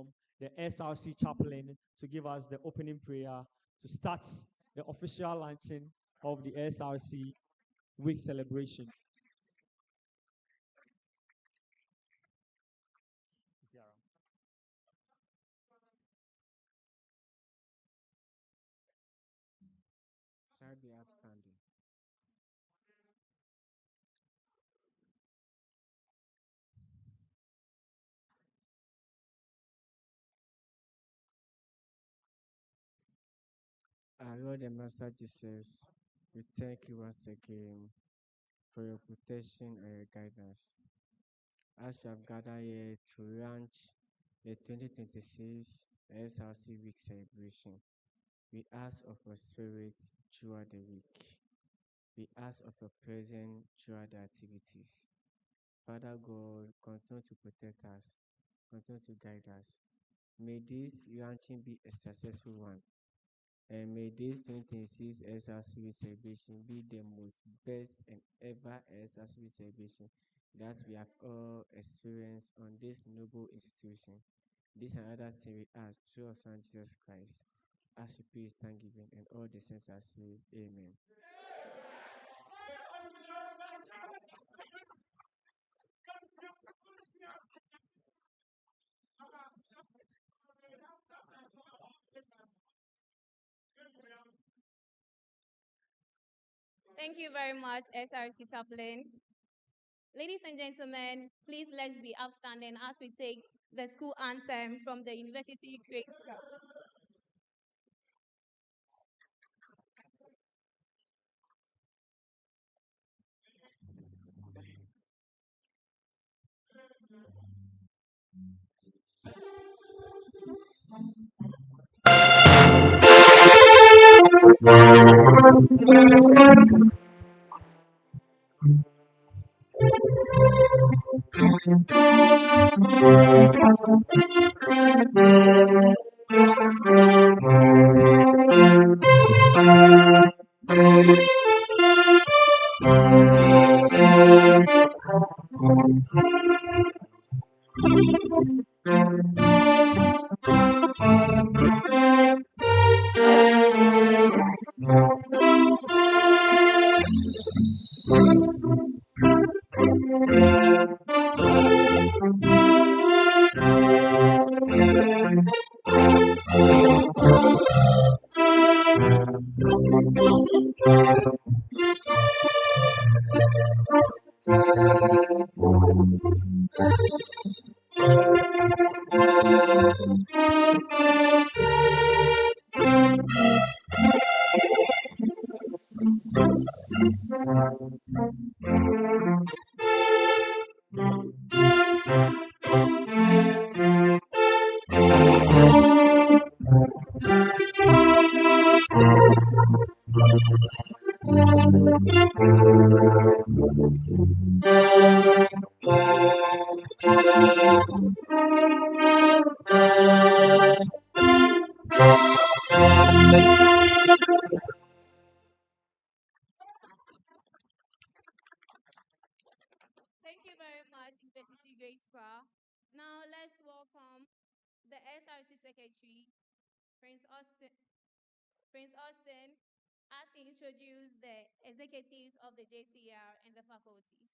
welcome the SRC chaplain to give us the opening prayer to start the official launching of the SRC week celebration. Shall be upstanding. Our Lord and Master Jesus, we thank you once again for your protection and your guidance. As we have gathered here to launch the 2026 SRC Week celebration, we ask of your spirit throughout the week. We ask of your presence throughout the activities. Father God, continue to protect us, continue to guide us. May this launching be a successful one. And may this 2026 SRC celebration be the most best and ever SRC celebration that we have all experienced on this noble institution. This and other thing we ask through our Son Jesus Christ. As we pray thanksgiving and all the saints are saved. Amen. Thank you very much, SRC chaplain. Ladies and gentlemen, please let's be upstanding as we take the school anthem from the University Great School. Thank you very much, University Great School. Now let's welcome the SRC Secretary, Prince Austin. Prince Austin, as he introduced the executives of the JCR and the faculties.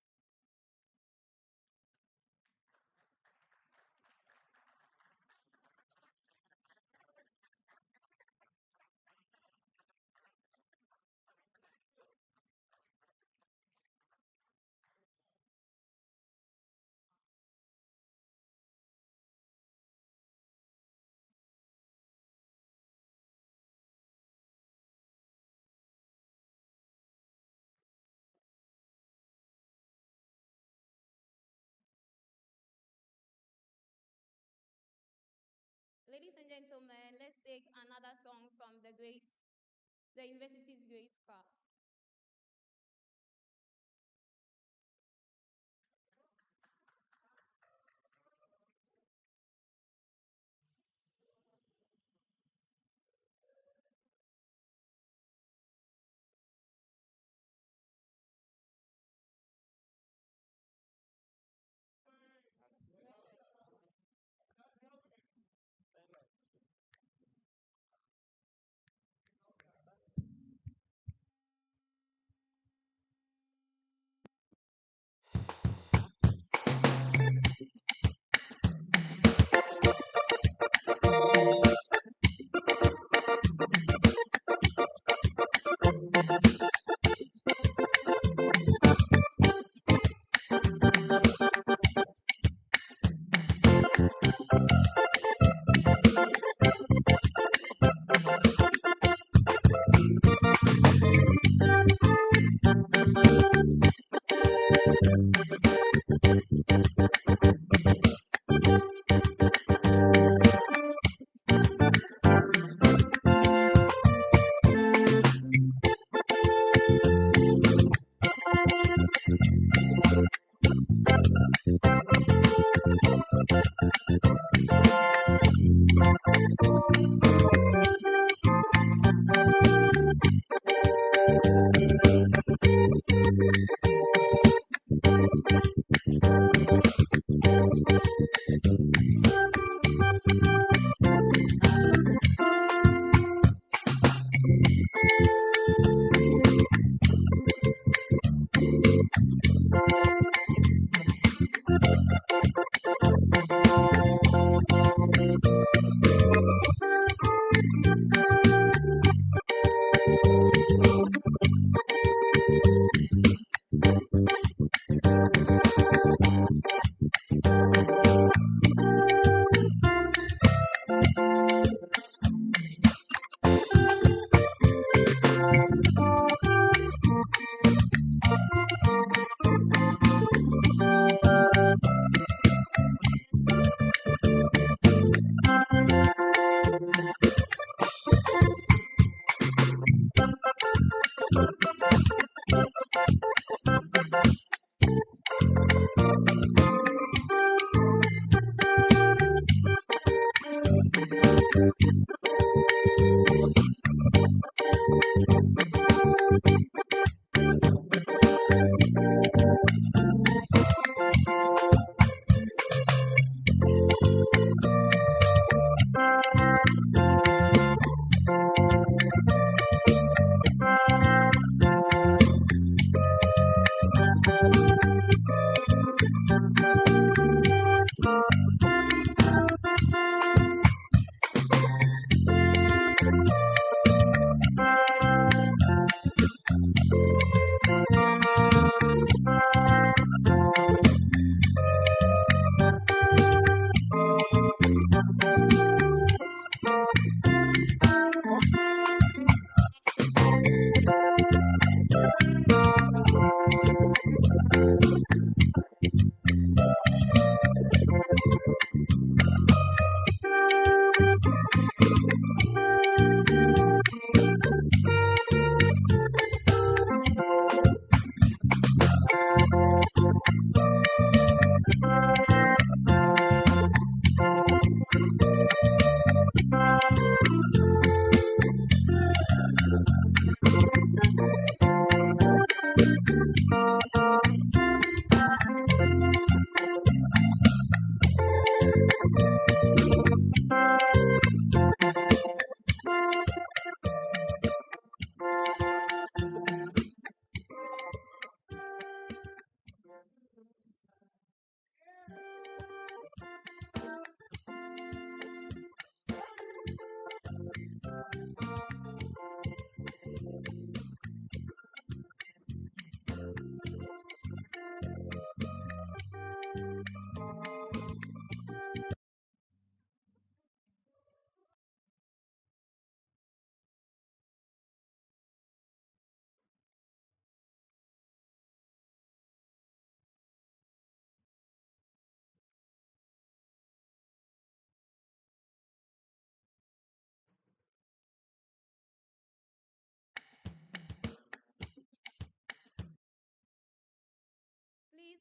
Ladies and gentlemen, let's take another song from the university's great choir.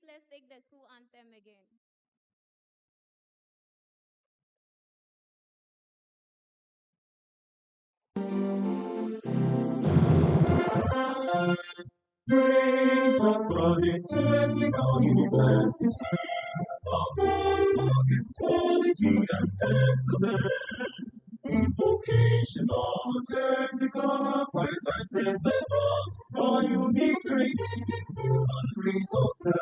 let's take the school anthem again. Great Technical University, of its quality and excellence in vocational, technical, applied sciences and arts, our unique training in human resources.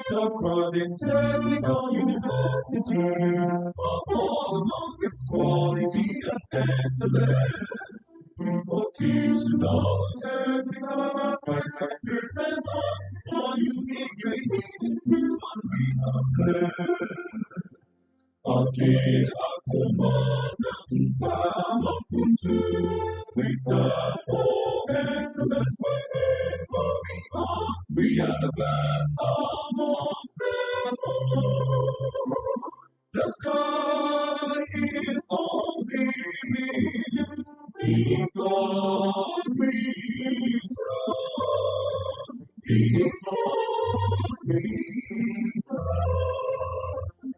The crowded technical university, among its quality and excellence in vocational, technical, applied sciences and arts, our unique training in human resources. Akin ako man sama punto, we stand for excellence wherever we are. We are the best amongst them all. The sky is our limit. In God we trust. In God we trust.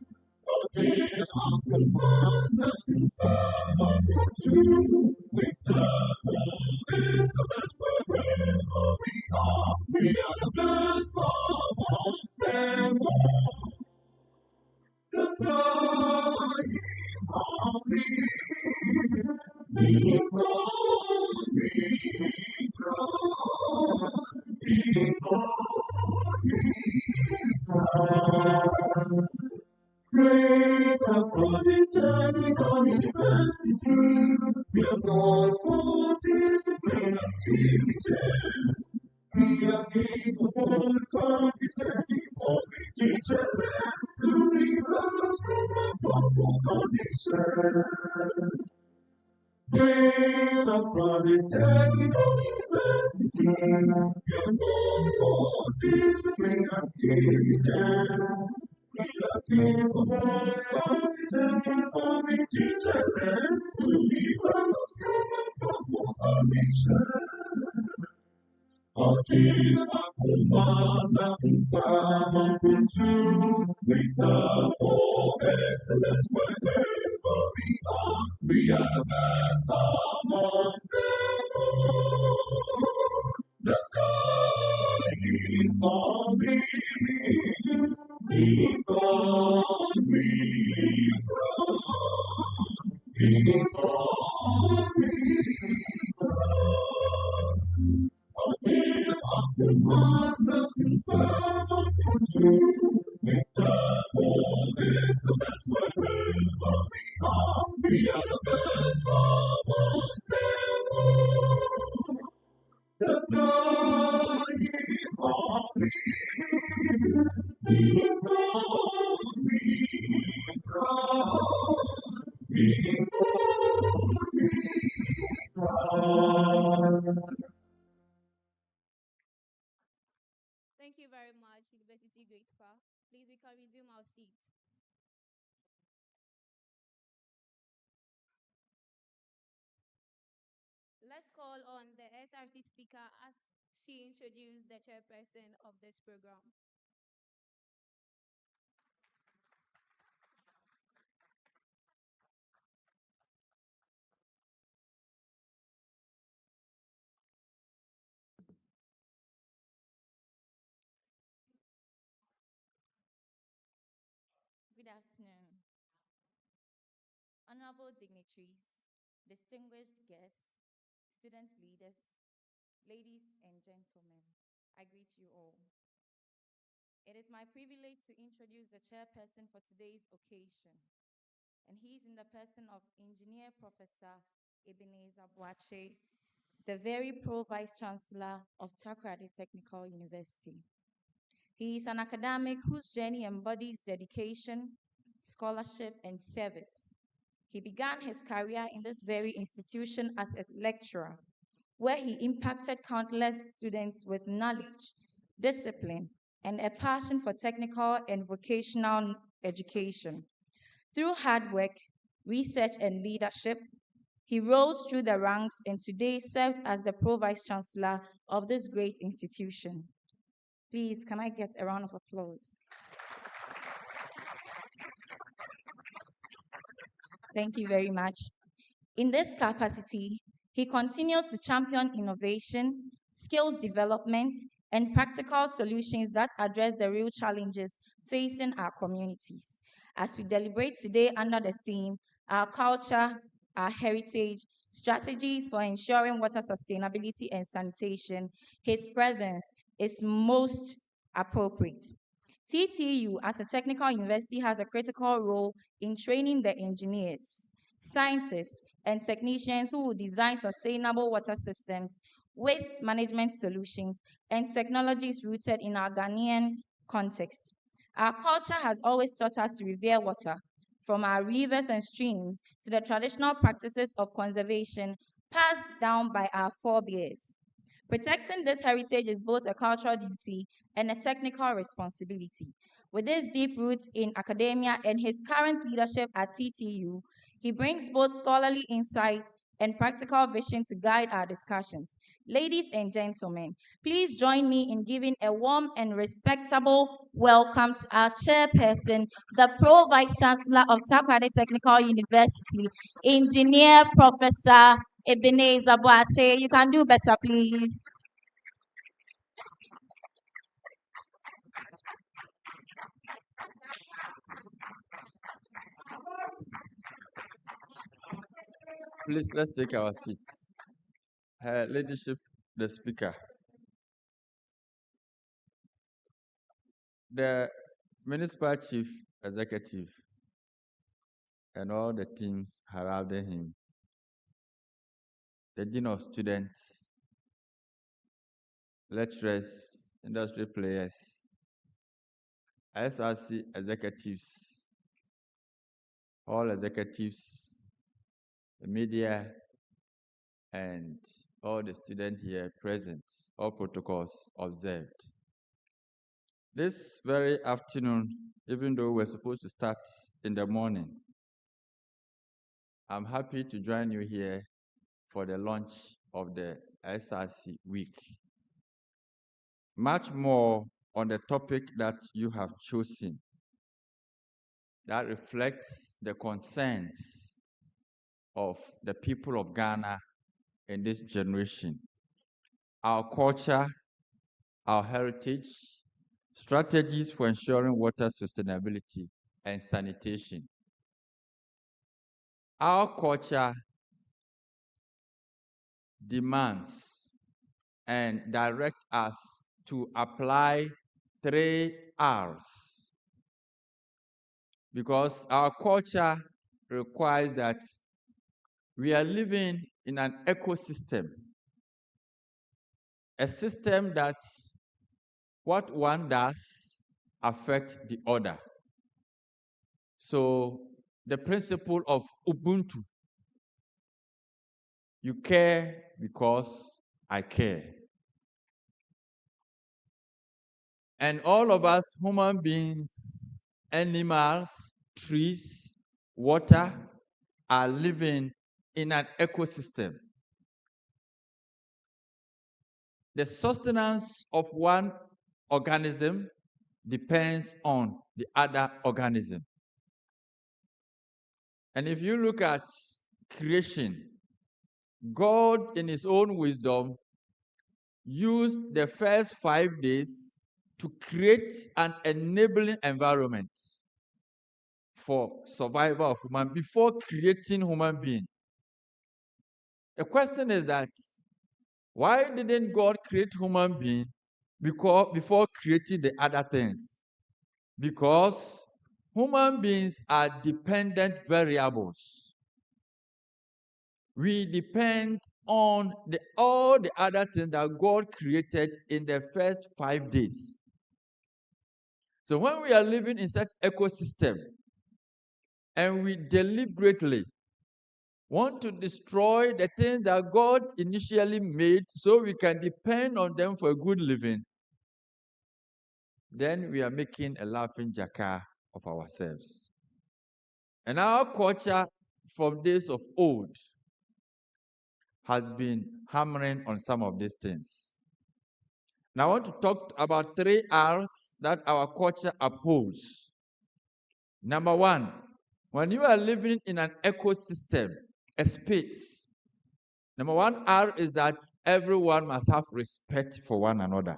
Again, our commandment, sama punto, we stand for excellence wherever we are. We are the best amongst them all. The sky is our limit. In God we trust. In God we trust. Great Technical University, we are known for discipline and diligence. We are capable, competent, we teach and learn to reverse from a powerful condition. Great Technical University, we are known for discipline and diligence. We are capable, competent, we teach and learn to develop strong and powerful foundation. Akin ako man ang sama punto, we stand for excellence wherever we are. We are the best amongst them all. The sky is our limit. In God we trust. In God we trust. Akin ako man ang sama punto, we stand for excellence wherever we are. We are the best amongst them all. The sky is our limit. In God we trust. In God we trust. Thank you very much, University Great Spa. Please, we can resume our seats. Let's call on the SRC speaker as she introduced the chairperson of this program. Good afternoon. Honorable dignitaries, distinguished guests, student leaders, ladies and gentlemen, I greet you all. It is my privilege to introduce the chairperson for today's occasion, and he is in the person of Engineer Professor Ebenezer Boakye, the very Pro-Vice Chancellor of Takoradi Technical University. He is an academic whose journey embodies dedication, scholarship, and service. He began his career in this very institution as a lecturer, where he impacted countless students with knowledge, discipline, and a passion for technical and vocational education. Through hard work, research, and leadership, he rose through the ranks and today serves as the Pro-Vice Chancellor of this great institution. Please, can I get a round of applause? Thank you very much. In this capacity, he continues to champion innovation, skills development, and practical solutions that address the real challenges facing our communities. As we deliberate today under the theme, Our Culture, Our Heritage, Strategies for Ensuring Water Sustainability and Sanitation, his presence is most appropriate. TTU, as a technical university, has a critical role in training the engineers, scientists, and technicians who will design sustainable water systems, waste management solutions, and technologies rooted in our Ghanaian context. Our culture has always taught us to revere water, from our rivers and streams to the traditional practices of conservation passed down by our forebears. Protecting this heritage is both a cultural duty and a technical responsibility. With his deep roots in academia and his current leadership at TTU, he brings both scholarly insight and practical vision to guide our discussions. Ladies and gentlemen, please join me in giving a warm and respectable welcome to our chairperson, the Pro Vice Chancellor of Takoradi Technical University, Engineer Professor Ebenezer Boakye. You can do better, please. Please, let's take our seats. Her Ladyship, the Speaker, the Municipal Chief Executive, and all the teams heralding him, the Dean of Students, lecturers, industry players, SRC executives, all executives, the media, and all the students here present, all protocols observed. This very afternoon, even though we're supposed to start in the morning, I'm happy to join you here for the launch of the SRC week. Much more on the topic that you have chosen that reflects the concerns of the people of Ghana in this generation. Our culture, our heritage, strategies for ensuring water sustainability and sanitation. Our culture demands and directs us to apply 3 R's, because our culture requires that we are living in an ecosystem, a system that what one does affects the other. So the principle of Ubuntu, you care because I care. And all of us, human beings, animals, trees, water, are living in an ecosystem. The sustenance of one organism depends on the other organism. And if you look at creation, God, in his own wisdom, used the first 5 days to create an enabling environment for survival of human before creating human being. The question is that, why didn't God create human being before creating the other things? Because human beings are dependent variables. We depend on all the other things that God created in the first 5 days. So when we are living in such ecosystem and we deliberately want to destroy the things that God initially made so we can depend on them for a good living, then we are making a laughing jacka of ourselves. And our culture from days of old has been hammering on some of these things. Now, I want to talk about 3 R's that our culture upholds. Number 1, when you are living in an ecosystem, a space, number 1 R is that everyone must have respect for one another.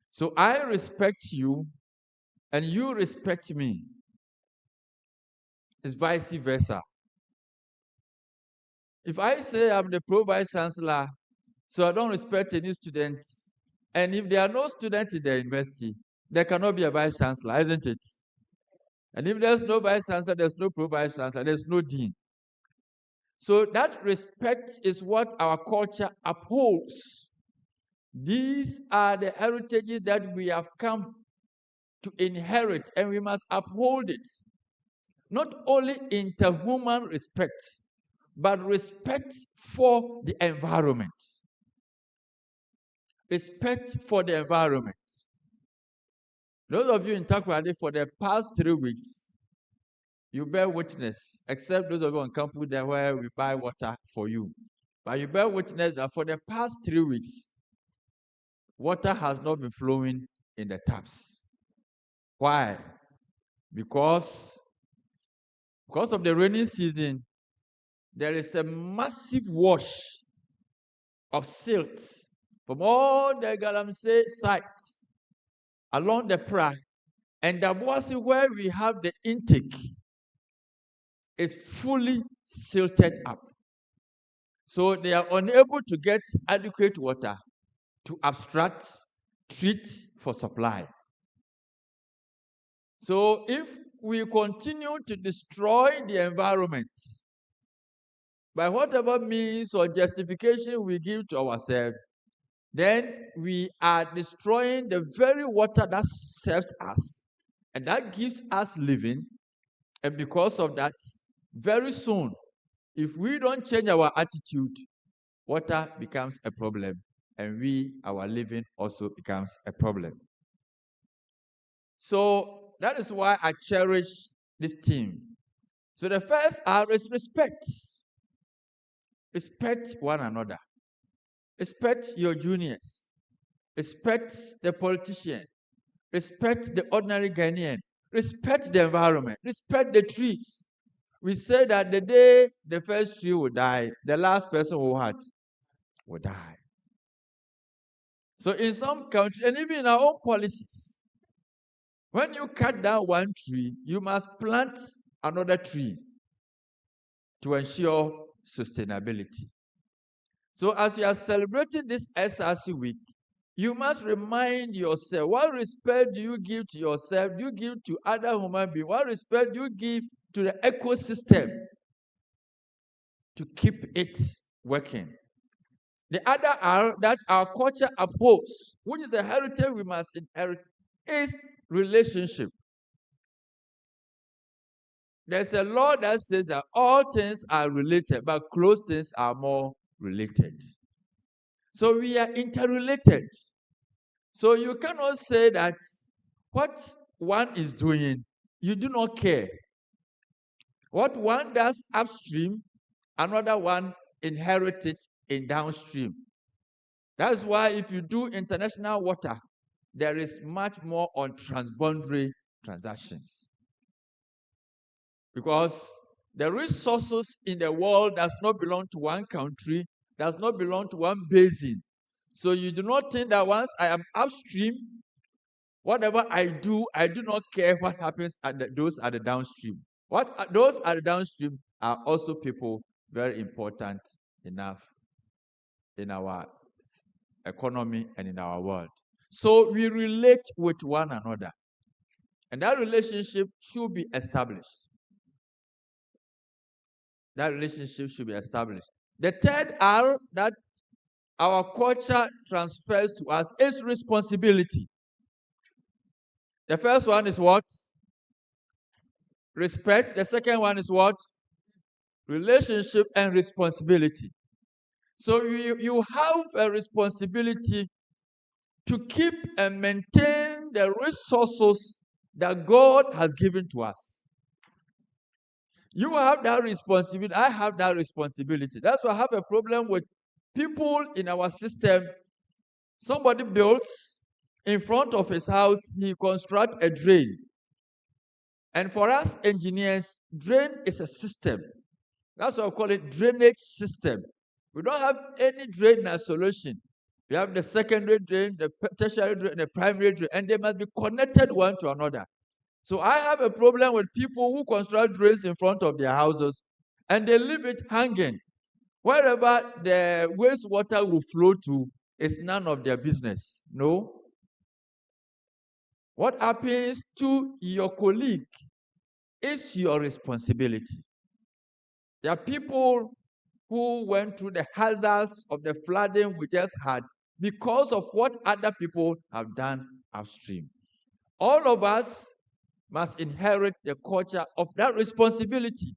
So I respect you and you respect me. It's vice versa. If I say I'm the pro vice chancellor, so I don't respect any students, and if there are no students in the university, there cannot be a vice chancellor, isn't it? And if there's no vice chancellor, there's no pro vice chancellor, there's no dean. So that respect is what our culture upholds. These are the heritages that we have come to inherit, and we must uphold it. Not only interhuman respect, but respect for the environment. Respect for the environment. Those of you in Takoradi, for the past 3 weeks, you bear witness, except those of you on campus there where we buy water for you. But you bear witness that for the past 3 weeks, water has not been flowing in the taps. Why? Because of the rainy season, there is a massive wash of silt from all the Galamsey sites along the Pra, and the Boasi where we have the intake is fully silted up. So they are unable to get adequate water to abstract, treat for supply. So if we continue to destroy the environment by whatever means or justification we give to ourselves, then we are destroying the very water that serves us and that gives us living. And because of that, very soon, if we don't change our attitude, water becomes a problem, and our living also becomes a problem. So that is why I cherish this theme. So the first R is respect. Respect one another. Respect your juniors. Respect the politician. Respect the ordinary Ghanaian. Respect the environment. Respect the trees. We say that the day the first tree will die, the last person will die. So in some countries, and even in our own policies, when you cut down one tree, you must plant another tree to ensure sustainability. So as you are celebrating this SRC week, you must remind yourself, what respect do you give to yourself? Do you give to other human beings? What respect do you give to the ecosystem to keep it working? The other R that our culture upholds, which is a heritage we must inherit, is relationship. There's a law that says that all things are related, but close things are more related. So we are interrelated. So you cannot say that what one is doing, you do not care. What one does upstream, another one inherits it in downstream. That's why if you do international water, there is much more on transboundary transactions. Because the resources in the world does not belong to one country, does not belong to one basin. So you do not think that once I am upstream, whatever I do not care what happens at those at the downstream. Those at the downstream are also people very important enough in our economy and in our world. So we relate with one another. And that relationship should be established. That relationship should be established. The third R that our culture transfers to us is responsibility. The first one is what? Respect. The second one is what? Relationship and responsibility. So you have a responsibility to keep and maintain the resources that God has given to us. You have that responsibility. I have that responsibility. That's why I have a problem with people in our system Somebody builds in front of his house, he constructs a drain. And for us engineers, drain is a system. That's why I call it drainage system. We don't have any drain as solution. We have the secondary drain, the tertiary drain, the primary drain, and they must be connected one to another. So I have a problem with people who construct drains in front of their houses and they leave it hanging. Wherever the wastewater will flow to is none of their business. No. What happens to your colleague is your responsibility. There are people who went through the hazards of the flooding we just had because of what other people have done upstream. All of us must inherit the culture of that responsibility,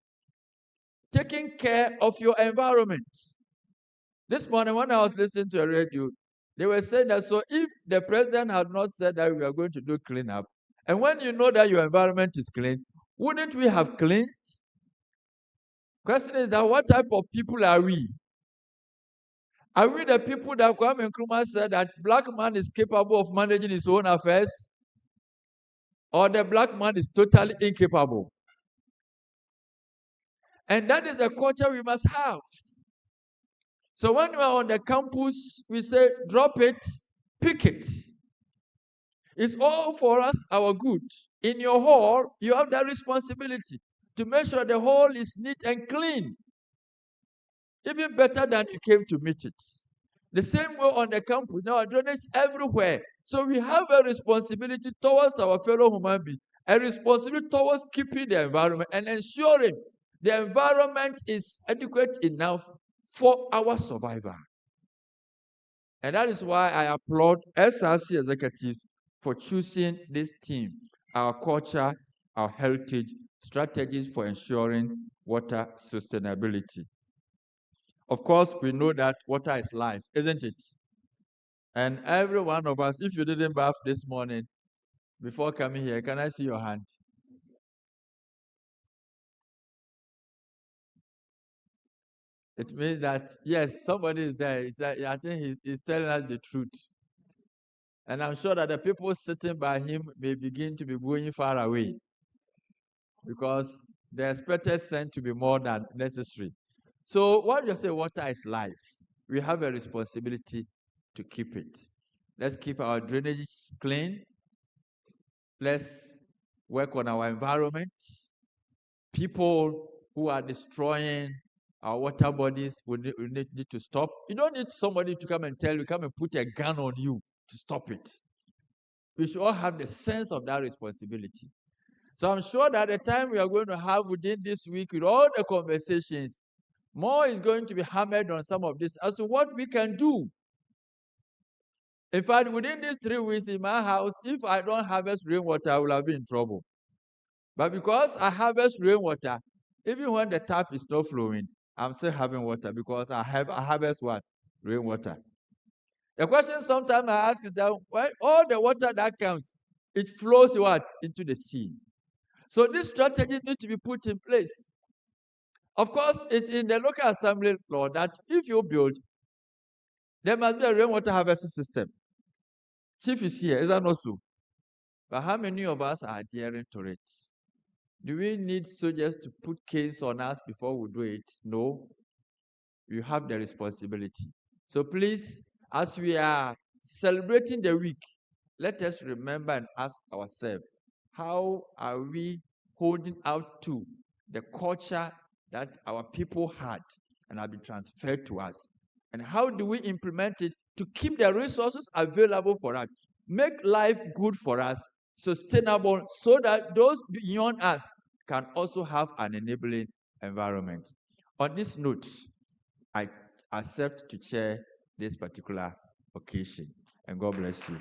taking care of your environment. This morning, when I was listening to a radio, they were saying that, so if the president had not said that we are going to do cleanup, and when you know that your environment is clean, wouldn't we have cleaned? Question is that what type of people are we? Are we the people that Kwame Nkrumah said that black man is capable of managing his own affairs? Or the black man is totally incapable? And that is the culture we must have. So when we are on the campus, we say, drop it, pick it. It's all for us, our good. In your hall, you have that responsibility to make sure the hall is neat and clean. Even better than you came to meet it. The same way on the campus, now drainage everywhere. So we have a responsibility towards our fellow human beings, a responsibility towards keeping the environment and ensuring the environment is adequate enough for our survival. And that is why I applaud SRC executives for choosing this theme, our culture, our heritage, strategies for ensuring water sustainability. Of course, we know that water is life, isn't it? And every one of us, if you didn't bath this morning before coming here, can I see your hand? It means that, yes, somebody is there. I think he's telling us the truth. And I'm sure that the people sitting by him may begin to be going far away because the expected scent to be more than necessary. So what you say, water is life. We have a responsibility to keep it. Let's keep our drainage clean. Let's work on our environment. People who are destroying our water bodies, we need to stop. You don't need somebody to come and tell you, come and put a gun on you to stop it. We should all have the sense of that responsibility. So I'm sure that the time we are going to have within this week with all the conversations, more is going to be hammered on some of this as to what we can do. In fact, within these 3 weeks in my house, if I don't harvest rainwater, I will have been in trouble. But because I harvest rainwater, even when the tap is not flowing, I'm still having water because I harvest what? Rainwater. The question sometimes I ask is that why all the water that comes, it flows what? Into the sea. So this strategy needs to be put in place. Of course, it's in the local assembly law that if you build, there must be a rainwater harvesting system. Chief is here, is that not so? But how many of us are adhering to it? Do we need soldiers to put case on us before we do it? No. You have the responsibility. So please, as we are celebrating the week, let us remember and ask ourselves, how are we holding out to the culture that our people had and have been transferred to us? And how do we implement it to keep the resources available for us, make life good for us, sustainable, so that those beyond us can also have an enabling environment. On this note, I accept to chair this particular occasion, and God bless you.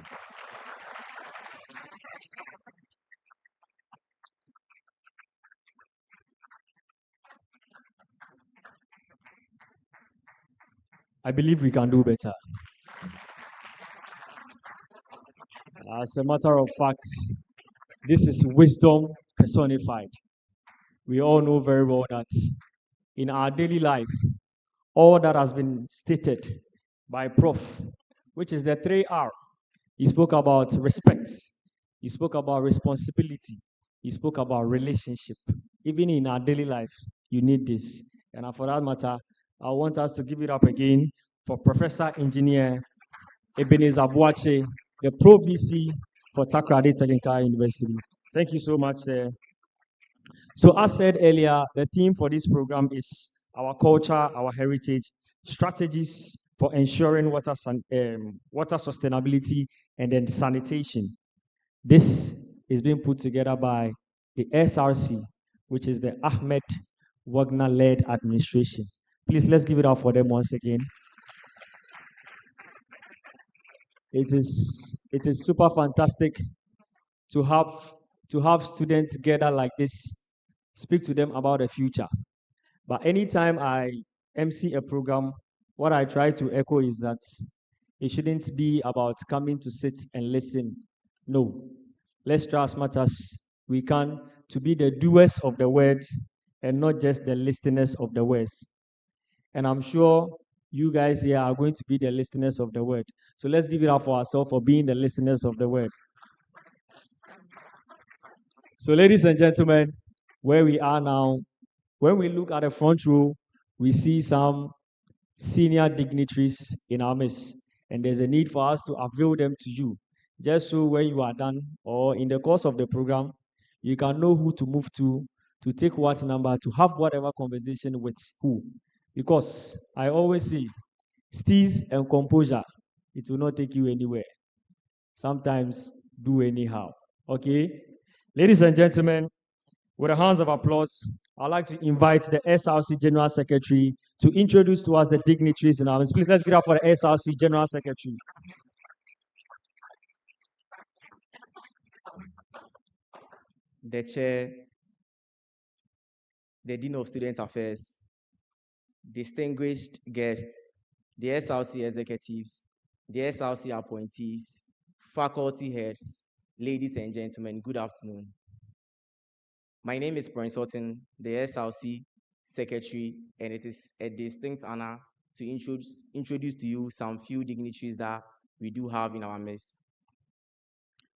I believe we can do better. As a matter of fact, this is wisdom personified. We all know very well that in our daily life, all that has been stated by Prof, which is the 3R. He spoke about respect. He spoke about responsibility. He spoke about relationship. Even in our daily lives, you need this. And for that matter, I want us to give it up again for Professor Engineer Ebenezer Boache, the Pro VC for Takrady Technical University. Thank you so much, sir. So as said earlier, the theme for this program is our culture, our heritage, strategies for ensuring water sustainability and then sanitation. This is being put together by the SRC, which is the Ahmed Wagner-led administration. Please, let's give it up for them once again. It is super fantastic to have students together like this, speak to them about the future. But anytime I MC a program, what I try to echo is that it shouldn't be about coming to sit and listen. No, let's try as much as we can to be the doers of the word and not just the listeners of the words. And I'm sure you guys here are going to be the listeners of the word. So let's give it up for ourselves for being the listeners of the word. So, ladies and gentlemen, where we are now, when we look at the front row, we see some senior dignitaries in our midst, and there's a need for us to avail them to you, just so when you are done or in the course of the program, you can know who to move to take what number, to have whatever conversation with who. Because I always say, steeze and composure, it will not take you anywhere. Sometimes do anyhow. Okay? Ladies and gentlemen, with a hands of applause, I'd like to invite the SRC General Secretary to introduce to us the dignitaries in our midst. Please, let's get up for the SRC General Secretary. The Chair, the Dean of Student Affairs, distinguished guests, the SRC executives, the SRC appointees, faculty heads, ladies and gentlemen, good afternoon. My name is Prince Orton, the SRC Secretary, and it is a distinct honor to introduce to you some few dignitaries that we do have in our midst.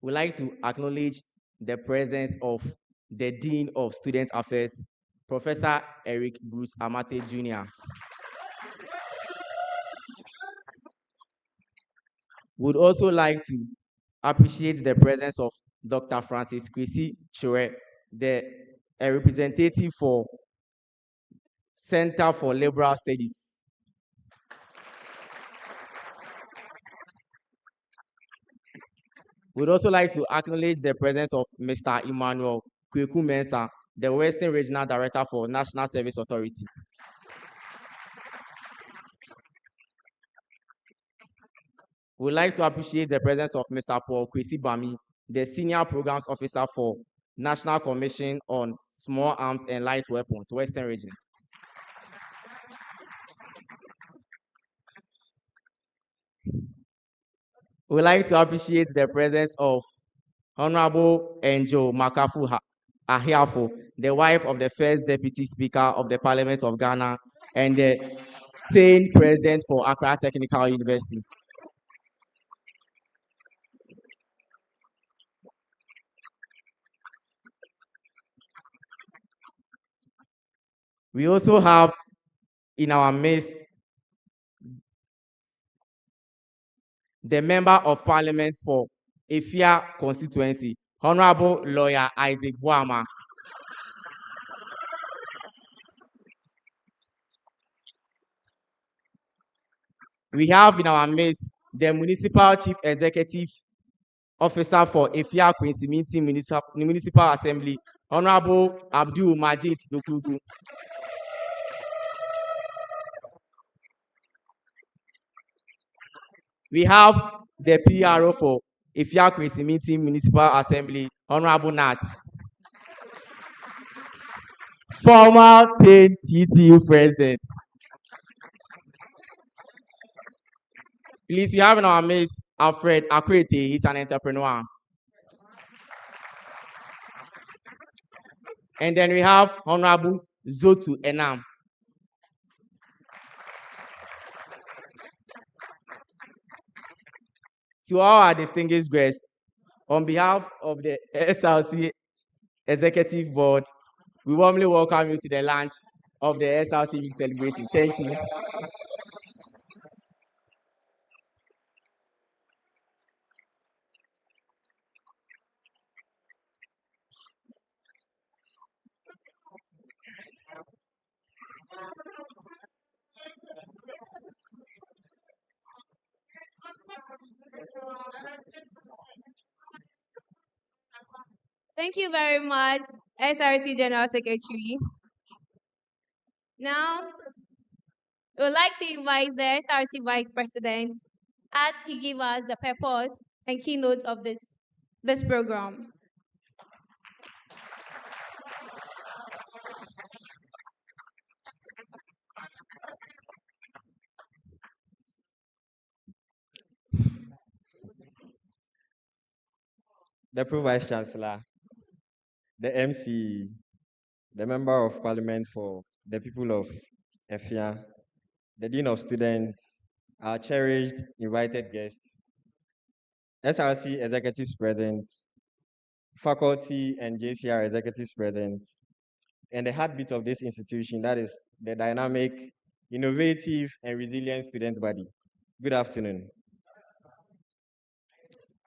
We'd like to acknowledge the presence of the Dean of Student Affairs, Professor Eric Bruce Amate Jr. Would also like to appreciate the presence of Dr. Francis Kwesi Chure, a representative for Center for Liberal Studies. We'd also like to acknowledge the presence of Mr. Emmanuel Kweku Mensah, the Western Regional Director for National Service Authority. We'd like to appreciate the presence of Mr. Paul Kwesi Bami, the Senior Programs Officer for National Commission on Small Arms and Light Weapons, Western Region. We'd like to appreciate the presence of Honorable Angel Makafu Ahiafo, the wife of the first Deputy Speaker of the Parliament of Ghana and the 10th President for Accra Technical University. We also have in our midst the Member of Parliament for Efia constituency, Honorable Lawyer Isaac Boama. We have in our midst the Municipal Chief Executive Officer for Efia Quincy Municipal Assembly, Honorable Abdul Majid Dokugu. We have the PRO for Efia Quincy Municipal Assembly, Honorable Nat. Former 10 TTU President. Please, we have in our midst Alfred Akwete. He's an entrepreneur. And then we have Honorable Zotu Enam. To all our distinguished guests, on behalf of the SRC Executive Board, we warmly welcome you to the launch of the SRC Week celebration. Thank you. Thank you very much, SRC General Secretary. Now, we would like to invite the SRC Vice President as he gives us the purpose and keynotes of this program. The Pro Vice Chancellor, the MC, the Member of Parliament for the people of Efia, the Dean of Students, our cherished invited guests, SRC executives present, faculty and JCR executives present, and the heartbeat of this institution, that is the dynamic, innovative, and resilient student body. Good afternoon.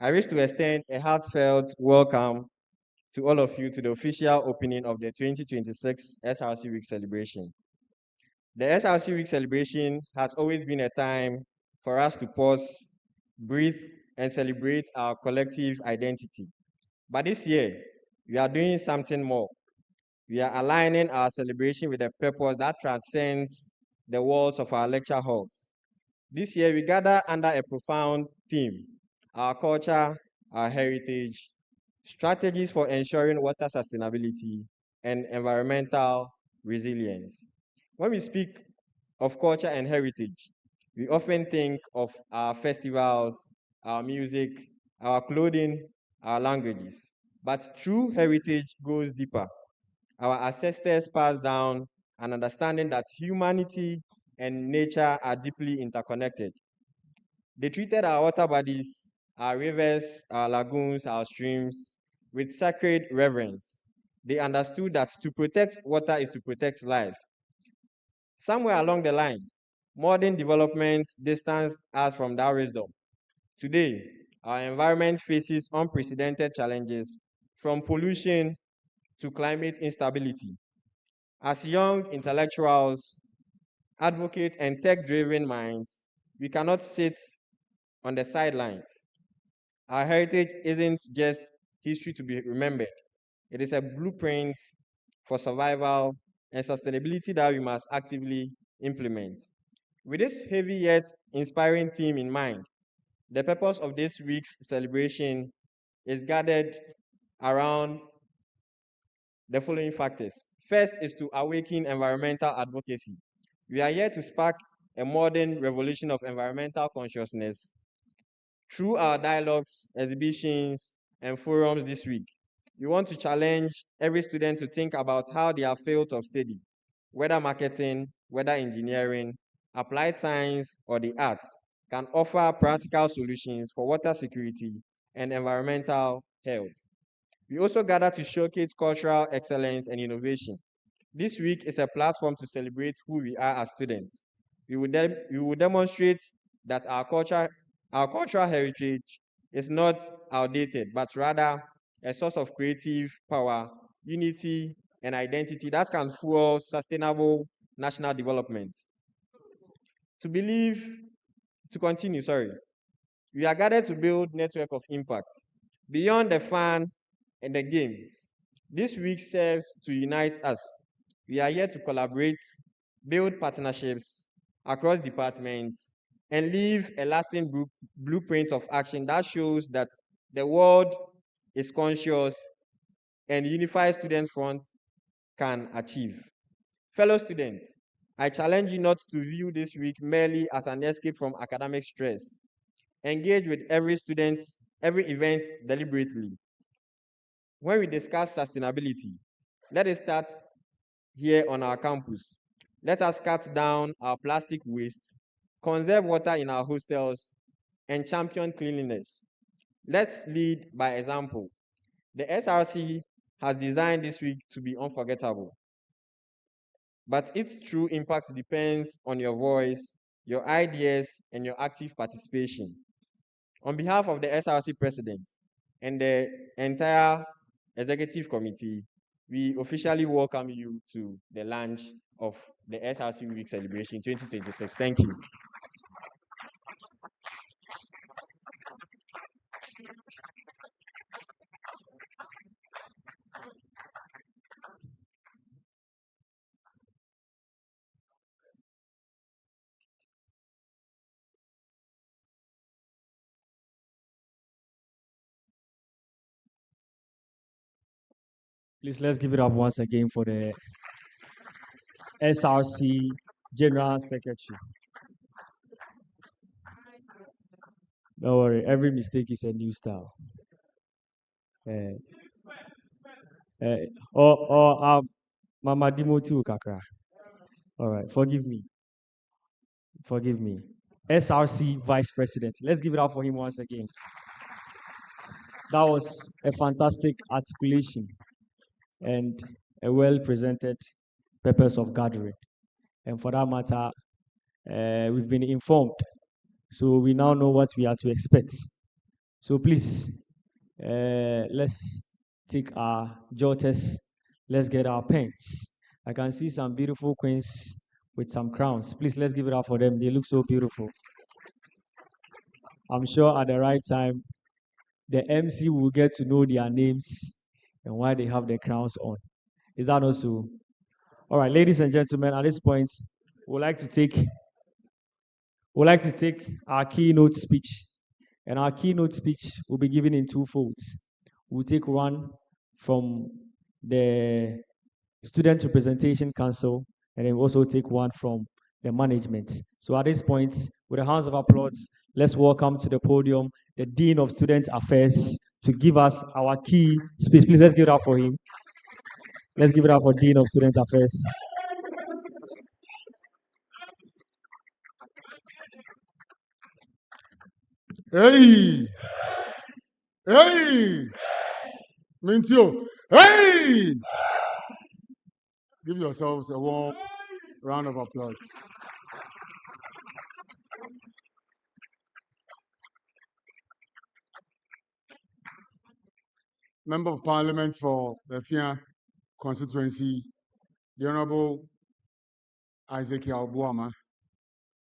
I wish to extend a heartfelt welcome to all of you to the official opening of the 2026 SRC Week celebration. The SRC Week celebration has always been a time for us to pause, breathe, and celebrate our collective identity. But this year, we are doing something more. We are aligning our celebration with a purpose that transcends the walls of our lecture halls. This year, we gather under a profound theme: our culture, our heritage, strategies for ensuring water sustainability, and environmental resilience. When we speak of culture and heritage, we often think of our festivals, our music, our clothing, our languages. But true heritage goes deeper. Our ancestors passed down an understanding that humanity and nature are deeply interconnected. They treated our water bodies, our rivers, our lagoons, our streams with sacred reverence. They understood that to protect water is to protect life. Somewhere along the line, modern developments distanced us from that wisdom. Today, our environment faces unprecedented challenges, from pollution to climate instability. As young intellectuals, advocates, and tech-driven minds, we cannot sit on the sidelines. Our heritage isn't just history to be remembered. It is a blueprint for survival and sustainability that we must actively implement. With this heavy yet inspiring theme in mind, the purpose of this week's celebration is gathered around the following factors. First is to awaken environmental advocacy. We are here to spark a modern revolution of environmental consciousness through our dialogues, exhibitions, and forums this week. We want to challenge every student to think about how their fields of study, whether marketing, whether engineering, applied science, or the arts, can offer practical solutions for water security and environmental health. We also gather to showcase cultural excellence and innovation. This week is a platform to celebrate who we are as students. We will demonstrate that our cultural heritage is not outdated, but rather a source of creative power, unity, and identity that can fuel sustainable national development. To continue, we are gathered to build network of impact. Beyond the fun and the games, this week serves to unite us. We are here to collaborate, build partnerships across departments, and leave a lasting blueprint of action that shows that the world is conscious and unified student front can achieve. Fellow students, I challenge you not to view this week merely as an escape from academic stress. Engage with every event deliberately. When we discuss sustainability, let us start here on our campus. Let us cut down our plastic waste, conserve water in our hostels, and champion cleanliness. Let's lead by example. The SRC has designed this week to be unforgettable, but its true impact depends on your voice, your ideas, and your active participation. On behalf of the SRC president and the entire executive committee, we officially welcome you to the launch of the SRC Week Celebration 2026. Thank you. Please let's give it up once again for the SRC General Secretary. Don't worry, every mistake is a new style. Mama Dimoti Kakra. All right, forgive me. Forgive me. SRC Vice President. Let's give it up for him once again. That was a fantastic articulation and a well-presented purpose of gathering. And for that matter, we've been informed. So we now know what we are to expect. So please, let's take our jotters, let's get our pens. I can see some beautiful queens with some crowns. Please, let's give it up for them. They look so beautiful. I'm sure at the right time, the MC will get to know their names and why they have their crowns on. Is that not so? All right, ladies and gentlemen, at this point, we'd like to take our keynote speech. And our keynote speech will be given in two folds. We'll take one from the Student Representation Council, and then we'll also take one from the management. So at this point, with a round of applause, let's welcome to the podium the Dean of Student Affairs to give us our key speech. Please, let's give it up for him. Let's give it up for Dean of Student Affairs. Hey! Hey! Mintio! Hey! Give yourselves a warm round of applause. Member of Parliament for the Efia constituency, the Honorable Isaac Yaubuama,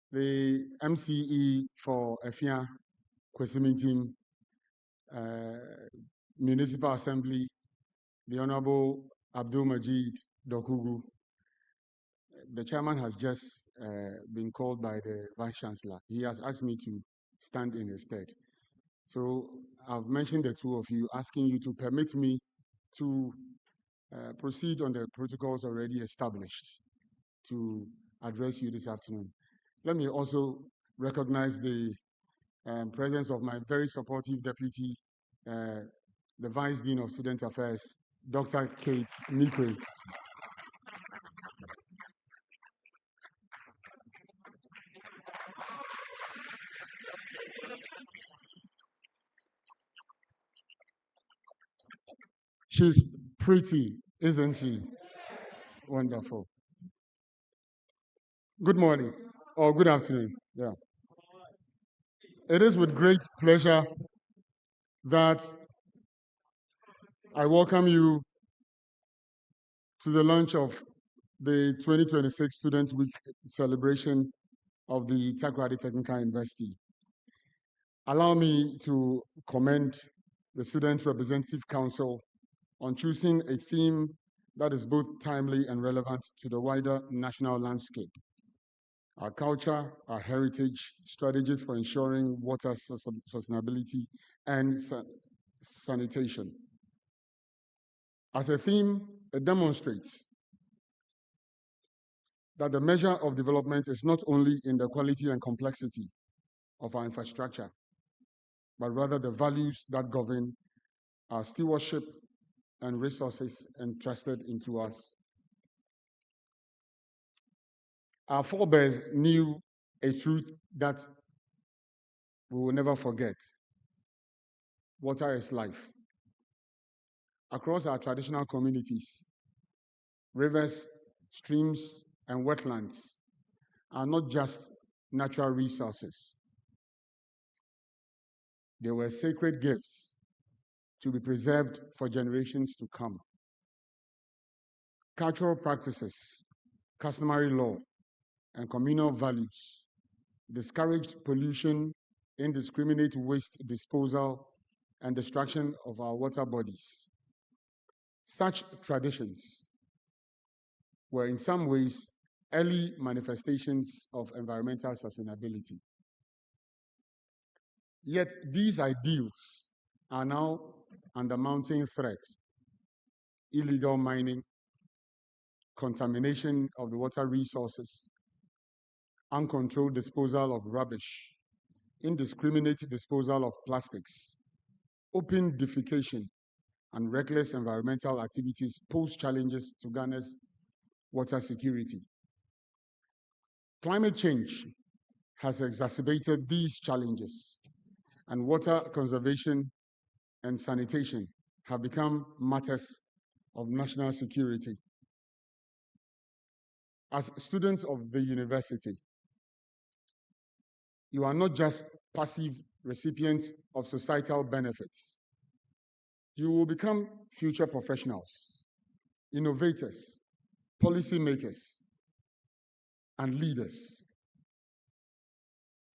the MCE for Efia Kwesimintim Municipal Assembly, the Honorable Abdul Majid Dokugu. The chairman has just been called by the Vice Chancellor. He has asked me to stand in his stead. So I've mentioned the two of you, asking you to permit me to proceed on the protocols already established to address you this afternoon. Let me also recognize the presence of my very supportive deputy, the Vice Dean of Student Affairs, Dr. Kate Nikwe. She's pretty, isn't she? Wonderful. Good morning, or good afternoon. Yeah. It is with great pleasure that I welcome you to the launch of the 2026 Student Week celebration of the Takoradi Technical University. Allow me to commend the Student Representative Council on choosing a theme that is both timely and relevant to the wider national landscape. Our culture, our heritage, strategies for ensuring water sustainability and sanitation. As a theme, it demonstrates that the measure of development is not only in the quality and complexity of our infrastructure, but rather the values that govern our stewardship and resources entrusted into us. Our forebears knew a truth that we will never forget. Water is life. Across our traditional communities, rivers, streams, and wetlands are not just natural resources. They were sacred gifts to be preserved for generations to come. Cultural practices, customary law, and communal values discouraged pollution, indiscriminate waste disposal, and destruction of our water bodies. Such traditions were in some ways early manifestations of environmental sustainability. Yet these ideals are now under mounting threat. Illegal mining, contamination of the water resources, uncontrolled disposal of rubbish, indiscriminate disposal of plastics, open defecation, and reckless environmental activities pose challenges to Ghana's water security. Climate change has exacerbated these challenges, and water conservation and sanitation have become matters of national security. As students of the university, you are not just passive recipients of societal benefits. You will become future professionals, innovators, policymakers, and leaders.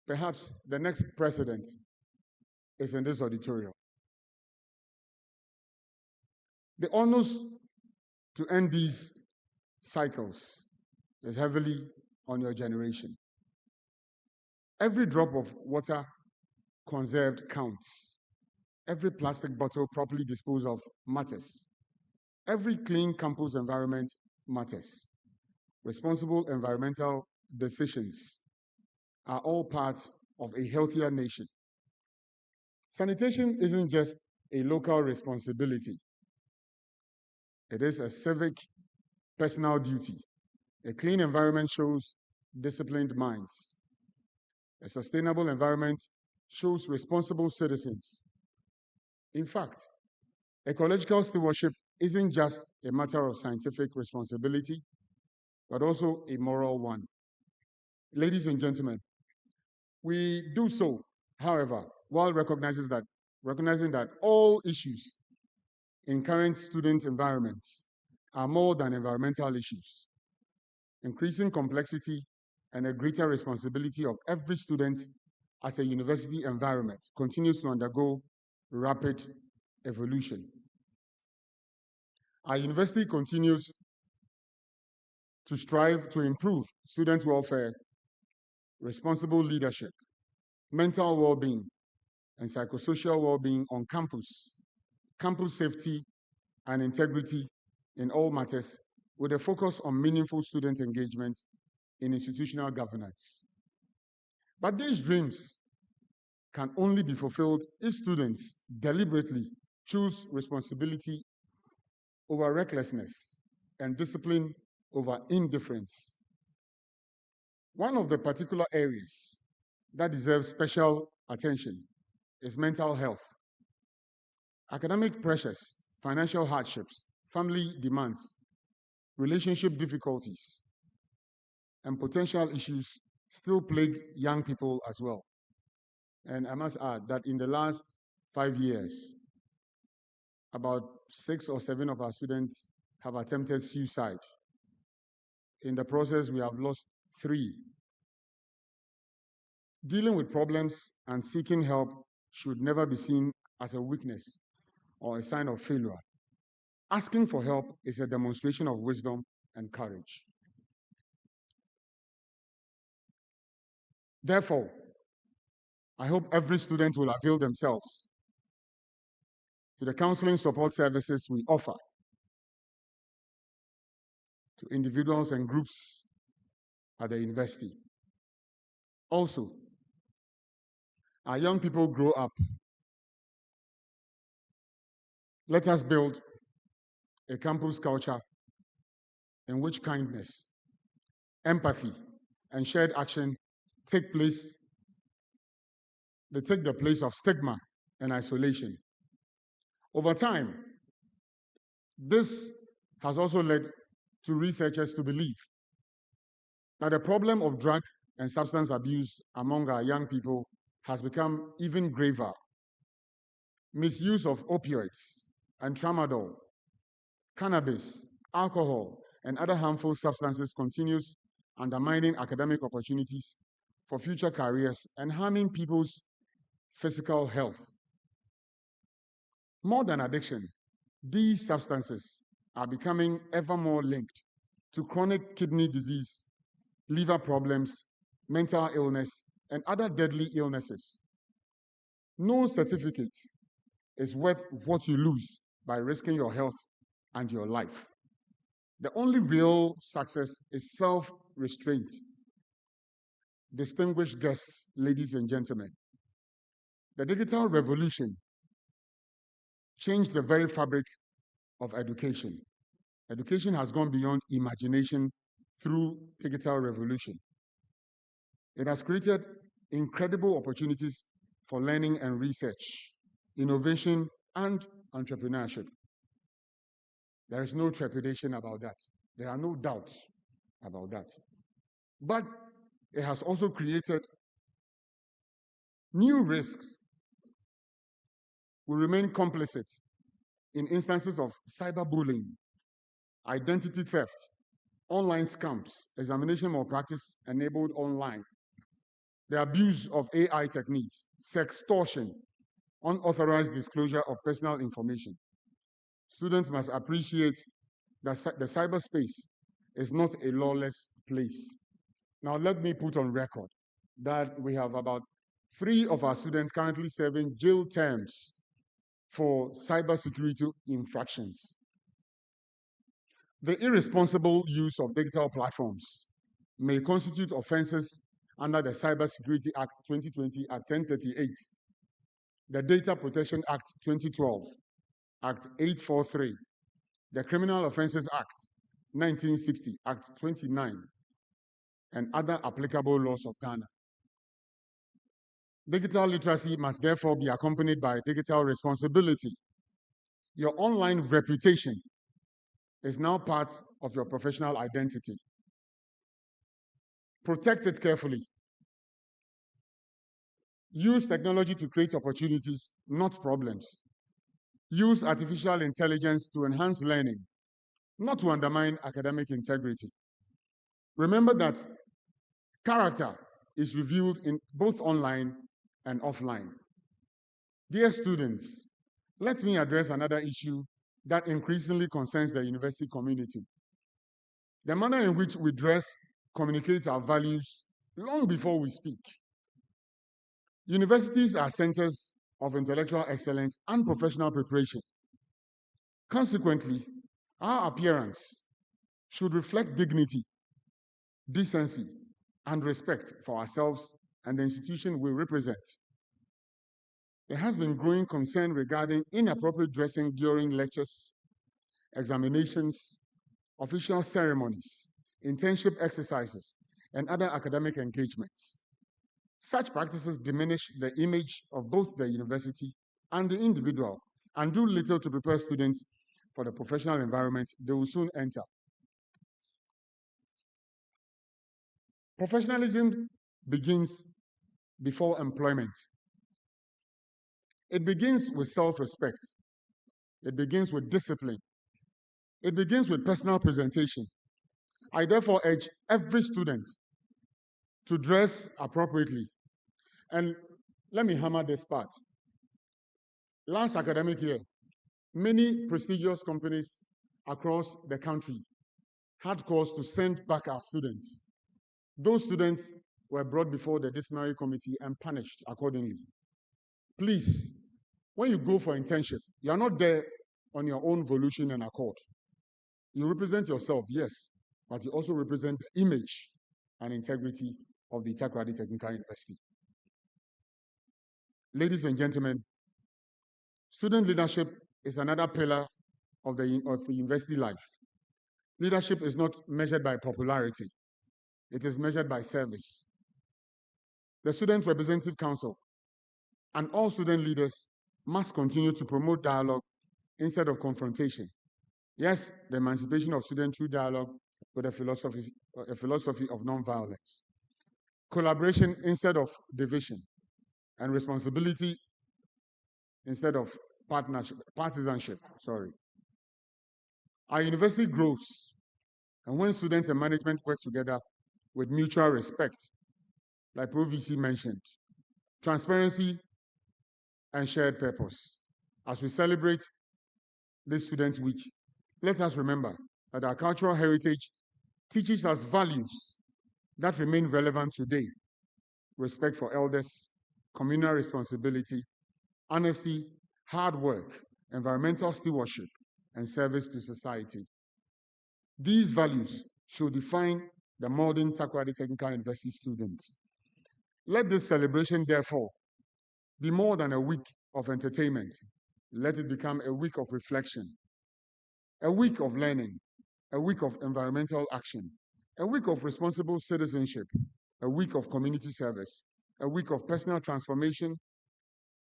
Perhaps the next president is in this auditorium. The onus to end these cycles is heavily on your generation. Every drop of water conserved counts. Every plastic bottle properly disposed of matters. Every clean campus environment matters. Responsible environmental decisions are all part of a healthier nation. Sanitation isn't just a local responsibility. It is a civic, personal duty. A clean environment shows disciplined minds. A sustainable environment shows responsible citizens. In fact, ecological stewardship isn't just a matter of scientific responsibility, but also a moral one. Ladies and gentlemen, we do so, however, while recognizing that all issues in current student environments are more than environmental issues. Increasing complexity and a greater responsibility of every student as a university environment continues to undergo rapid evolution. Our university continues to strive to improve student welfare, responsible leadership, mental well-being, and psychosocial well-being on campus, campus safety and integrity in all matters, with a focus on meaningful student engagement in institutional governance. But these dreams can only be fulfilled if students deliberately choose responsibility over recklessness and discipline over indifference. One of the particular areas that deserves special attention is mental health. Academic pressures, financial hardships, family demands, relationship difficulties, and potential issues still plague young people as well. And I must add that in the last 5 years, about 6 or 7 of our students have attempted suicide. In the process, we have lost 3. Dealing with problems and seeking help should never be seen as a weakness or a sign of failure. Asking for help is a demonstration of wisdom and courage. Therefore, I hope every student will avail themselves to the counseling support services we offer to individuals and groups at the university. Also, our young people grow up. Let us build a campus culture in which kindness, empathy, and shared action take place They take the place of stigma and isolation. Over time, this has also led to researchers to believe that the problem of drug and substance abuse among our young people has become even graver. Misuse of opioids and tramadol, cannabis, alcohol, and other harmful substances continues undermining academic opportunities for future careers and harming people's physical health. More than addiction, these substances are becoming ever more linked to chronic kidney disease, liver problems, mental illness, and other deadly illnesses. No certificate is worth what you lose by risking your health and your life. The only real success is self-restraint. Distinguished guests, ladies and gentlemen, the digital revolution changed the very fabric of education. Education has gone beyond imagination through digital revolution. It has created incredible opportunities for learning and research, innovation, and entrepreneurship. There is no trepidation about that. There are no doubts about that. But it has also created new risks. We remain complicit in instances of cyberbullying, identity theft, online scams, examination malpractice enabled online, the abuse of AI techniques, sextortion, unauthorized disclosure of personal information. Students must appreciate that the cyberspace is not a lawless place. Now, let me put on record that we have about 3 of our students currently serving jail terms for cybersecurity infractions. The irresponsible use of digital platforms may constitute offenses under the Cybersecurity Act 2020 Act 1038, the Data Protection Act 2012, Act 843, the Criminal Offences Act 1960, Act 29, and other applicable laws of Ghana. Digital literacy must therefore be accompanied by digital responsibility. Your online reputation is now part of your professional identity. Protect it carefully. Use technology to create opportunities, not problems. Use artificial intelligence to enhance learning, not to undermine academic integrity. Remember that character is revealed in both online and offline. Dear students, let me address another issue that increasingly concerns the university community. The manner in which we dress communicates our values long before we speak. Universities are centers of intellectual excellence and professional preparation. Consequently, our appearance should reflect dignity, decency, and respect for ourselves and the institution we represent. There has been growing concern regarding inappropriate dressing during lectures, examinations, official ceremonies, internship exercises, and other academic engagements. Such practices diminish the image of both the university and the individual and do little to prepare students for the professional environment they will soon enter. Professionalism begins before employment. It begins with self-respect. It begins with discipline. It begins with personal presentation. I therefore urge every student to dress appropriately. And let me hammer this part. Last academic year, many prestigious companies across the country had cause to send back our students. Those students were brought before the disciplinary committee and punished accordingly. Please, when you go for internship, you are not there on your own volition and accord. You represent yourself, yes, but you also represent the image and integrity of the Takoradi Technical University. Ladies and gentlemen, student leadership is another pillar of the university life. Leadership is not measured by popularity. It is measured by service. The Student Representative Council And all student leaders must continue to promote dialogue instead of confrontation. Yes, the emancipation of students through dialogue with a philosophy of nonviolence. Collaboration instead of division, and responsibility instead of partisanship. Our university grows, and when students and management work together with mutual respect, like Pro VC mentioned, transparency and shared purpose. As we celebrate this Students' Week, let us remember that our cultural heritage teaches us values that remain relevant today: respect for elders, communal responsibility, honesty, hard work, environmental stewardship, and service to society. These values should define the modern Takoradi Technical University students. Let this celebration, therefore, be more than a week of entertainment. Let it become a week of reflection, a week of learning, a week of environmental action, a week of responsible citizenship, a week of community service, a week of personal transformation.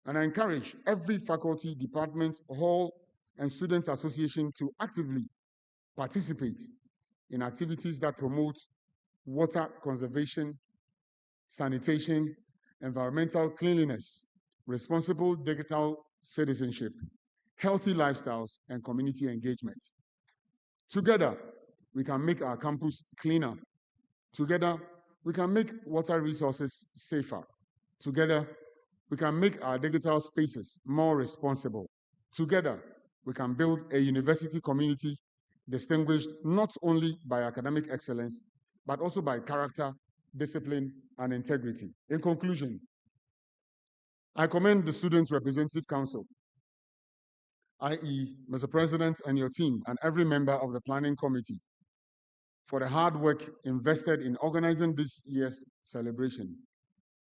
And I encourage every faculty, department, hall, and students association to actively participate in activities that promote water conservation, sanitation, environmental cleanliness, responsible digital citizenship, healthy lifestyles, and community engagement. Together, we can make our campus cleaner. Together, we can make water resources safer. Together, we can make our digital spaces more responsible. Together, we can build a university community distinguished not only by academic excellence, but also by character, discipline, and integrity. In conclusion, I commend the Students' Representative Council, i.e., Mr. President and your team, and every member of the planning committee for the hard work invested in organizing this year's celebration.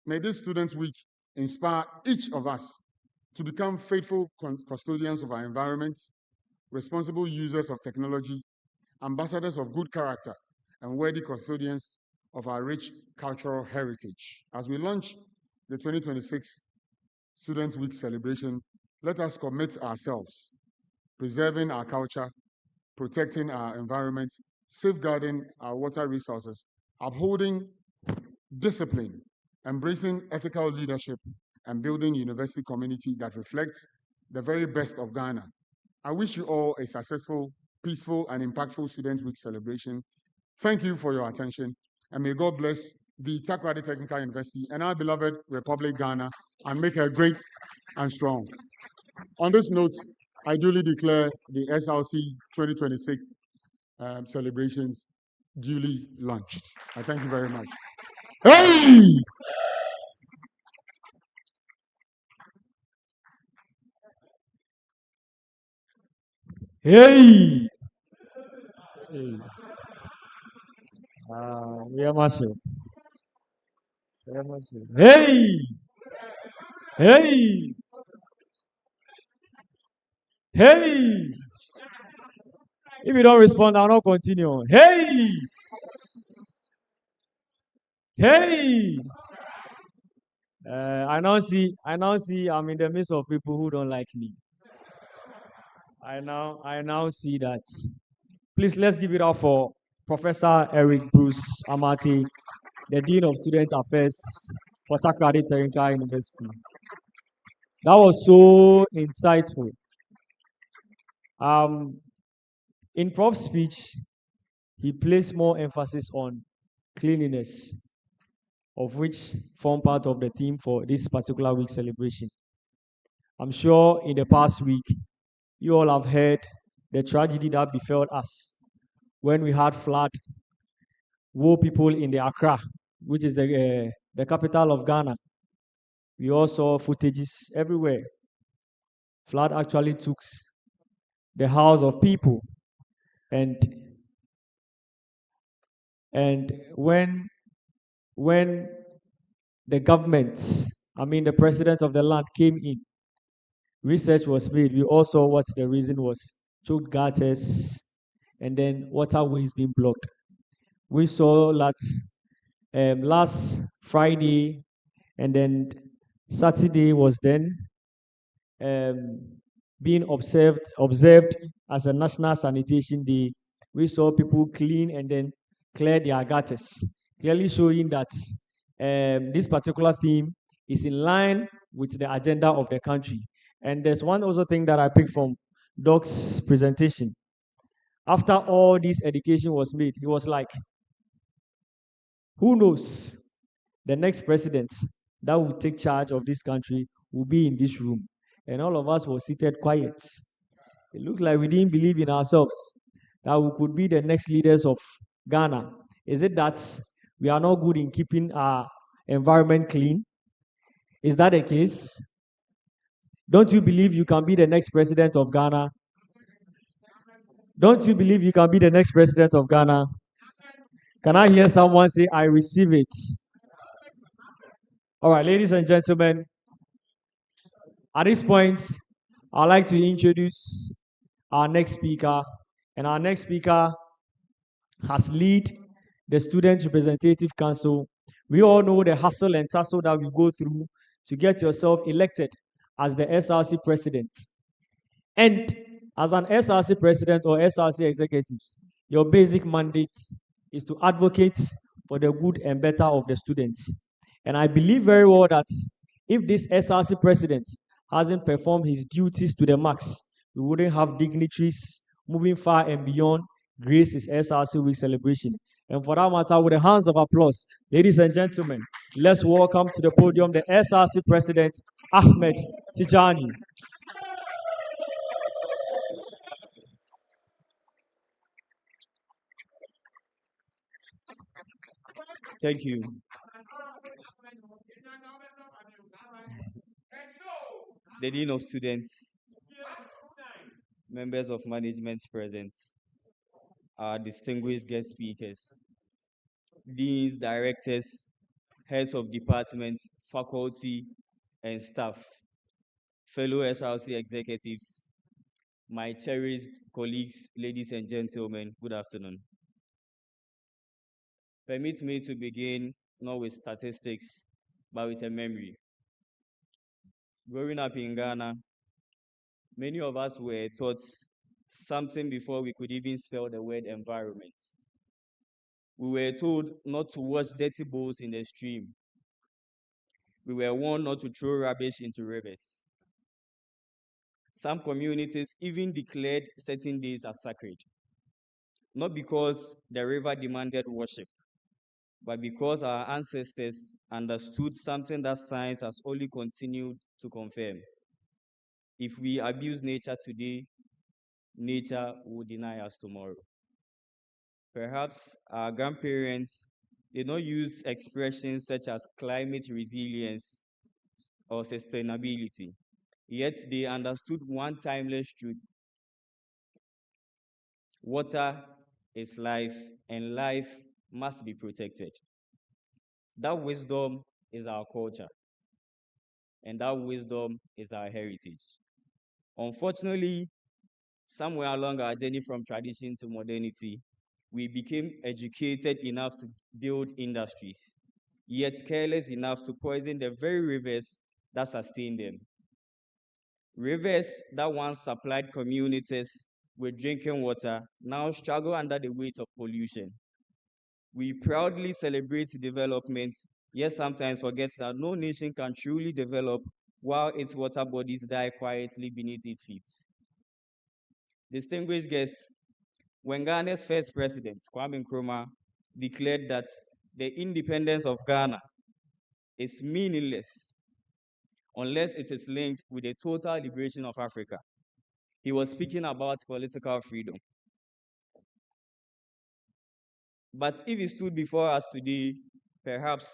May this Students' Week inspire each of us to become faithful custodians of our environment, responsible users of technology, ambassadors of good character, and worthy custodians of our rich cultural heritage. As we launch the 2026 Students' Week celebration, let us commit ourselves, preserving our culture, protecting our environment, safeguarding our water resources, upholding discipline, embracing ethical leadership, and building a university community that reflects the very best of Ghana. I wish you all a successful, peaceful, and impactful Students' Week celebration. Thank you for your attention, and may God bless the Takoradi Technical University and our beloved Republic Ghana, and make her great and strong. On this note, I duly declare the SRC 2026 celebrations duly launched. I thank you very much. Hey! Hey! Hey. We are massive. Hey! Hey! Hey! If you don't respond, I'll not continue. Hey! Hey! I now see I'm in the midst of people who don't like me. I now see that. Please, let's give it up for Professor Eric Bruce Amati, the Dean of Student Affairs for Takoradi Technical University. That was so insightful. In Prof's speech, he placed more emphasis on cleanliness, of which form part of the theme for this particular week celebration. I'm sure in the past week, you all have heard the tragedy that befell us when we had flood, woe people in the Accra, which is the capital of Ghana. We all saw footages everywhere. Flood actually took the house of people, and when the government, the president of the land came in, research was made. We all saw what the reason was: choked gutters, and then waterways being blocked. We saw that last Friday, and then Saturday was then um, being observed as a National Sanitation Day. We saw people clean and then clear their gutters, clearly showing that this particular theme is in line with the agenda of the country. And there's one also thing that I picked from Doc's presentation. After all this education was made, he was like, who knows, the next president that will take charge of this country will be in this room. And all of us were seated quiet. It looked like we didn't believe in ourselves that we could be the next leaders of Ghana. Is it that we are not good in keeping our environment clean? Is that the case? Don't you believe you can be the next president of Ghana? Don't you believe you can be the next president of Ghana? Can I hear someone say, I receive it? All right, ladies and gentlemen, at this point, I'd like to introduce our next speaker. And our next speaker has led the Student Representative Council. We all know the hustle and tussle that we go through to get yourself elected as the SRC president. And as an SRC president or SRC executives, your basic mandate is to advocate for the good and better of the students. And I believe very well that if this SRC president hasn't performed his duties to the max, we wouldn't have dignitaries moving far and beyond grace his SRC week celebration. And for that matter, with the hands of applause, ladies and gentlemen, let's welcome to the podium the SRC president, Ahmed Tijani. Thank you. The Dean of Students, members of management present, our distinguished guest speakers, deans, directors, heads of departments, faculty, and staff, fellow SRC executives, my cherished colleagues, ladies and gentlemen, good afternoon. Permit me to begin not with statistics, but with a memory. Growing up in Ghana, many of us were taught something before we could even spell the word environment. We were told not to wash dirty bowls in the stream. We were warned not to throw rubbish into rivers. Some communities even declared certain days as sacred, not because the river demanded worship, but because our ancestors understood something that science has only continued to confirm. If we abuse nature today, nature will deny us tomorrow. Perhaps our grandparents did not use expressions such as climate resilience or sustainability, yet they understood one timeless truth. Water is life, and life must be protected. That wisdom is our culture, and that wisdom is our heritage. Unfortunately, somewhere along our journey from tradition to modernity, we became educated enough to build industries, yet careless enough to poison the very rivers that sustain them. Rivers that once supplied communities with drinking water now struggle under the weight of pollution. We proudly celebrate development, yet sometimes forget that no nation can truly develop while its water bodies die quietly beneath its feet. Distinguished guests, when Ghana's first president, Kwame Nkrumah, declared that the independence of Ghana is meaningless unless it is linked with the total liberation of Africa, he was speaking about political freedom. But if he stood before us today, perhaps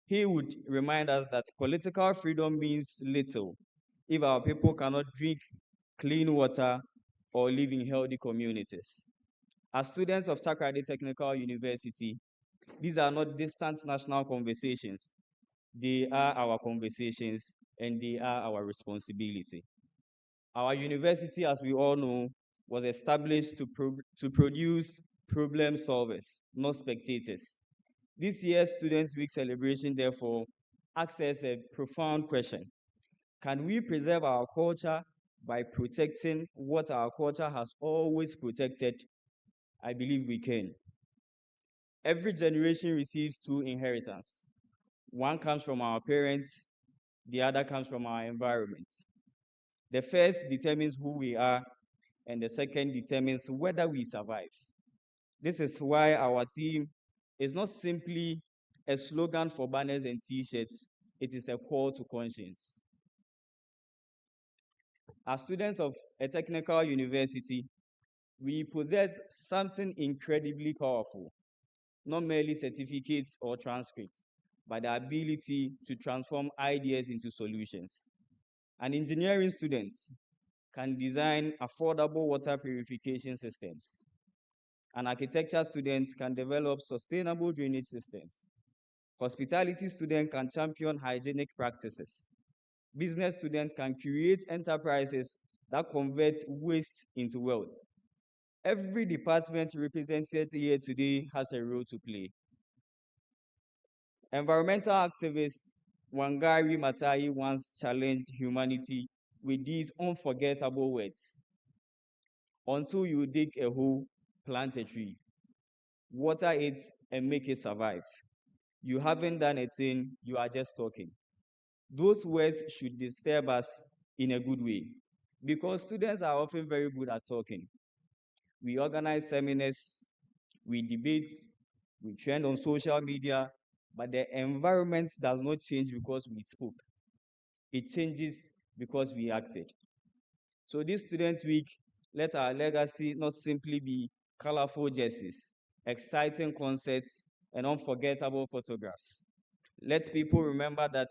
he would remind us that political freedom means little if our people cannot drink clean water or live in healthy communities. As students of Takoradi Technical University, these are not distant national conversations. They are our conversations, and they are our responsibility. Our university, as we all know, was established to produce problem solvers, not spectators. This year's Students' Week celebration, therefore, asks us a profound question. Can we preserve our culture by protecting what our culture has always protected? I believe we can. Every generation receives two inheritance. One comes from our parents, the other comes from our environment. The first determines who we are, and the second determines whether we survive. This is why our theme is not simply a slogan for banners and t-shirts, it is a call to conscience. As students of a technical university, we possess something incredibly powerful, not merely certificates or transcripts, but the ability to transform ideas into solutions. An engineering student can design affordable water purification systems. An architecture student can develop sustainable drainage systems. Hospitality student can champion hygienic practices. Business students can create enterprises that convert waste into wealth. Every department represented here today has a role to play. Environmental activist Wangari Maathai once challenged humanity with these unforgettable words. Until you dig a hole, plant a tree. Water it and make it survive. You haven't done a thing, you are just talking. Those words should disturb us in a good way because students are often very good at talking. We organize seminars, we debate, we trend on social media, but the environment does not change because we spoke. It changes because we acted. So this Student Week, let our legacy not simply be colorful jerseys, exciting concerts, and unforgettable photographs. Let people remember that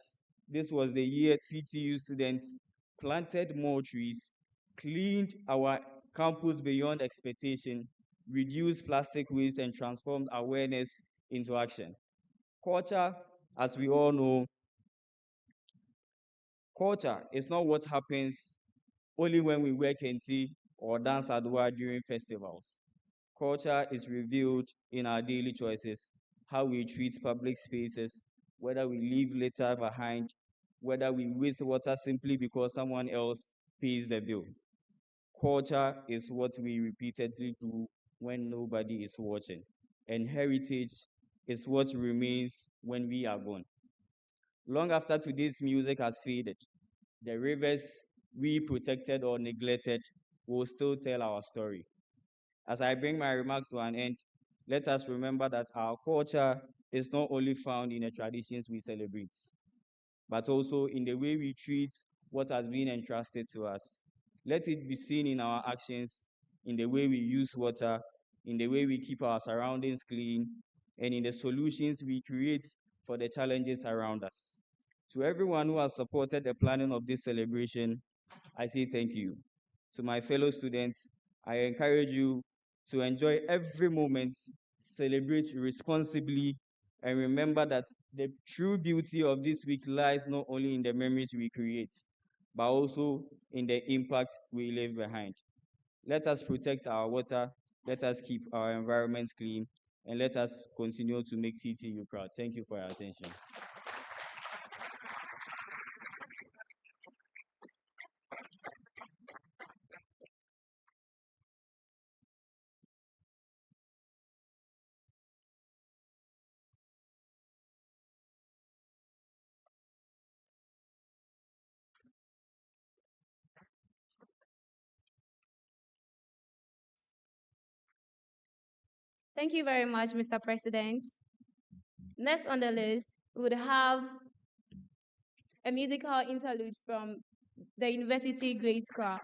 this was the year TTU students planted more trees, cleaned our campus beyond expectation, reduced plastic waste, and transformed awareness into action. Culture, as we all know, culture is not what happens only when we wear kente or dance adwa during festivals. Culture is revealed in our daily choices, how we treat public spaces, whether we leave litter behind, whether we waste water simply because someone else pays the bill. Culture is what we repeatedly do when nobody is watching, and heritage is what remains when we are gone. Long after today's music has faded, the rivers we protected or neglected will still tell our story. As I bring my remarks to an end, let us remember that our culture is not only found in the traditions we celebrate, but also in the way we treat what has been entrusted to us. Let it be seen in our actions, in the way we use water, in the way we keep our surroundings clean, and in the solutions we create for the challenges around us. To everyone who has supported the planning of this celebration, I say thank you. To my fellow students, I encourage you to enjoy every moment, celebrate responsibly, and remember that the true beauty of this week lies not only in the memories we create, but also in the impact we leave behind. Let us protect our water, let us keep our environment clean, and let us continue to make TTU proud. Thank you for your attention. Thank you very much, Mr. President. Next on the list, we would have a musical interlude from the University Great Choir.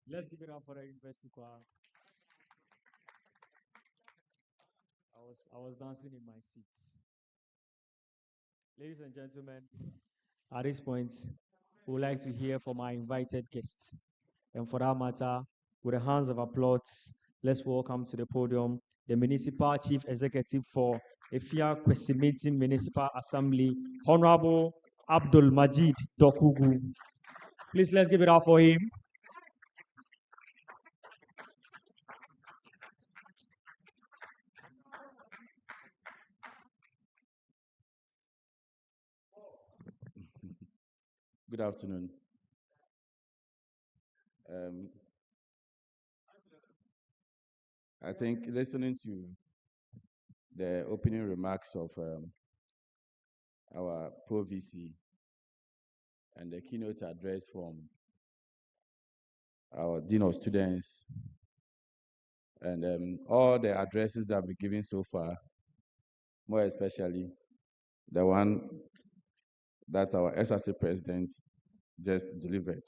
Let's give it up for the university choir. I was dancing in my seat. Ladies and gentlemen, at this point, we would like to hear from our invited guests. And for that matter, with a hands of applause, let's welcome to the podium the Municipal Chief Executive for Efia Kwesiminti Municipal Assembly, Honorable Abdul Majid Dokugu. Please, let's give it up for him. Good afternoon. I think listening to the opening remarks of our Pro VC and the keynote address from our Dean of Students and all the addresses that we've given so far, more especially the one that our SRC President just delivered.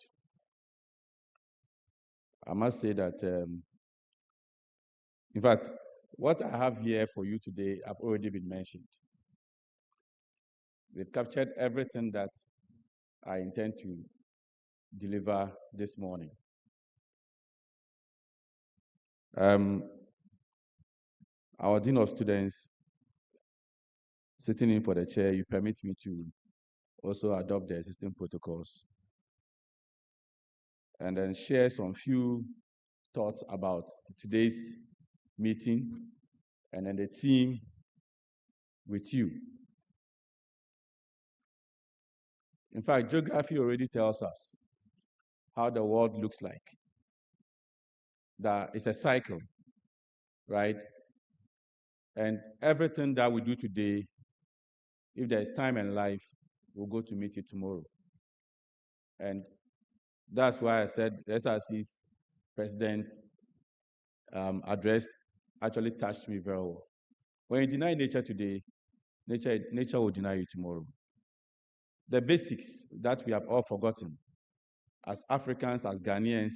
I must say that, in fact, what I have here for you today have already been mentioned. They've captured everything that I intend to deliver this morning. Our Dean of Students sitting in for the chair, you permit me to also adopt the existing protocols and then share some few thoughts about today's meeting and then the theme with you. In fact, geography already tells us how the world looks like. That it's a cycle, right? And everything that we do today, if there is time and life, we'll go to meet you tomorrow. And that's why I said the SRC's president address actually touched me very well. When you deny nature today, nature will deny you tomorrow. The basics that we have all forgotten as Africans, as Ghanaians,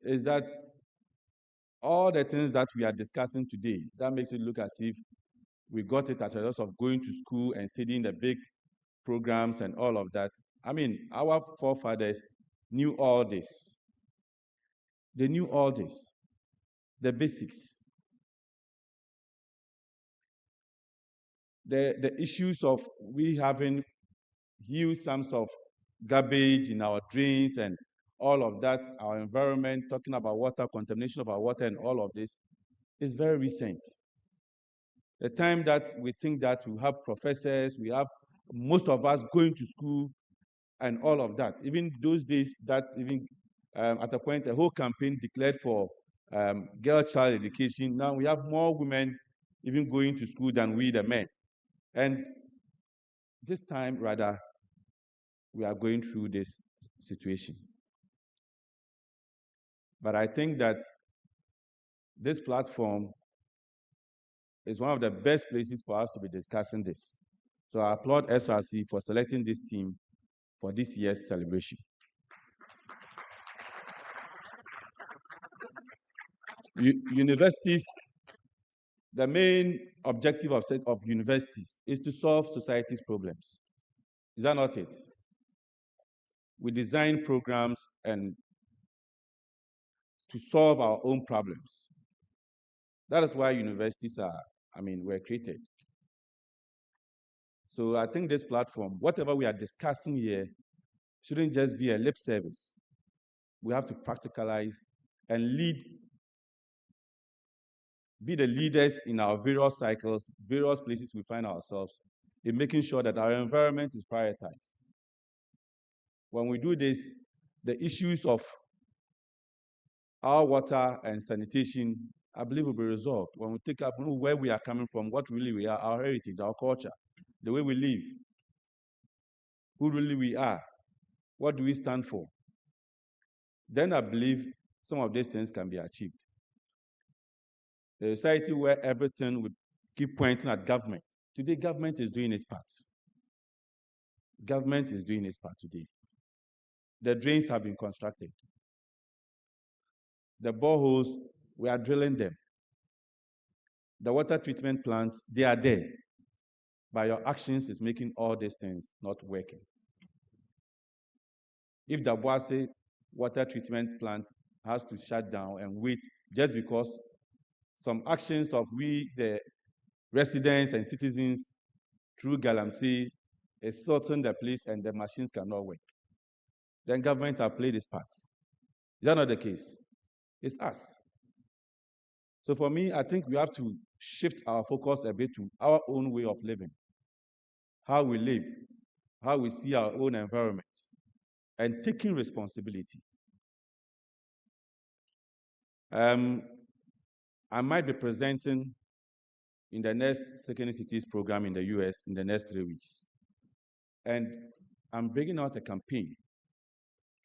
is that all the things that we are discussing today, that makes it look as if we got it as a result of going to school and studying the big programs and all of that. I mean, our forefathers knew all this. They knew all this, the basics. The issues of we having huge sums of garbage in our drains and all of that, our environment, talking about water, contamination of our water and all of this, is very recent. The time that we think that we have professors, we have most of us going to school and all of that. Even those days, that even at a point, a whole campaign declared for girl child education. Now we have more women even going to school than we, the men. And this time, rather, we are going through this situation. But I think that this platform is one of the best places for us to be discussing this. So I applaud SRC for selecting this team for this year's celebration. Universities, the main objective of universities is to solve society's problems. Is that not it? We design programs and to solve our own problems. That is why universities were created. So I think this platform, whatever we are discussing here, shouldn't just be a lip service. We have to practicalize and be the leaders in our various cycles, various places we find ourselves, in making sure that our environment is prioritized. When we do this, the issues of our water and sanitation, I believe, will be resolved. When we take up where we are coming from, what really we are, our heritage, our culture, the way we live, who really we are, what do we stand for, then I believe some of these things can be achieved. A society where everything would keep pointing at government. Today, government is doing its part. Government is doing its part today. The drains have been constructed. The boreholes, we are drilling them. The water treatment plants, they are there. But your actions is making all these things not working. If the Boise water treatment plant has to shut down and wait just because some actions of we, the residents and citizens, through Galamsey, is sorting the place and the machines cannot work, then government have played its part. Is that not the case? It's us. So for me, I think we have to shift our focus a bit to our own way of living, how we live, how we see our own environment, and taking responsibility. I might be presenting in the next Second Cities program in the US in the next 3 weeks. And I'm bringing out a campaign,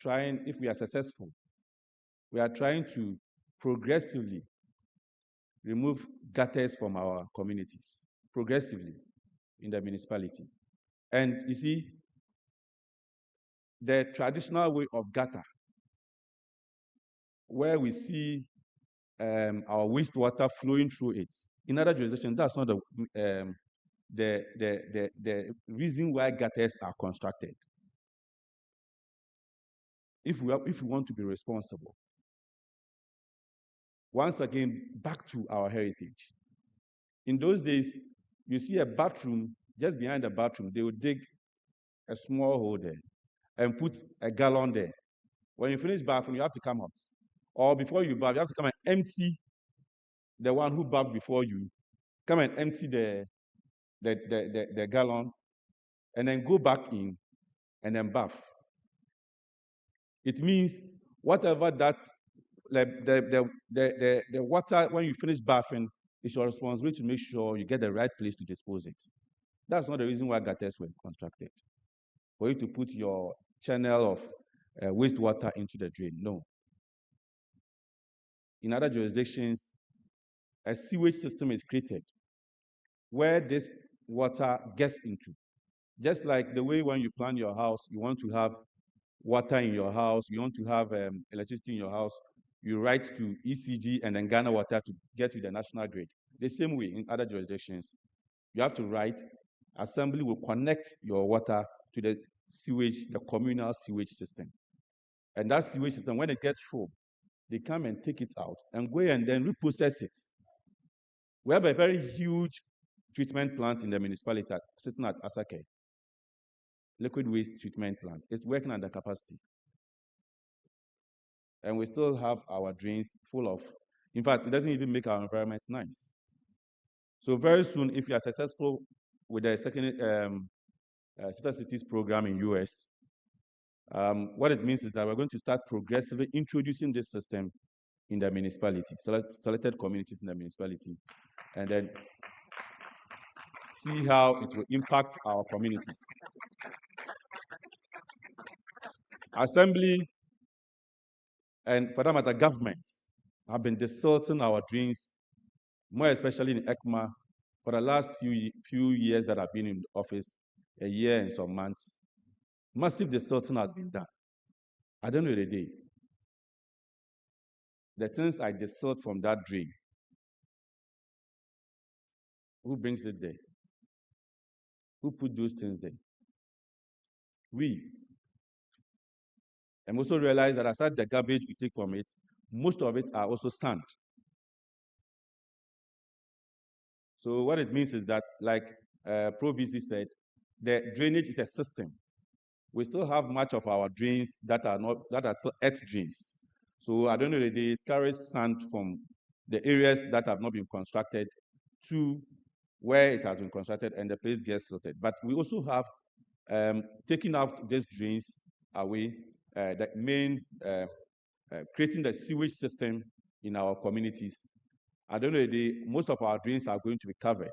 trying, if we are successful, we are trying to progressively remove gutters from our communities, progressively in the municipality. And you see, the traditional way of gutter, where we see our wastewater flowing through it, in other jurisdictions, that's not the reason why gutters are constructed. If we want to be responsible, once again, back to our heritage. In those days, you see a bathroom, just behind the bathroom, they will dig a small hole there and put a gallon there. When you finish bathing, you have to come out. Or before you bath, you have to come and empty the one who bathed before you. Come and empty the gallon and then go back in and then bath. It means whatever that the water, when you finish bathing, it's your responsibility to make sure you get the right place to dispose it. That's not the reason why gutters were constructed, for you to put your channel of wastewater into the drain. No. In other jurisdictions, a sewage system is created where this water gets into. Just like the way when you plan your house, you want to have water in your house, you want to have electricity in your house, you write to ECG and then Ghana Water to get to the national grid. The same way in other jurisdictions, you have to write, assembly will connect your water to the sewage, the communal sewage system. And that sewage system, when it gets full, they come and take it out and go and then reprocess it. We have a very huge treatment plant in the municipality sitting at Asake. Liquid waste treatment plant. It's working under capacity. And we still have our drains full of, in fact, it doesn't even make our environment nice. So very soon, if you are successful with the second Sister Cities program in US, what it means is that we're going to start progressively introducing this system in the municipality, selected communities in the municipality, and then see how it will impact our communities. Assembly, and for that matter, governments have been desilting our drains, more especially in ECMA, for the last few years that I've been in office, a year and some months. Massive desilting has been done. At the end of the day, the things I desilt from that drain, who brings it there? Who put those things there? We. And also realize that aside the garbage we take from it, most of it are also sand. So what it means is that, like Pro VC said, the drainage is a system. We still have much of our drains that are still earth drains. So at the end of the day, it carries sand from the areas that have not been constructed to where it has been constructed, and the place gets silted. But we also have taking out these drains away, the main creating the sewage system in our communities. At the end of the day, most of our drains are going to be covered.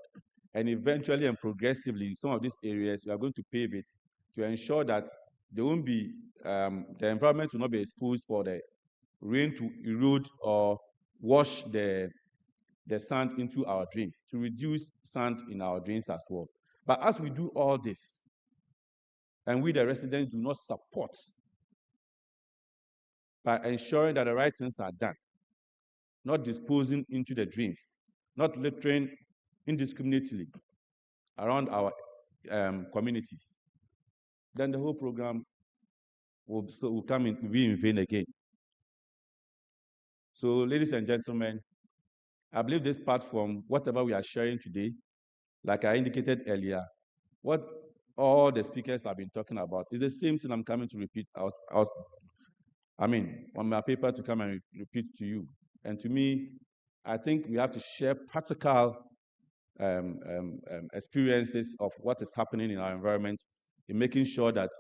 And eventually and progressively, some of these areas, we are going to pave it to ensure that there won't be, the environment will not be exposed for the rain to erode or wash the sand into our drains, to reduce sand in our drains as well. But as we do all this, and we, the residents, do not support by ensuring that the right things are done, not disposing into the drains, not littering indiscriminately around our communities, then the whole program will be in vain again. So, ladies and gentlemen, I believe this platform, whatever we are sharing today, like I indicated earlier, what all the speakers have been talking about is the same thing I'm coming to repeat. On my paper to come and repeat to you. And to me, I think we have to share practical experiences of what is happening in our environment in making sure that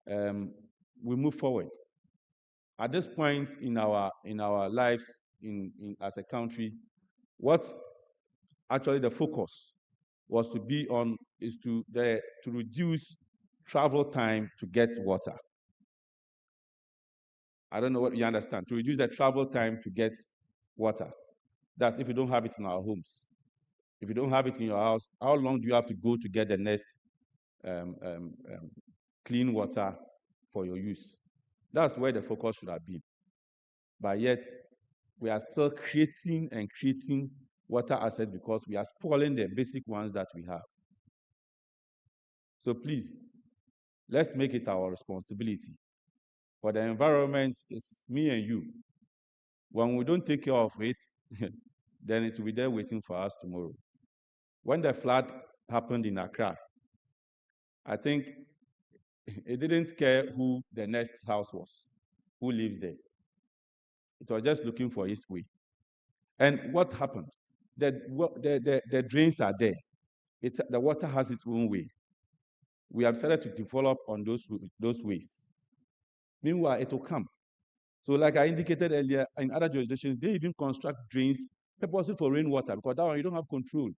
we move forward. At this point in our lives as a country, what actually the focus was to be on is to reduce travel time to get water. I don't know what you understand. To reduce the travel time to get water. That's if you don't have it in our homes. If you don't have it in your house, how long do you have to go to get the next clean water for your use? That's where the focus should have been. But yet, we are still creating water assets because we are spoiling the basic ones that we have. So please, let's make it our responsibility. For the environment, it's me and you. When we don't take care of it, then it will be there waiting for us tomorrow. when the flood happened in Accra, I think it didn't care who the next house was, who lives there. It was just looking for its way. And what happened? The drains are there. The water has its own way. We have started to develop on those ways. Meanwhile, it will come. So like I indicated earlier, in other jurisdictions, they even construct drains purposely for rainwater, because that one you don't have control.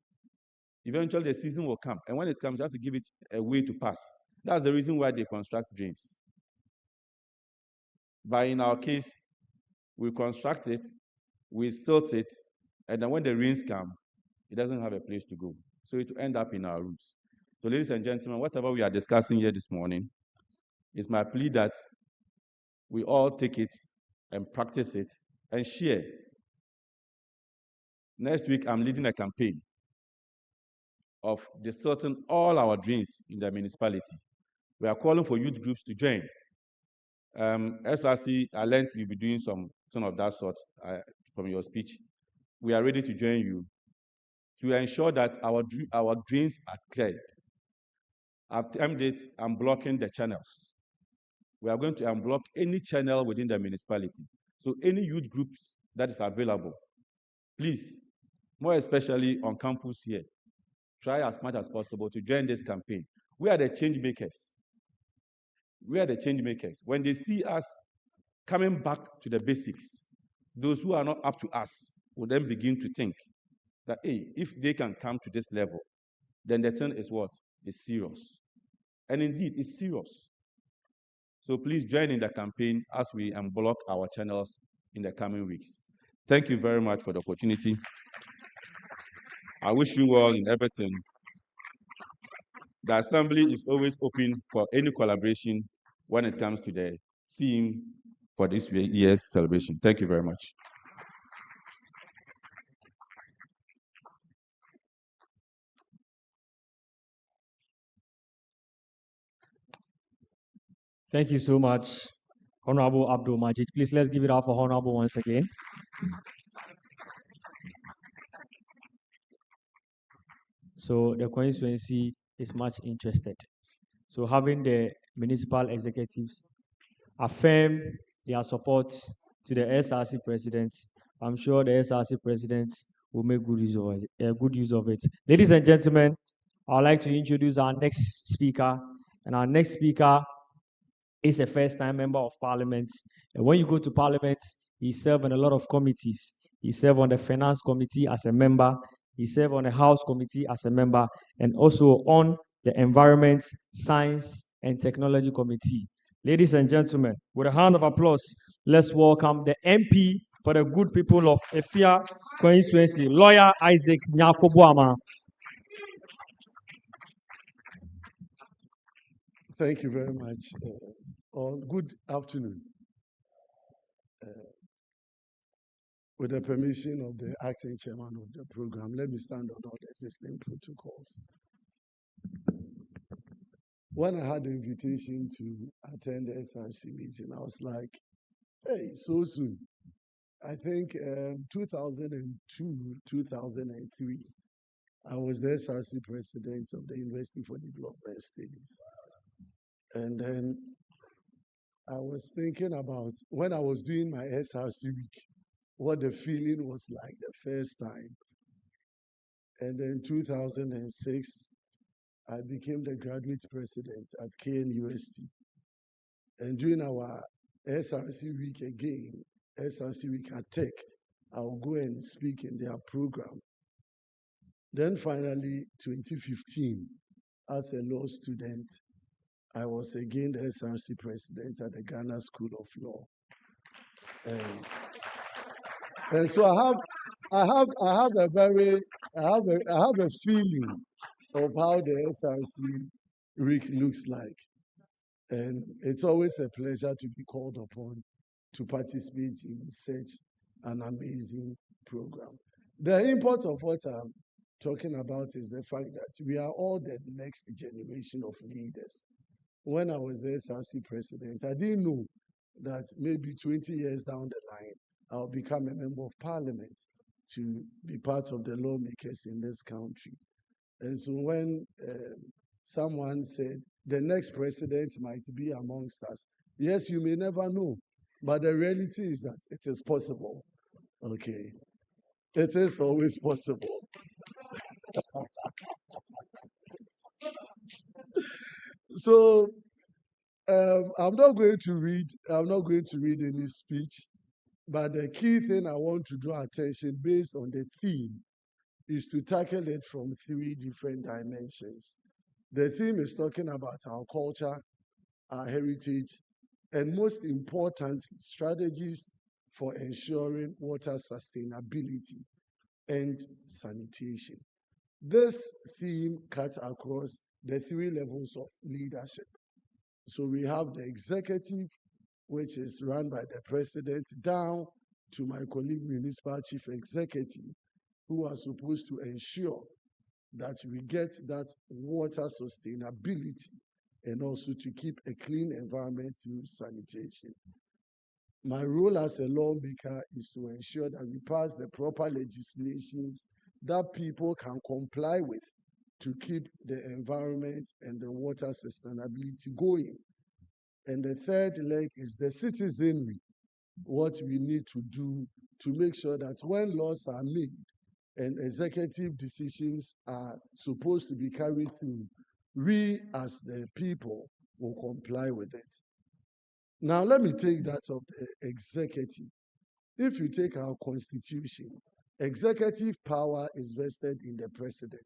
Eventually, the season will come, and when it comes, you have to give it a way to pass. That's the reason why they construct drains. But in our case, we construct it, we silt it, and then when the rains come, it doesn't have a place to go. So it will end up in our roots. So ladies and gentlemen, whatever we are discussing here this morning, it's my plea that we all take it and practice it and share. Next week, I'm leading a campaign of desilting all our drains in the municipality. We are calling for youth groups to join. SRC, I learned you'll be doing something of that sort from your speech. We are ready to join you to ensure that our drains are cleared. I've termed it unblocking the channels. We are going to unblock any channel within the municipality. So any youth groups that is available, please, more especially on campus here, try as much as possible to join this campaign. We are the change makers. We are the change makers. When they see us coming back to the basics, those who are not up to us will then begin to think that, hey, if they can come to this level, then the thing is what? It's serious. And indeed, it's serious. So please join in the campaign as we unblock our channels in the coming weeks. Thank you very much for the opportunity. I wish you well in everything. The Assembly is always open for any collaboration when it comes to the theme for this year's celebration. Thank you very much. Thank you so much, Honorable Abdul Majid. Please, let's give it up for Honorable once again. So the constituency is much interested. So having the municipal executives affirm their support to the SRC president, I'm sure the SRC president will make good use of it. Ladies and gentlemen, I'd like to introduce our next speaker. And our next speaker is a first-time member of parliament. And when you go to parliament, he served on a lot of committees. He served on the finance committee as a member. He served on the House Committee as a member, and also on the Environment, Science, and Technology Committee. Ladies and gentlemen, with a round of applause, let's welcome the MP for the good people of Efia constituency, Lawyer Isaac Nyakobuama. Thank you very much. Good afternoon. With the permission of the acting chairman of the program, let me stand on all the existing protocols. When I had the invitation to attend the SRC meeting, I was like, hey, so soon. I think 2002, 2003, I was the SRC president of the University for Development Studies. And then I was thinking about when I was doing my SRC week, what the feeling was like the first time. And then 2006, I became the graduate president at KNUST. And during our SRC week again, SRC week at Tech, I'll go and speak in their program. Then finally, 2015, as a law student, I was again the SRC president at the Ghana School of Law. And so I have a feeling of how the SRC week looks like. And it's always a pleasure to be called upon to participate in such an amazing program. The import of what I'm talking about is the fact that we are all the next generation of leaders. When I was the SRC president, I didn't know that maybe 20 years down the line, I'll become a member of parliament to be part of the lawmakers in this country. And so when someone said the next president might be amongst us, yes, you may never know, but the reality is that it is possible. Okay, it is always possible. So I'm not going to read. I'm not going to read any speech, but the key thing I want to draw attention based on the theme is to tackle it from three different dimensions. The theme is talking about our culture, our heritage, and most important, strategies for ensuring water sustainability and sanitation. This theme cuts across the three levels of leadership. So we have the executive, which is run by the president, down to my colleague, municipal chief executive, who are supposed to ensure that we get that water sustainability and also to keep a clean environment through sanitation. My role as a lawmaker is to ensure that we pass the proper legislations that people can comply with to keep the environment and the water sustainability going. And the third leg is the citizenry, what we need to do to make sure that when laws are made and executive decisions are supposed to be carried through, we as the people will comply with it. Now, let me take that of the executive. If you take our constitution, executive power is vested in the president.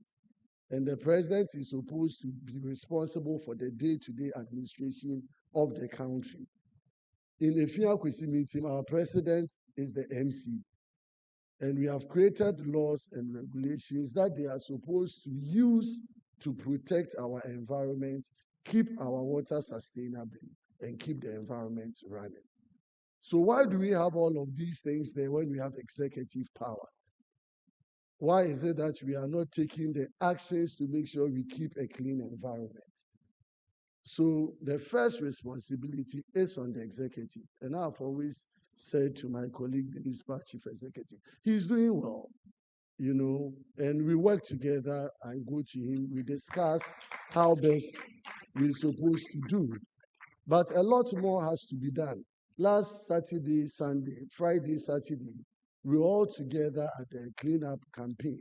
And the president is supposed to be responsible for the day-to-day administration of the country. In Efia Kwesi meeting, our president is the MC. And we have created laws and regulations that they are supposed to use to protect our environment, keep our water sustainably, and keep the environment running. So why do we have all of these things there when we have executive power? Why is it that we are not taking the actions to make sure we keep a clean environment? So the first responsibility is on the executive. And I've always said to my colleague, municipal chief executive, he's doing well, you know, and we work together and go to him. We discuss how best we're supposed to do. But a lot more has to be done. Last Saturday, Sunday, Friday, Saturday, we're all together at the cleanup campaign.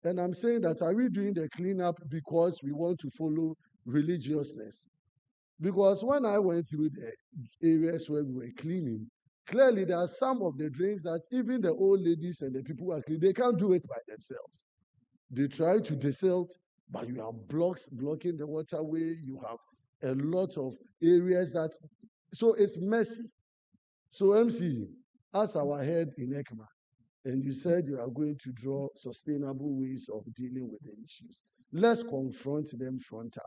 And I'm saying that, are we doing the cleanup because we want to follow religiousness? Because when I went through the areas where we were cleaning, clearly there are some of the drains that even the old ladies and the people who are cleaning, they can't do it by themselves. They try to desilt, but you have blocks blocking the waterway. You have a lot of areas that, so it's messy. So MC, as our head in ECMA, and you said you are going to draw sustainable ways of dealing with the issues. Let's confront them frontal.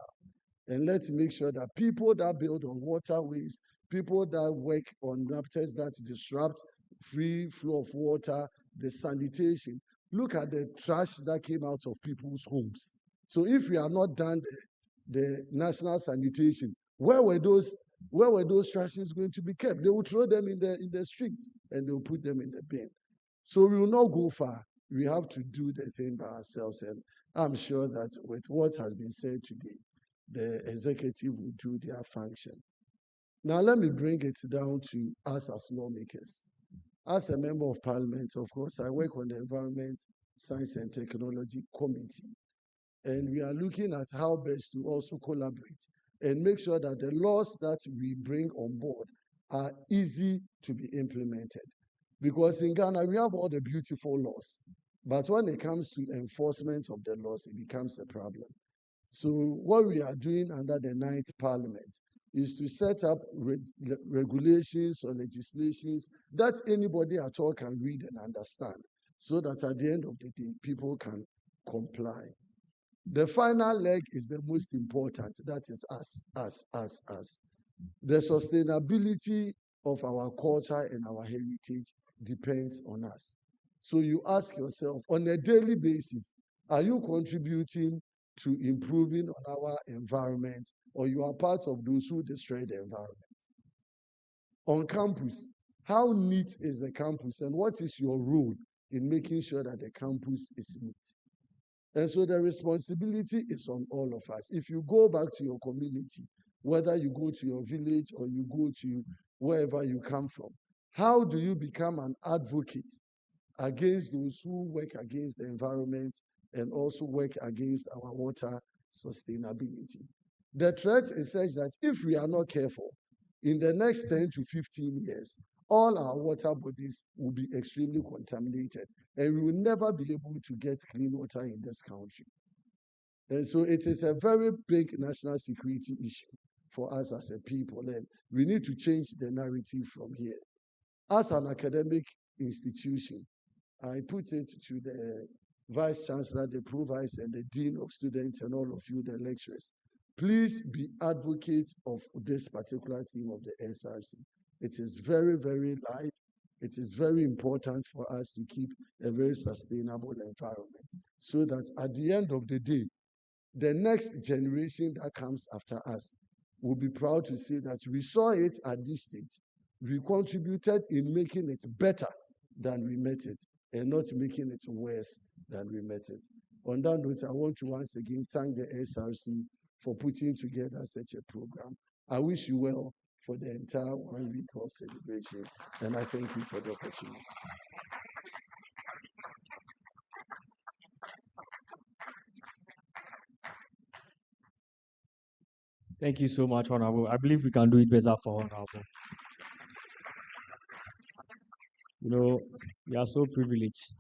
And let's make sure that people that build on waterways, people that work on napters that disrupt free flow of water, the sanitation, look at the trash that came out of people's homes. So if we have not done the national sanitation, where were those trashes going to be kept? They will throw them in the street and they will put them in the bin. So we will not go far. We have to do the thing by ourselves. And I'm sure that with what has been said today, the executive will do their function. Now, let me bring it down to us as lawmakers. As a member of parliament, of course, I work on the Environment, Science and Technology Committee. And we are looking at how best to also collaborate and make sure that the laws that we bring on board are easy to be implemented. Because in Ghana, we have all the beautiful laws. But when it comes to enforcement of the laws, it becomes a problem. So what we are doing under the 9th Parliament is to set up regulations or legislations that anybody at all can read and understand, so that at the end of the day, people can comply. The final leg is the most important. That is us. The sustainability of our culture and our heritage depends on us. So you ask yourself, on a daily basis, are you contributing to improving on our environment, or you are part of those who destroy the environment? On campus, how neat is the campus, and what is your role in making sure that the campus is neat? And so the responsibility is on all of us. If you go back to your community, whether you go to your village or you go to wherever you come from, how do you become an advocate against those who work against the environment and also work against our water sustainability? The threat is such that if we are not careful, in the next 10 to 15 years, all our water bodies will be extremely contaminated, and we will never be able to get clean water in this country. And so it is a very big national security issue for us as a people, and we need to change the narrative from here. As an academic institution, I put it to the Vice Chancellor, the Pro-Vice, and the Dean of Students, and all of you, the lecturers. Please be advocates of this particular theme of the SRC. It is very, very live. It is very important for us to keep a very sustainable environment so that at the end of the day, the next generation that comes after us will be proud to say that we saw it at this stage. We contributed in making it better than we met it and not making it worse than we met it. On that note, I want to once again thank the SRC for putting together such a program. I wish you well for the entire 1 week of celebration, and I thank you for the opportunity. Thank you so much, Honorable. I believe we can do it better for Honorable. You know, we are so privileged.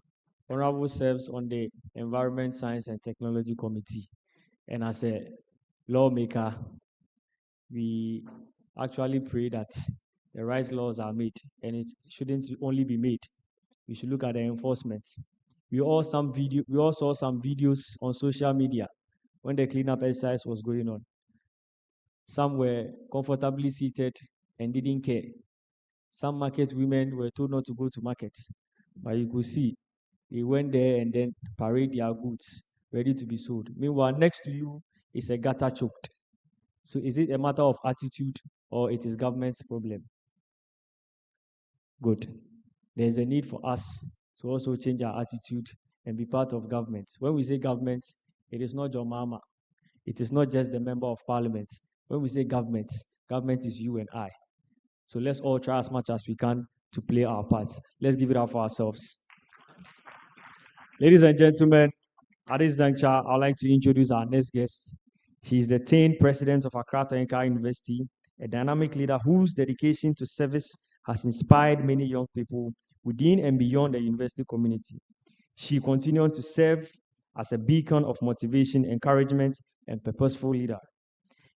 Honorable serves on the Environment, Science, and Technology Committee. And as a lawmaker, we actually pray that the right laws are made, and it shouldn't only be made. We should look at the enforcement. We all saw some videos on social media when the cleanup exercise was going on. Some were comfortably seated and didn't care. Some market women were told not to go to markets, but you could see they went there and then parade their goods ready to be sold. Meanwhile, next to you is a gutter choked. So is it a matter of attitude or it is government's problem? Good. There's a need for us to also change our attitude and be part of government. When we say government, it is not your mama. It is not just the member of parliament. When we say government, government is you and I. So let's all try as much as we can to play our parts. Let's give it up for ourselves. Ladies and gentlemen, at this juncture, I'd like to introduce our next guest. She is the 10th president of Accra Technical University, a dynamic leader whose dedication to service has inspired many young people within and beyond the university community. She continued to serve as a beacon of motivation, encouragement, and purposeful leader.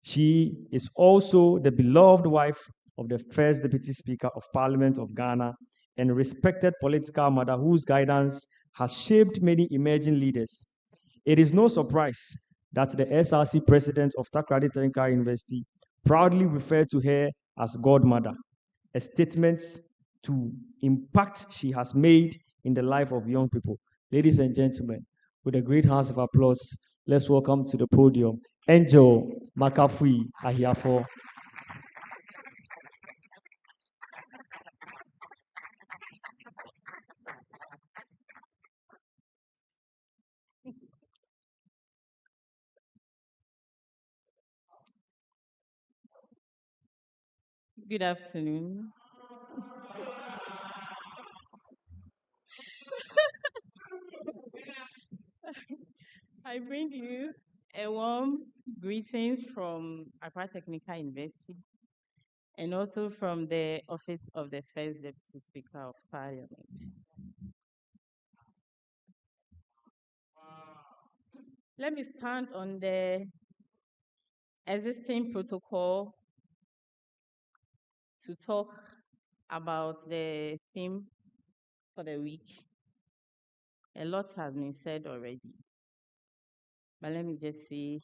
She is also the beloved wife of the first Deputy Speaker of Parliament of Ghana and a respected political mother whose guidance has shaped many emerging leaders. It is no surprise that the SRC president of Takoradi Technical University proudly referred to her as godmother, a statement to impact she has made in the life of young people. Ladies and gentlemen, with a great house of applause, let's welcome to the podium Angel Makafui Ahiafo. Good afternoon. I bring you a warm greetings from Accra Technical University and also from the Office of the First Deputy Speaker of Parliament. Let me stand on the existing protocol to talk about the theme for the week. A lot has been said already, but let me just say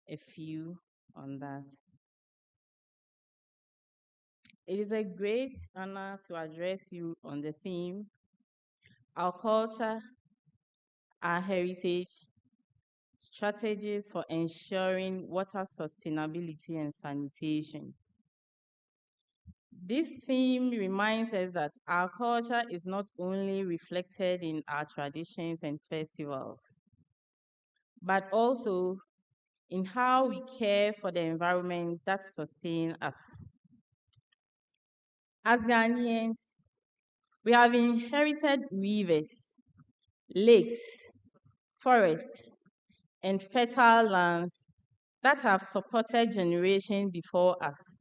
a few on that. It is a great honor to address you on the theme, our culture, our heritage, strategies for ensuring water sustainability and sanitation. This theme reminds us that our culture is not only reflected in our traditions and festivals, but also in how we care for the environment that sustains us. As Ghanaians, we have inherited rivers, lakes, forests, and fertile lands that have supported generations before us.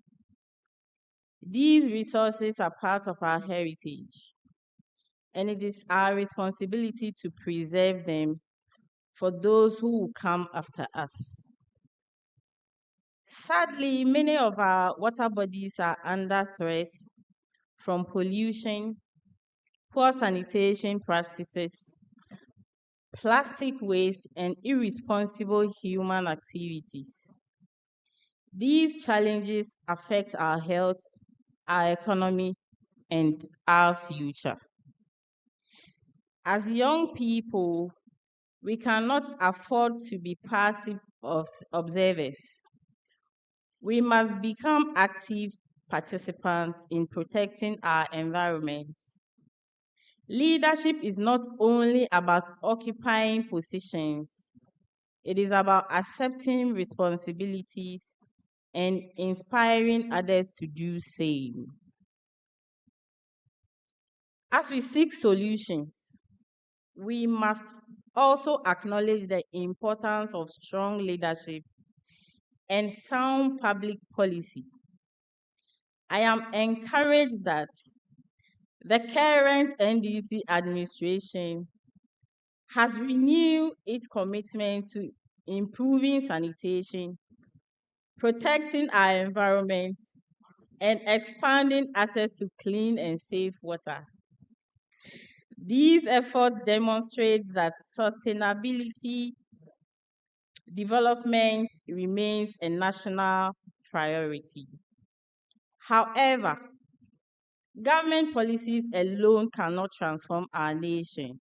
These resources are part of our heritage, and it is our responsibility to preserve them for those who will come after us. Sadly, many of our water bodies are under threat from pollution, poor sanitation practices, plastic waste, and irresponsible human activities. These challenges affect our health, our economy, and our future. As young people, we cannot afford to be passive observers. We must become active participants in protecting our environments. Leadership is not only about occupying positions, it is about accepting responsibilities and inspiring others to do same. As we seek solutions, we must also acknowledge the importance of strong leadership and sound public policy. I am encouraged that the current NDC administration has renewed its commitment to improving sanitation, protecting our environment, and expanding access to clean and safe water. These efforts demonstrate that sustainability development remains a national priority. However, government policies alone cannot transform our nation.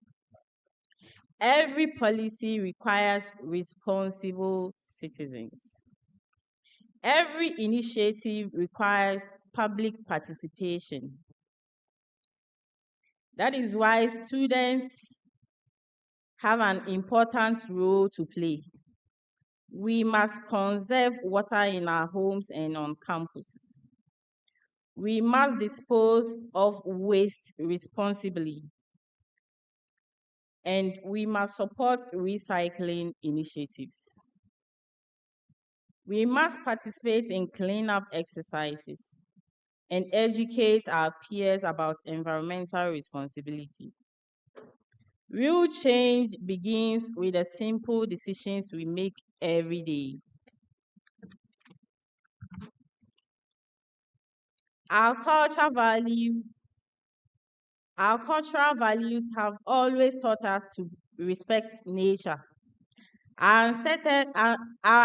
Every policy requires responsible citizens. Every initiative requires public participation. That is why students have an important role to play. We must conserve water in our homes and on campuses. We must dispose of waste responsibly. And we must support recycling initiatives. We must participate in cleanup exercises and educate our peers about environmental responsibility. Real change begins with the simple decisions we make every day. Our cultural values have always taught us to respect nature. Our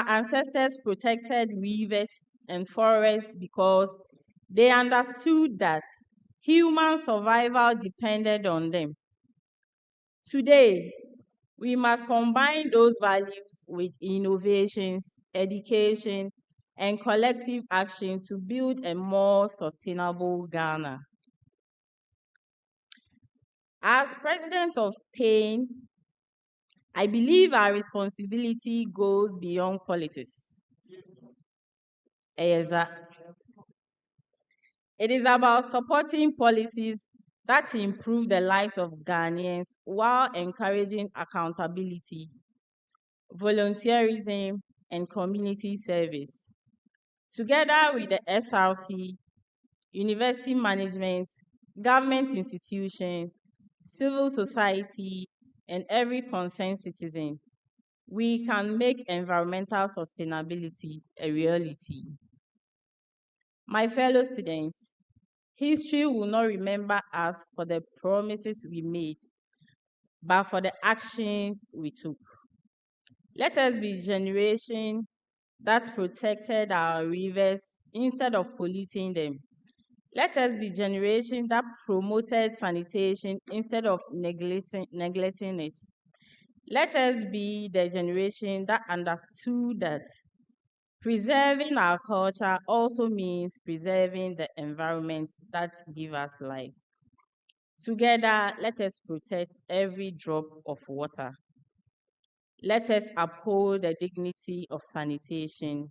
ancestors protected rivers and forests because they understood that human survival depended on them. Today, we must combine those values with innovations, education, and collective action to build a more sustainable Ghana. As president of TAIN, I believe our responsibility goes beyond politics. It is about supporting policies that improve the lives of Ghanaians while encouraging accountability, volunteerism, and community service. Together with the SRC, university management, government institutions, civil society, and every concerned citizen, we can make environmental sustainability a reality. My fellow students, history will not remember us for the promises we made, but for the actions we took. Let us be a generation that protected our rivers instead of polluting them. Let us be a generation that promoted sanitation instead of neglecting it. Let us be the generation that understood that preserving our culture also means preserving the environment that gives us life. Together, let us protect every drop of water. Let us uphold the dignity of sanitation.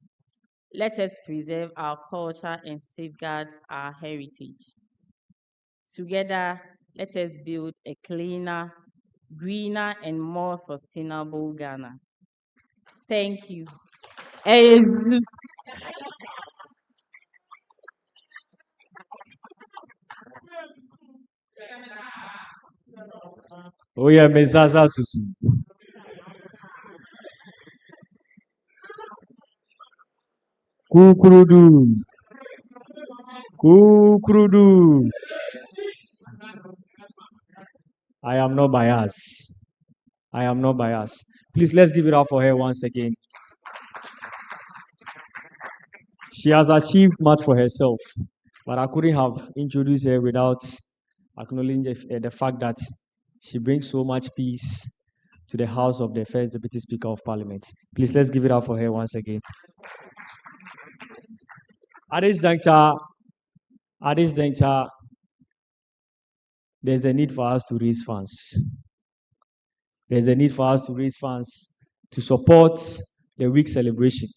Let us preserve our culture and safeguard our heritage. Together, let us build a cleaner, greener, and more sustainable Ghana. Thank you. Ezu. Oh yeah, Mezaza Susu. Kukurudu. Kukurudu. I am not biased. I am not biased. Please, let's give it up for her once again. She has achieved much for herself, but I couldn't have introduced her without acknowledging the fact that she brings so much peace to the House of the First Deputy Speaker of Parliament. Please, let's give it up for her once again. At this juncture, there's a need for us to raise funds. There's a need for us to raise funds to support the week celebration.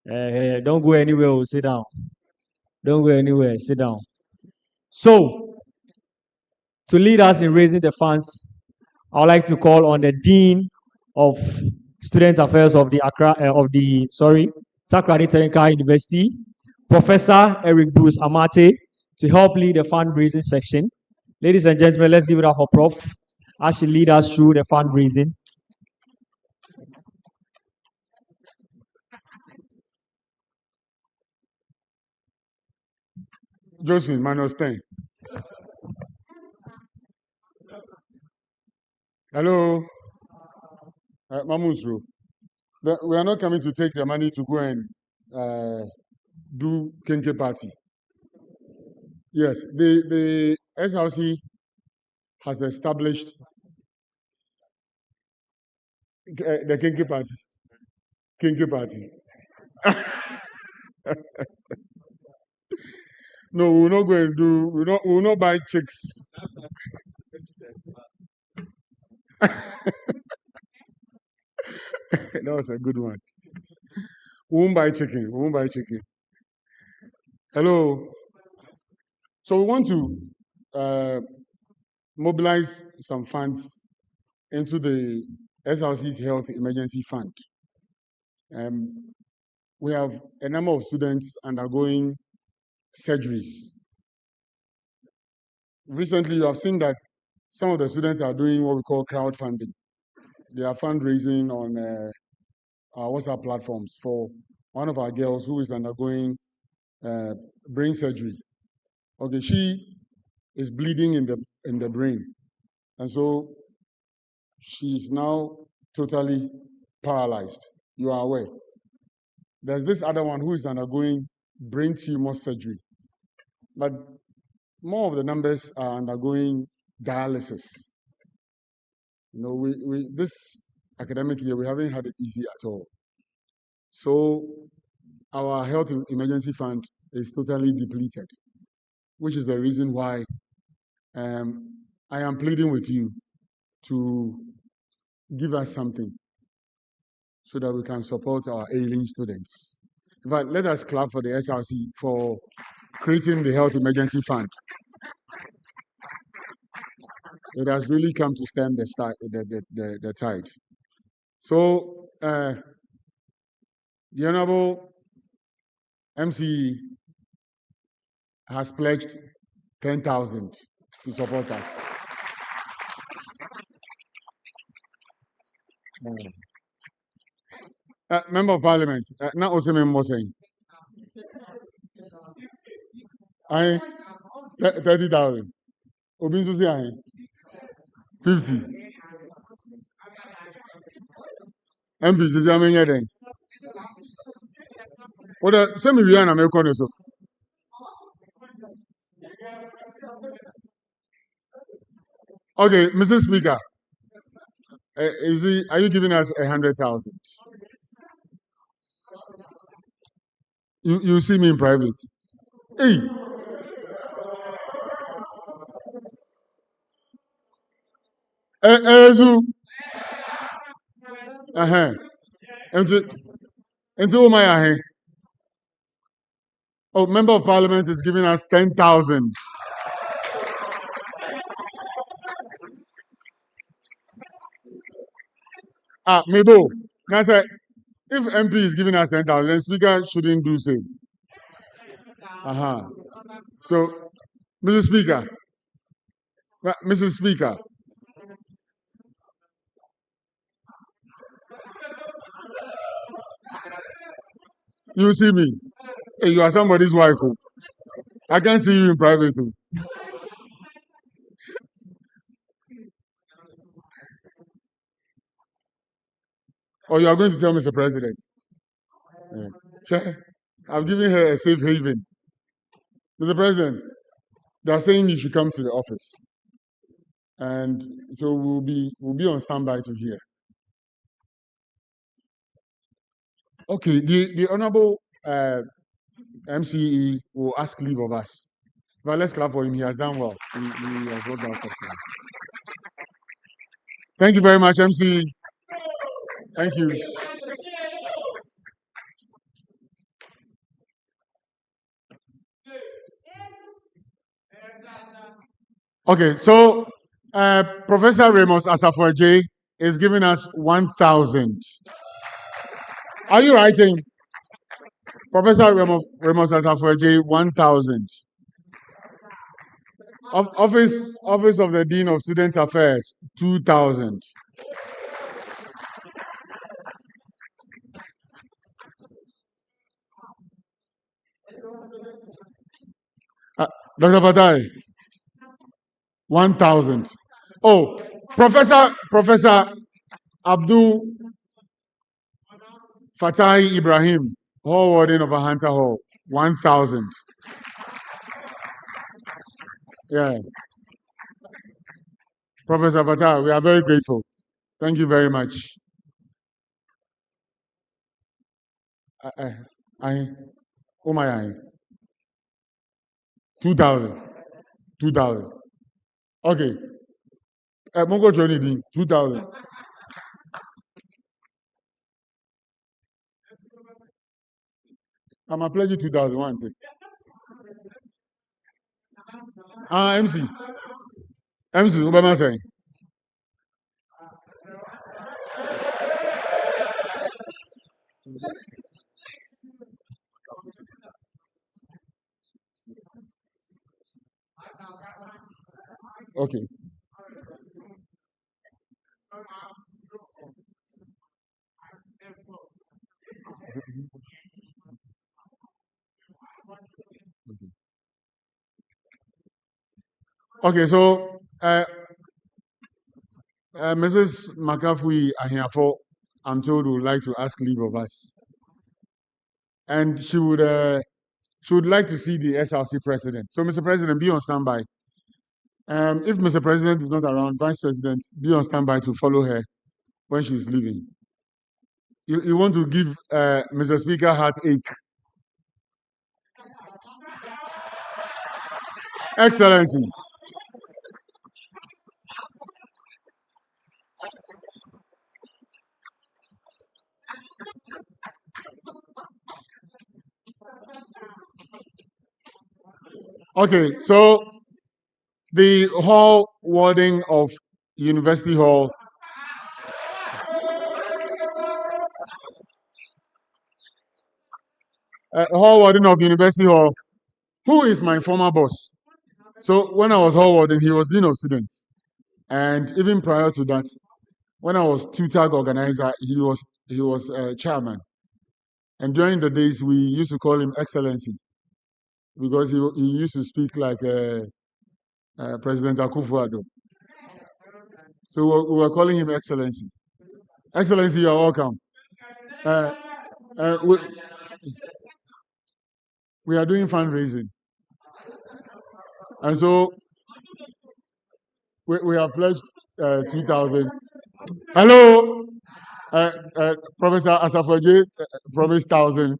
Don't go anywhere, sit down. Don't go anywhere, sit down. So, to lead us in raising the funds, I would like to call on the Dean of Student Affairs of the Takoradi Technical University, Professor Eric Bruce Amate, to help lead the fundraising section. Ladies and gentlemen, let's give it up for Prof. as she lead us through the fundraising. Josephine, -10. Hello, Mamusro. We are not coming to take the money to go and do Kenke party. Yes, the SRC has established the Kenke party. Kenke party. No, we will not go and do. We will not buy chicks. That was a good one. We won't buy chicken. We won't buy chicken. Hello. So we want to mobilize some funds into the SRC's Health Emergency Fund. We have a number of students undergoing surgeries. Recently, you have seen that some of the students are doing what we call crowdfunding. They are fundraising on our WhatsApp platforms for one of our girls who is undergoing brain surgery. Okay, she is bleeding in the brain, and so she is now totally paralyzed. You are aware. There's this other one who is undergoing brain tumor surgery, but more of the numbers are undergoing dialysis. You know, we this academic year we haven't had it easy at all. So our health emergency fund is totally depleted, which is the reason why I am pleading with you to give us something so that we can support our ailing students. In fact, let us clap for the SRC for creating the health emergency fund. It has really come to stem the tide. So, the Honorable MCE has pledged 10,000 to support us. Member of Parliament, now also member saying, 30,000. Obinzu say 50. MP says I'm in then. What send me we are make on so. Okay, Mr. Speaker, are you giving us 100,000? You see me in private. Hey. Ezu. Into Umaya. Oh, Member of Parliament is giving us 10,000. Mebo. Now, say, if MP is giving us 10,000, then Speaker shouldn't do same. So, Mr. Speaker, Mrs. Speaker, you see me. Hey, you are somebody's wife. Oh. I can see you in private too. Or you are going to tell Mr. President. I'm giving her a safe haven. Mr. President, they are saying you should come to the office. And so we'll be on standby to hear. Okay, the Honorable MCE will ask leave of us. But let's clap for him. He has done well. He has worked out successfully. Thank you very much, MCE. Thank you. Okay, so Professor Ramos Asafuaje is giving us 1,000. Are you writing? Professor Ramos Asafuaje, 1,000. Office of the Dean of Student Affairs, 2,000. Dr. Fatai, 1,000. Oh, Professor Abdul Fatai Ibrahim, Hall Warden of Ahanta Hall, 1,000. Yeah. Professor Fatai, we are very grateful. Thank you very much. Oh my, 2,000. 2,000. Okay. Mongo Chonidi, 2,000. I'm a pledge 2,000. One thing. MC, Obama saying. Okay. Okay, so Mrs. McAfee Ahiafo, I'm told, would like to ask leave of us, and she would like to see the SRC president. So, Mr. President, be on standby. If Mr. President is not around, Vice President, be on standby to follow her when she's leaving. You want to give Mr. Speaker heartache. Excellency. Okay, so the hall warding of University Hall. Hall warden of University Hall, who is my former boss. So when I was hall warden, he was dean of students, and even prior to that, when I was TUTAG organizer, he was chairman. And during the days, we used to call him Excellency because he used to speak like President Akufo-Addo. So we were calling him Excellency. Excellency, you are welcome. We are doing fundraising. And so we have pledged 2,000. Hello, Professor Asafuaje promised 1,000,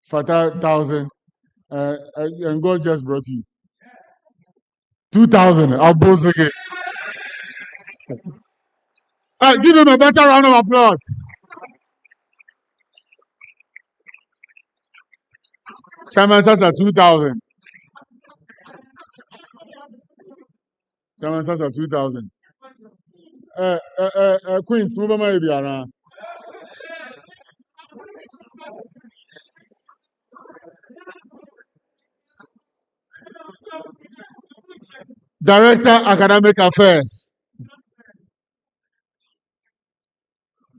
Fatah 1,000, and God just brought you 2,000. I'll boast again. Give him a better round of applause. Chairman Sasa 2,000. Chairman Sasa 2,000. Queens, move my baby. Director Academic Affairs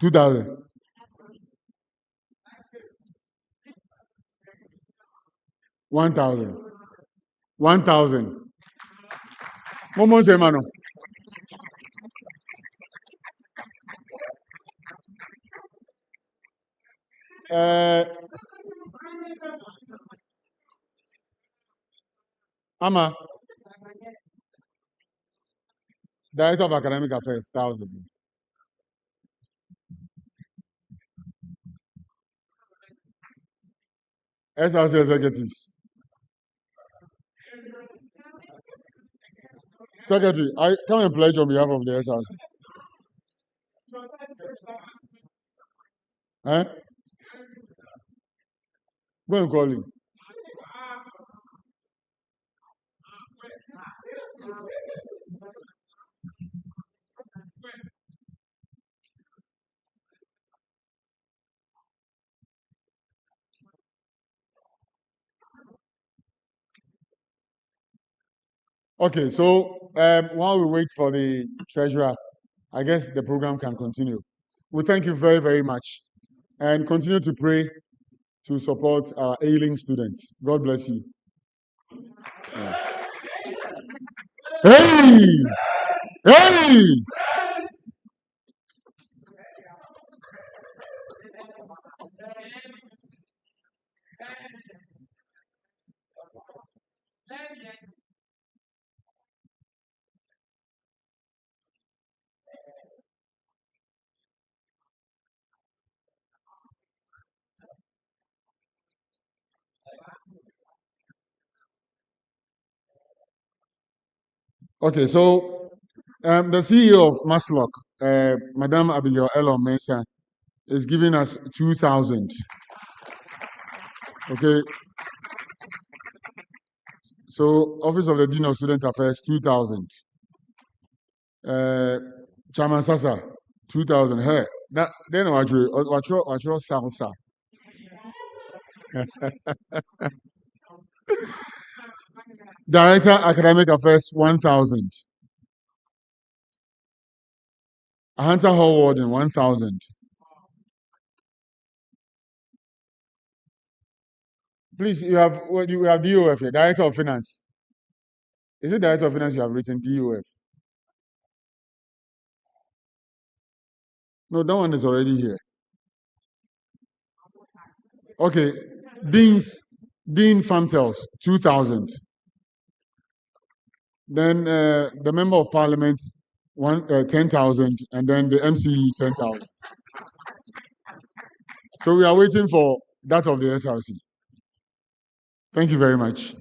2,000. $1,000. 1,000. Momo Semano. Ama, Director of Academic Affairs 1,000. SRC executives. Secretary, I come and pledge on behalf of the SRC. Eh? Go and call him. Okay, so while we wait for the treasurer, I guess the program can continue. We thank you very, very much and continue to pray to support our ailing students. God bless you. Yeah. Hey! Hey! Okay, so the CEO of Maslock, Madam Abigail Elon Mesa, is giving us 2,000. Okay. So, Office of the Dean of Student Affairs, 2,000. Chairman Sasa, 2,000. Hey, that then what you salsa. Director Academic Affairs, 1,000. Hunter Hall Warden, 1,000. Please, you have DOF here, Director of Finance. Is it Director of Finance you have written DOF? No, that one is already here. Okay, Dean Famtels, 2,000. Then the Member of Parliament, 10,000, and then the MCE, 10,000. So we are waiting for that of the SRC. Thank you very much.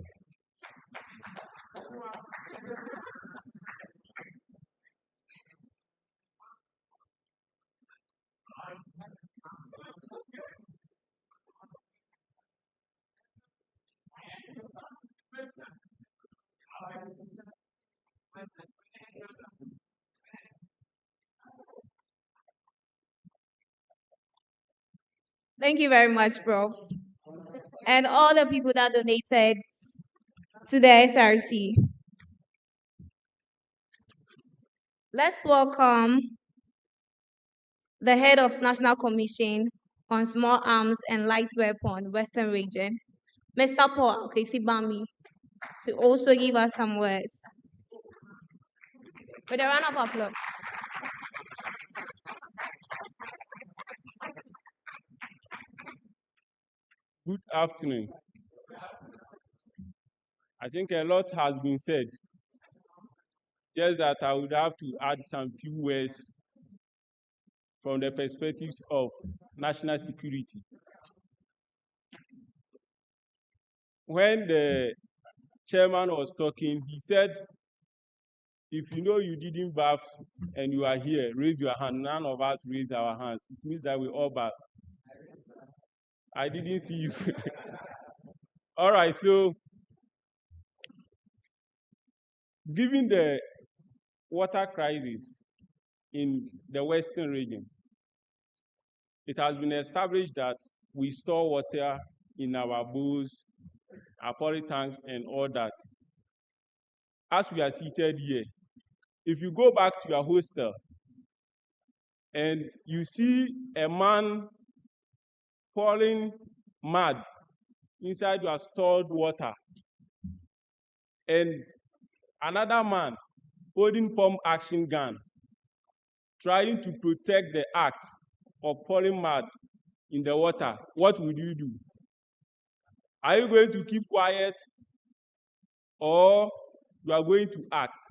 Thank you very much, Prof. And all the people that donated to the SRC. Let's welcome the head of National Commission on Small Arms and Light Weapon, Western Region, Mr. Paul Kesibami, to also give us some words. With a round of applause. Good afternoon. I think a lot has been said. Just that I would have to add some few words from the perspectives of national security. When the chairman was talking, he said, if you know you didn't bath and you are here, raise your hand. None of us raised our hands. It means that we all bath. I didn't see you. All right, so given the water crisis in the Western region, it has been established that we store water in our bowls, our porridge tanks, and all that. As we are seated here, if you go back to your hostel and you see a man pouring mud inside your stored water, and another man holding pump action gun, trying to protect the act of pouring mud in the water, what would you do? Are you going to keep quiet, or you are going to act?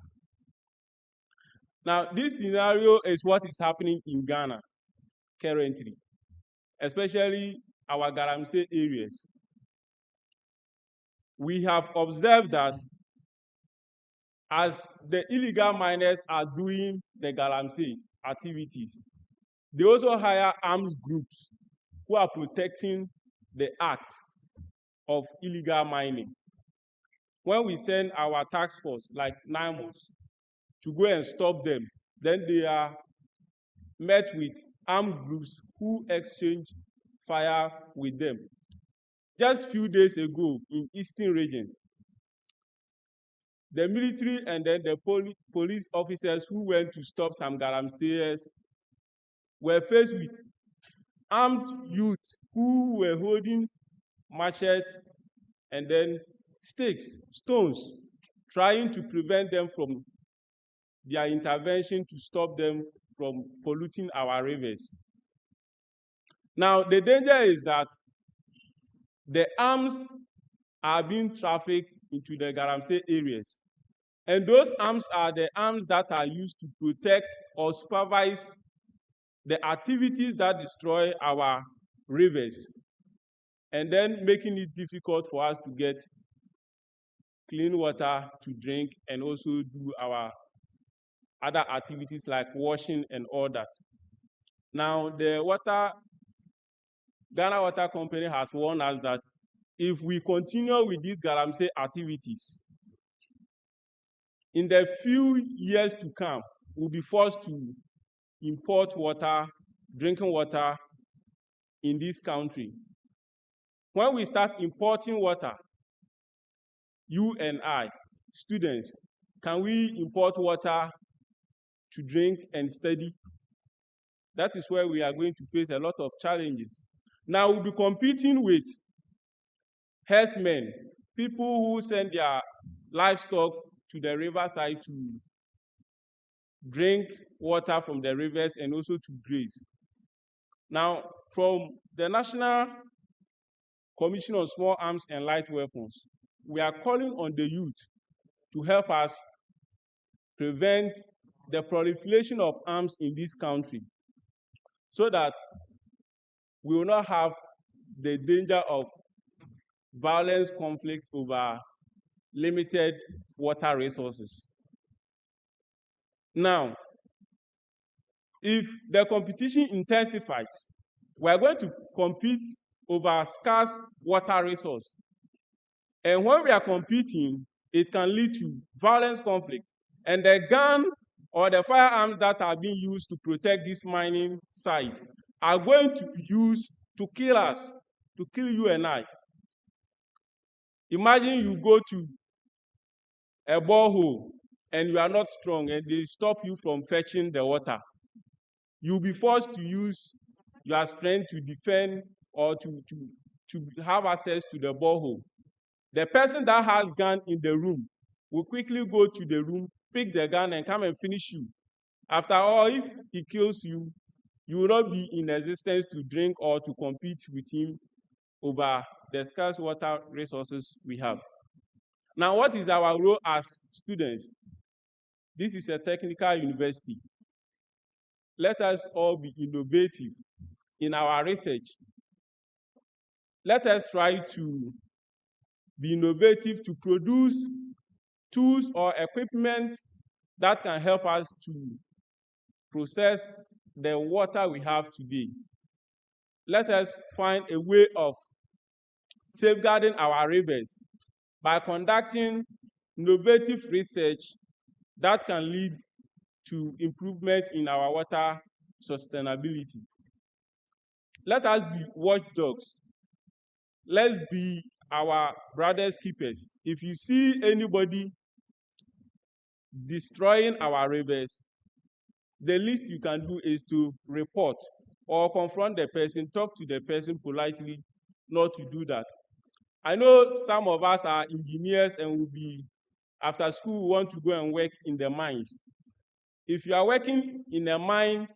Now, this scenario is what is happening in Ghana currently, especially our Galamsey areas. We have observed that as the illegal miners are doing the Galamsey activities, they also hire armed groups who are protecting the act of illegal mining. When we send our task force, like NIMOS, to go and stop them, then they are met with armed groups who exchange fire with them. Just few days ago in Eastern region, the military and then the police officers who went to stop some Galamseyers were faced with armed youth who were holding machetes and then sticks, stones, trying to prevent them from their intervention to stop them from polluting our rivers. Now, the danger is that the arms are being trafficked into the Galamsey areas. And those arms are the arms that are used to protect or supervise the activities that destroy our rivers, and then making it difficult for us to get clean water to drink and also do our other activities like washing and all that. Now, the Ghana Water Company has warned us that if we continue with these Galamsey activities, in the few years to come, we'll be forced to import water, drinking water in this country. When we start importing water, you and I, students, can we import water to drink and study? That is where we are going to face a lot of challenges. Now, we'll be competing with herdsmen, people who send their livestock to the riverside to drink water from the rivers and also to graze. Now, from the National Commission on Small Arms and Light Weapons, we are calling on the youth to help us prevent the proliferation of arms in this country so that we will not have the danger of violence, conflict over limited water resources. Now, if the competition intensifies, we are going to compete over scarce water resource. And when we are competing, it can lead to violence, conflict. And the gun or the firearms that are being used to protect this mining site are going to be used to kill us, to kill you and I. Imagine you go to a borehole and you are not strong and they stop you from fetching the water. You'll be forced to use your strength to defend or to have access to the borehole. The person that has gun in the room will quickly go to the room, pick the gun and come and finish you. After all, if he kills you, you will not be in existence to drink or to compete with him over the scarce water resources we have. Now, what is our role as students? This is a technical university. Let us all be innovative in our research. Let us try to be innovative to produce tools or equipment that can help us to process the water we have today. Let us find a way of safeguarding our rivers by conducting innovative research that can lead to improvement in our water sustainability. Let us be watchdogs. Let's be our brothers' keepers. If you see anybody destroying our rivers, the least you can do is to report or confront the person, talk to the person politely not to do that. I know some of us are engineers and will be, after school, want to go and work in the mines. If you are working in a mine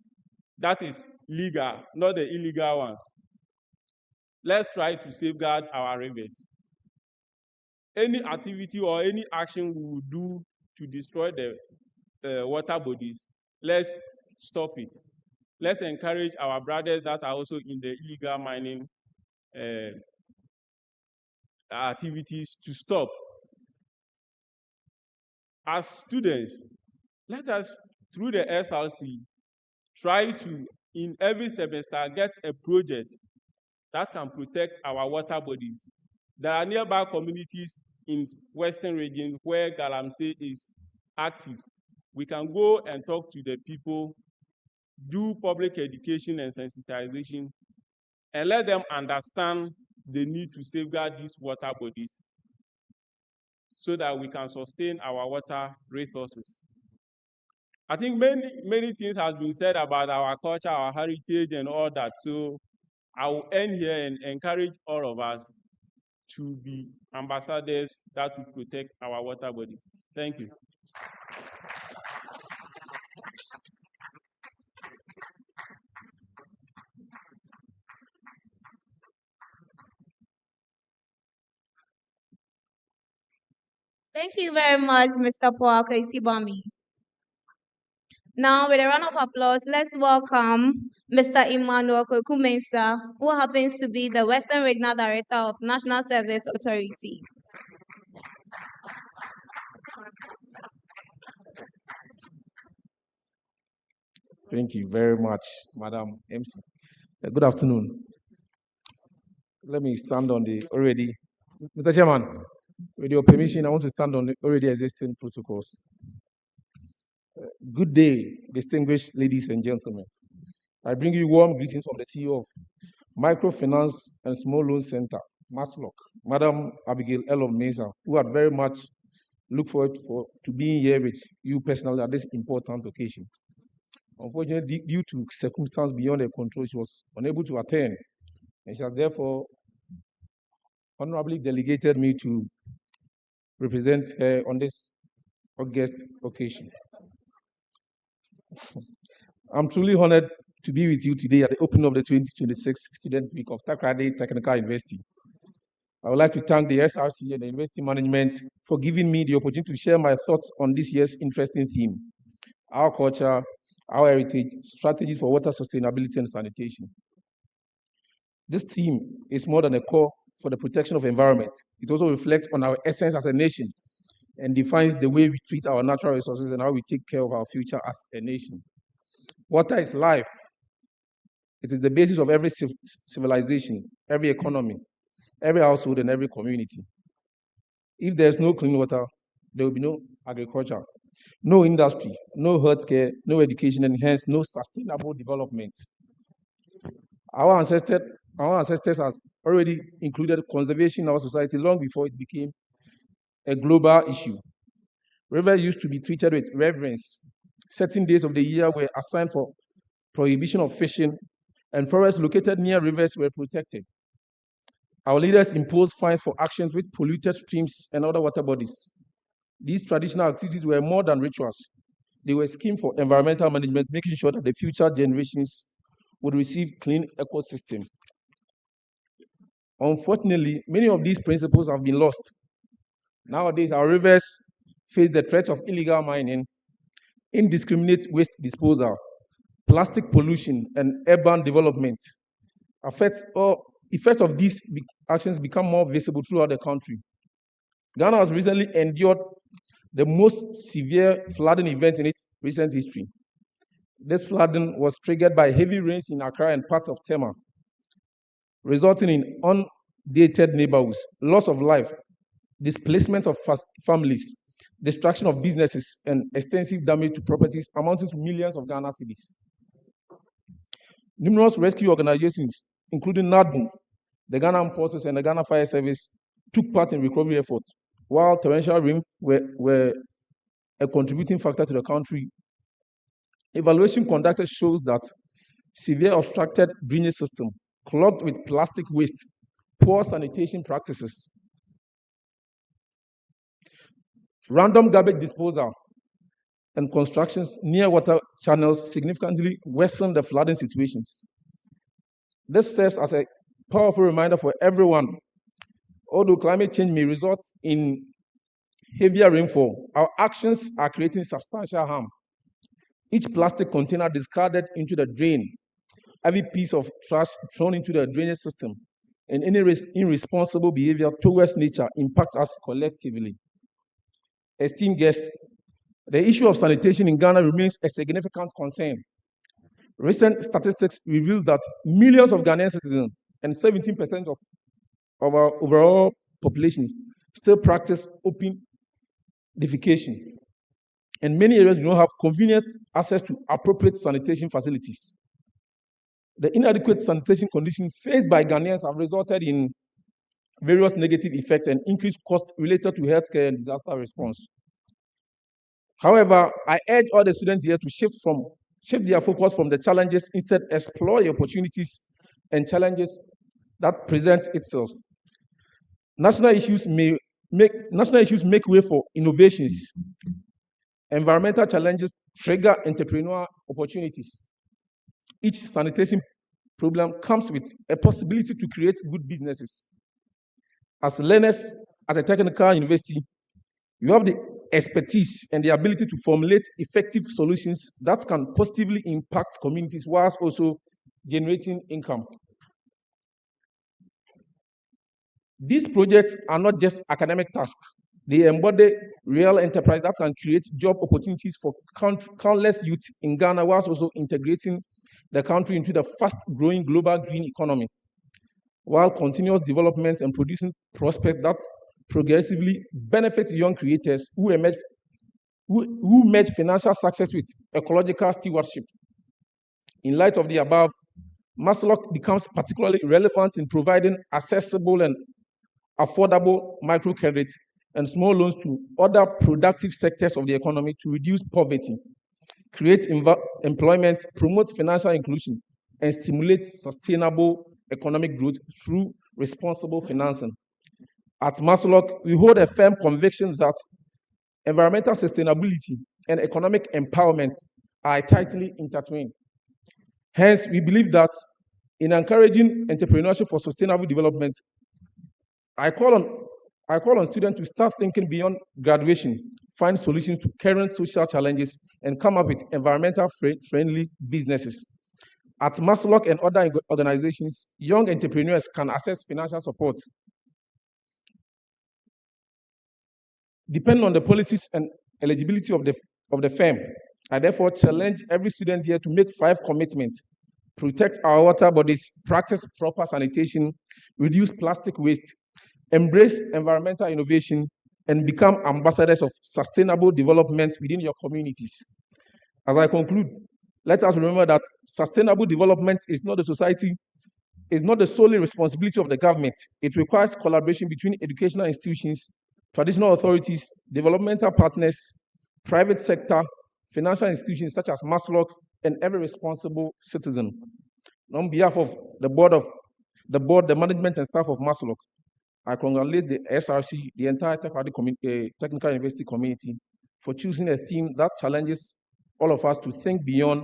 that is legal, not the illegal ones, let's try to safeguard our rivers. Any activity or any action we will do to destroy the water bodies, let's stop it. Let's encourage our brothers that are also in the illegal mining activities to stop. As students, let us, through the SRC, try to, in every semester, get a project that can protect our water bodies. There are nearby communities in Western region where Galamsey is active. We can go and talk to the people, do public education and sensitization, and let them understand the need to safeguard these water bodies so that we can sustain our water resources. I think many things have been said about our culture, our heritage, and all that. So I will end here and encourage all of us to be ambassadors that will protect our water bodies. Thank you. Thank you very much, Mr. Paul Kaisibami. Now, with a round of applause, let's welcome Mr. Emmanuel Kwekumensa, who happens to be the Western Regional Director of National Service Authority. Thank you very much, Madam MC. Good afternoon. Let me stand on the already, Mr. Chairman, with your permission, I want to stand on the already existing protocols. Good day, distinguished ladies and gentlemen. I bring you warm greetings from the CEO of Microfinance and Small Loan Center, MASLOC, Madam Abigail Elom Mesa, who had very much looked forward to being here with you personally at this important occasion. Unfortunately, due to circumstances beyond her control, she was unable to attend, and she has therefore honorably delegated me to represent her on this august occasion. I'm truly honored to be with you today at the opening of the 2026 Student Week of Takoradi Technical University. I would like to thank the SRC and the university management for giving me the opportunity to share my thoughts on this year's interesting theme, our culture, our heritage, strategies for water sustainability and sanitation. This theme is more than a call for the protection of environment. It also reflects on our essence as a nation and defines the way we treat our natural resources and how we take care of our future as a nation. Water is life. It is the basis of every civilization, every economy, every household, and every community. If there's no clean water, there will be no agriculture, no industry, no healthcare, no education, and hence no sustainable development. Our ancestors has already included conservation in our society long before it became a global issue. Rivers used to be treated with reverence. Certain days of the year were assigned for prohibition of fishing, and forests located near rivers were protected. Our leaders imposed fines for actions which polluted streams and other water bodies. These traditional activities were more than rituals. They were a scheme for environmental management, making sure that the future generations would receive clean ecosystem. Unfortunately, many of these principles have been lost. Nowadays, our rivers face the threat of illegal mining, indiscriminate waste disposal, plastic pollution, and urban development. Effects of these actions become more visible throughout the country. Ghana has recently endured the most severe flooding event in its recent history. This flooding was triggered by heavy rains in Accra and parts of Tema, resulting in dated neighborhoods, loss of life, displacement of families, destruction of businesses, and extensive damage to properties amounting to millions of Ghana cedis. Numerous rescue organizations, including NADBU, the Ghana Armed Forces, and the Ghana Fire Service, took part in recovery efforts, while torrential rain were a contributing factor to the country. Evaluation conducted shows that severe obstructed drainage system, clogged with plastic waste, poor sanitation practices, random garbage disposal, and constructions near water channels significantly worsen the flooding situations. This serves as a powerful reminder for everyone. Although climate change may result in heavier rainfall, our actions are creating substantial harm. Each plastic container discarded into the drain, every piece of trash thrown into the drainage system, and any irresponsible behavior towards nature impact us collectively. Esteemed guests, the issue of sanitation in Ghana remains a significant concern. Recent statistics reveal that millions of Ghanaian citizens and 17% of our overall population still practice open defecation. And many areas do not have convenient access to appropriate sanitation facilities. The inadequate sanitation conditions faced by Ghanaians have resulted in various negative effects and increased costs related to healthcare and disaster response. However, I urge all the students here to shift their focus from the challenges, instead explore the opportunities and challenges that present itself. National issues make way for innovations. Environmental challenges trigger entrepreneurial opportunities. Each sanitation problem comes with a possibility to create good businesses. As learners at a technical university, you have the expertise and the ability to formulate effective solutions that can positively impact communities whilst also generating income. These projects are not just academic tasks. They embody real enterprise that can create job opportunities for countless youth in Ghana, whilst also integrating the country into the fast-growing global green economy, while continuous development and producing prospects that progressively benefit young creators who met financial success with ecological stewardship. In light of the above, Maslok becomes particularly relevant in providing accessible and affordable microcredit and small loans to other productive sectors of the economy to reduce poverty, create employment, promote financial inclusion, and stimulate sustainable economic growth through responsible financing. At Maslok, we hold a firm conviction that environmental sustainability and economic empowerment are tightly intertwined. Hence, we believe that in encouraging entrepreneurship for sustainable development, I call on students to start thinking beyond graduation, find solutions to current social challenges, and come up with environmental friendly businesses. At Maslok and other organizations, young entrepreneurs can access financial support. Depending on the policies and eligibility of the firm, I therefore challenge every student here to make 5 commitments: protect our water bodies, practice proper sanitation, reduce plastic waste, embrace environmental innovation, and become ambassadors of sustainable development within your communities. As I conclude, let us remember that sustainable development is not the solely responsibility of the government. It requires collaboration between educational institutions, traditional authorities, developmental partners, private sector, financial institutions such as Maslok, and every responsible citizen. On behalf of the board, the management and staff of Maslok, I congratulate the SRC, the entire technical university community, for choosing a theme that challenges all of us to think beyond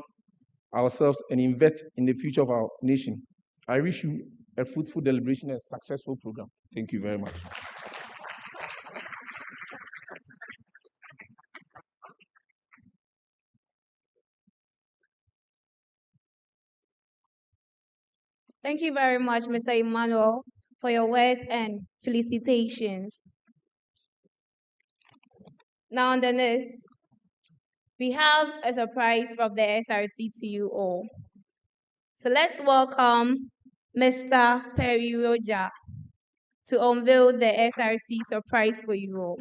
ourselves and invest in the future of our nation. I wish you a fruitful deliberation and successful program. Thank you very much. Thank you very much, Mr. Emmanuel, for your words and felicitations. Now on the list, we have a surprise from the SRC to you all. So let's welcome Mr. Perry Roja. to unveil the SRC surprise for you all.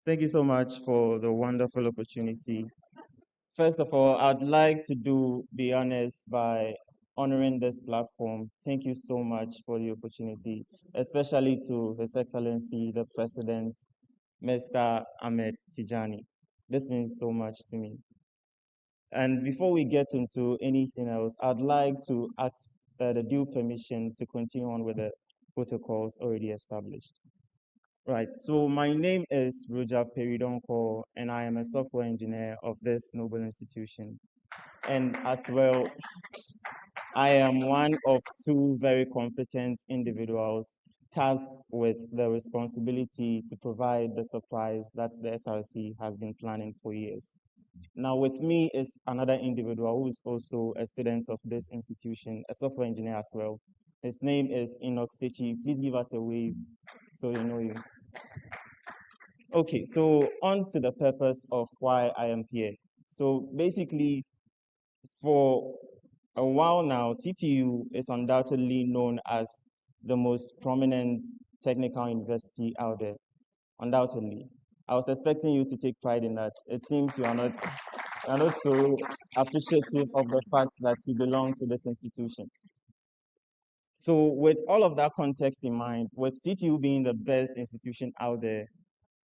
Thank you so much for the wonderful opportunity. First of all, I'd like to do the honors by honoring this platform. Thank you so much for the opportunity, especially to His Excellency, the President, Mr. Ahmed Tijani. This means so much to me. And before we get into anything else, I'd like to ask the due permission to continue on with the protocols already established. Right, so my name is Roger Peridonko, and I am a software engineer of this noble institution. And as well, I am one of two very competent individuals tasked with the responsibility to provide the surprise that the SRC has been planning for years. Now, with me is another individual who is also a student of this institution, a software engineer as well. His name is Enoch Sechi. Please give us a wave so you know you. Okay, so on to the purpose of why I am here. So basically, for a while now, TTU is undoubtedly known as the most prominent technical university out there. Undoubtedly. I was expecting you to take pride in that. It seems you are not so appreciative of the fact that you belong to this institution. So with all of that context in mind, with TTU being the best institution out there,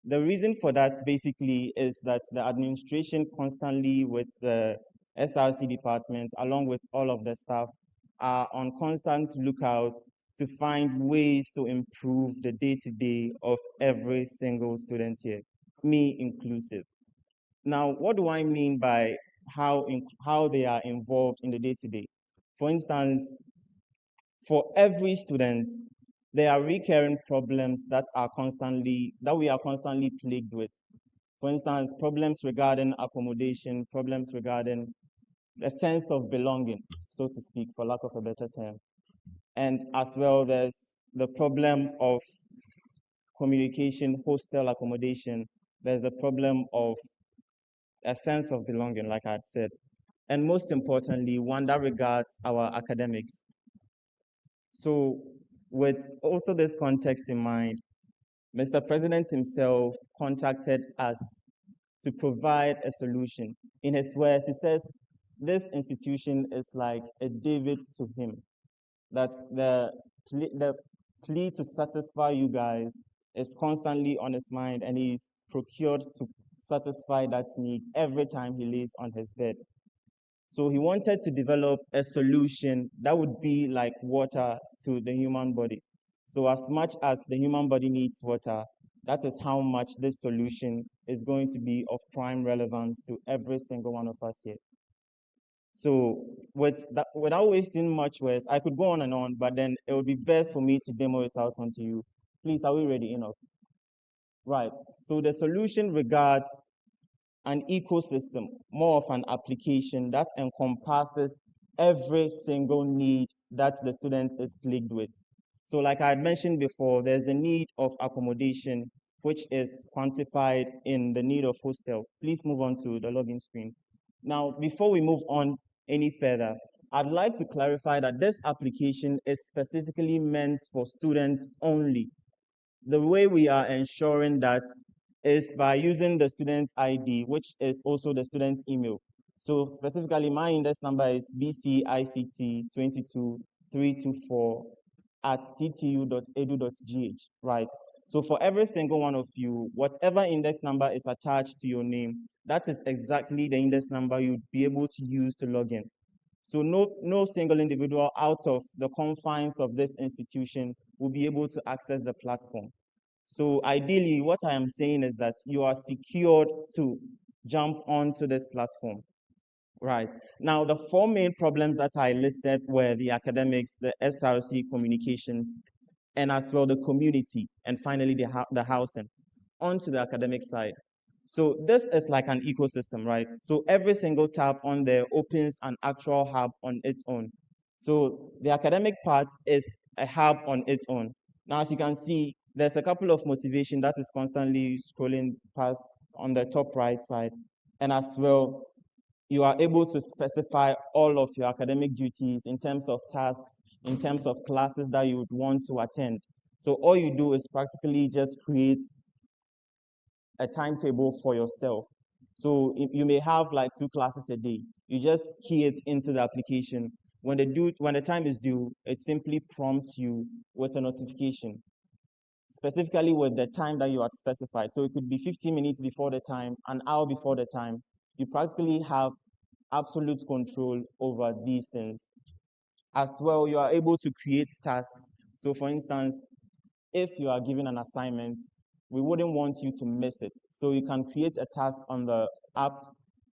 the reason for that basically is that the administration constantly with the SRC department, along with all of the staff, are on constant lookout to find ways to improve the day-to-day of every single student here, me inclusive. Now, what do I mean by how they are involved in the day-to-day? For instance, for every student, there are recurring problems that we are constantly plagued with. For instance, problems regarding accommodation, problems regarding the sense of belonging, so to speak, for lack of a better term. And as well, there's the problem of communication, hostel accommodation. There's the problem of a sense of belonging, like I had said. And most importantly, one that regards our academics. So with also this context in mind, Mr. President himself contacted us to provide a solution. In his words, he says, this institution is like a David to him, that the plea to satisfy you guys is constantly on his mind, and he's procured to satisfy that need every time he lays on his bed. So he wanted to develop a solution that would be like water to the human body. So as much as the human body needs water, that is how much this solution is going to be of prime relevance to every single one of us here. So without wasting much words, I could go on and on, but then it would be best for me to demo it out onto you. Please, are we ready, Enoch? Right, so the solution regards an ecosystem, more of an application that encompasses every single need that the student is plagued with. So like I had mentioned before, there's the need of accommodation, which is quantified in the need of hostel. Please move on to the login screen. Now, before we move on any further, I'd like to clarify that this application is specifically meant for students only. The way we are ensuring that is by using the student's ID, which is also the student's email. So specifically, my index number is bcict22324@ttu.edu.gh, right? So for every single one of you, whatever index number is attached to your name, that is exactly the index number you'd be able to use to log in. So no single individual out of the confines of this institution will be able to access the platform. So ideally, what I am saying is that you are secured to jump onto this platform. Right. Now, the four main problems that I listed were the academics, the SRC communications, and as well the community, and finally the housing. On to the academic side. So this is like an ecosystem, right? So every single tab on there opens an actual hub on its own. So the academic part is a hub on its own. Now, as you can see, There's a couple of motivation that is constantly scrolling past on the top right side. And as well, you are able to specify all of your academic duties in terms of tasks, in terms of classes that you would want to attend. So all you do is practically just create a timetable for yourself. So if you may have like 2 classes a day. You just key it into the application. When the time is due, it simply prompts you with a notification, specifically with the time that you had specified. So it could be 15 minutes before the time, an hour before the time. You practically have absolute control over these things. As well, you are able to create tasks. So for instance, if you are given an assignment, we wouldn't want you to miss it. So you can create a task on the app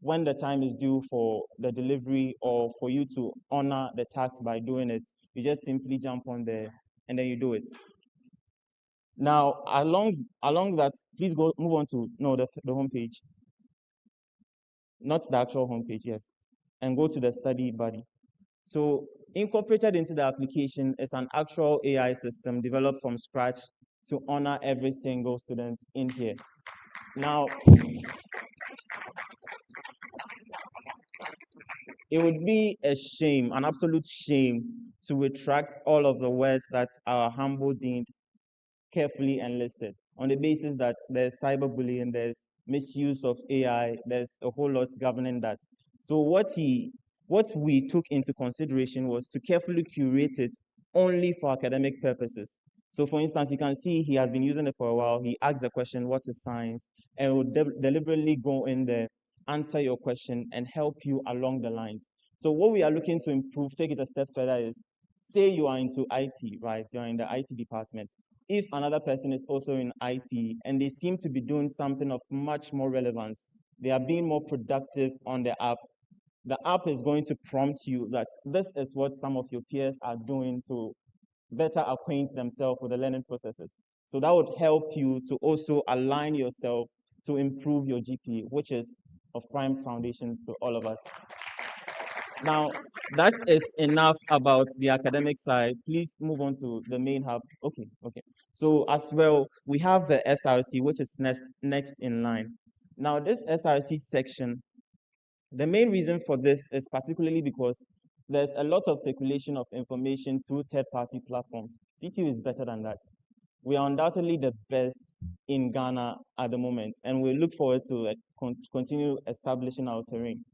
when the time is due for the delivery or for you to honor the task by doing it. You just simply jump on there and then you do it. Now, along that, please move on to the homepage. Not the actual homepage, yes. And go to the study buddy. So incorporated into the application is an actual AI system developed from scratch to honor every single student in here. Now, it would be a shame, an absolute shame, to retract all of the words that our humble dean carefully enlisted on the basis that there's cyberbullying, there's misuse of AI, there's a whole lot governing that. So what we took into consideration was to carefully curate it only for academic purposes. So for instance, you can see he has been using it for a while. He asks the question, what is science? And will deliberately go in there, answer your question, and help you along the lines. So what we are looking to improve, take it a step further, is say you are into IT, right? You're in the IT department. If another person is also in IT and they seem to be doing something of much more relevance, they are being more productive on the app is going to prompt you that this is what some of your peers are doing to better acquaint themselves with the learning processes. So that would help you to also align yourself to improve your GPA, which is of prime foundation to all of us. Now, that is enough about the academic side. Please move on to the main hub. Okay. So as well, we have the SRC, which is next in line. Now, this SRC section, the main reason for this is particularly because there's a lot of circulation of information through third-party platforms. TTU is better than that. We are undoubtedly the best in Ghana at the moment, and we look forward to continue establishing our terrain.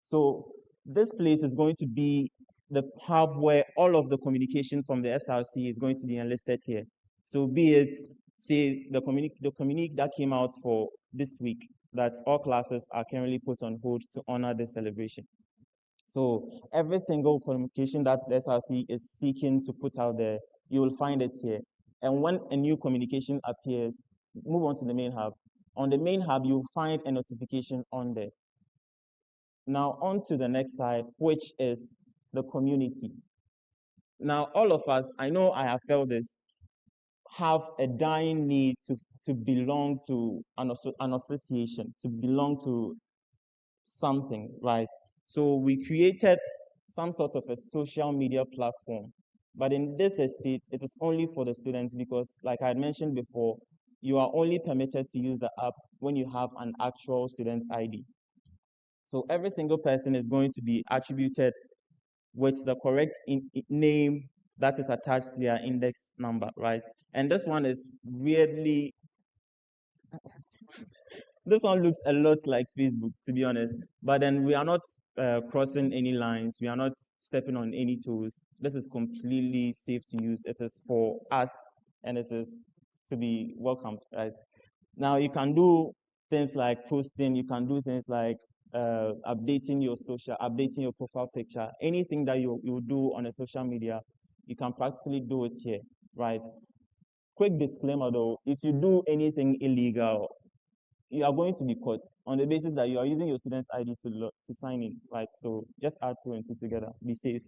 So this place is going to be the hub where all of the communication from the SRC is going to be enlisted here. So be it, say, the communique that came out for this week, that all classes are currently put on hold to honor this celebration. So every single communication that the SRC is seeking to put out there, you will find it here. And when a new communication appears, move on to the main hub. On the main hub, you'll find a notification on there. Now on to the next side, which is the community. Now, all of us, I know I have felt this, have a dying need to belong to an association, to belong to something, right? So we created some sort of a social media platform. But in this estate, it is only for the students because, like I had mentioned before, you are only permitted to use the app when you have an actual student ID. So every single person is going to be attributed with the correct name that is attached to their index number, right? And this one is weirdly, this one looks a lot like Facebook, to be honest. But then we are not crossing any lines. We are not stepping on any toes. This is completely safe to use. It is for us, and it is to be welcomed, right? Now, you can do things like posting. You can do things like updating your profile picture. Anything that you do on a social media, you can practically do it here, right? Quick disclaimer though, if you do anything illegal, you are going to be caught on the basis that you are using your student's ID to sign in, right? So just add 2 and 2 together, be safe.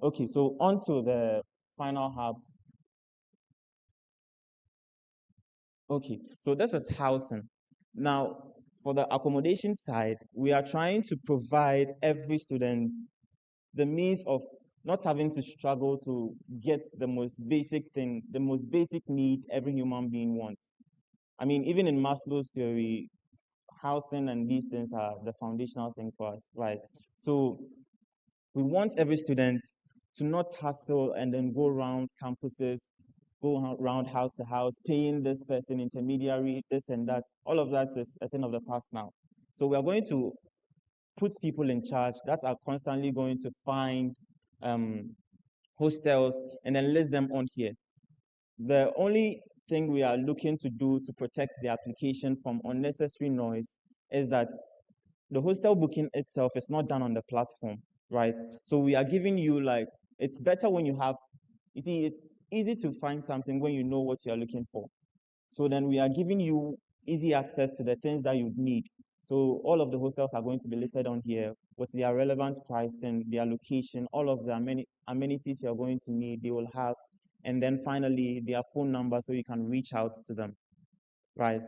Okay, so on to the final hub. Okay, so this is housing. Now, for the accommodation side, we are trying to provide every student the means of not having to struggle to get the most basic thing, the most basic need every human being wants. I mean, even in Maslow's theory, housing and these things are the foundational thing for us, right? So we want every student to not hustle and then go around campuses, go around house to house, paying this person, intermediary, this and that. All of that is a thing of the past now. So we are going to put people in charge that are constantly going to find hostels and then list them on here. The only thing we are looking to do to protect the application from unnecessary noise is that the hostel booking itself is not done on the platform, right? So we are giving you like, it's better when you have, you see, it's easy to find something when you know what you're looking for. So then we are giving you easy access to the things that you need. So all of the hostels are going to be listed on here with their relevant pricing, their location, all of the amenities you're going to need, they will have. And then finally, their phone number so you can reach out to them, right?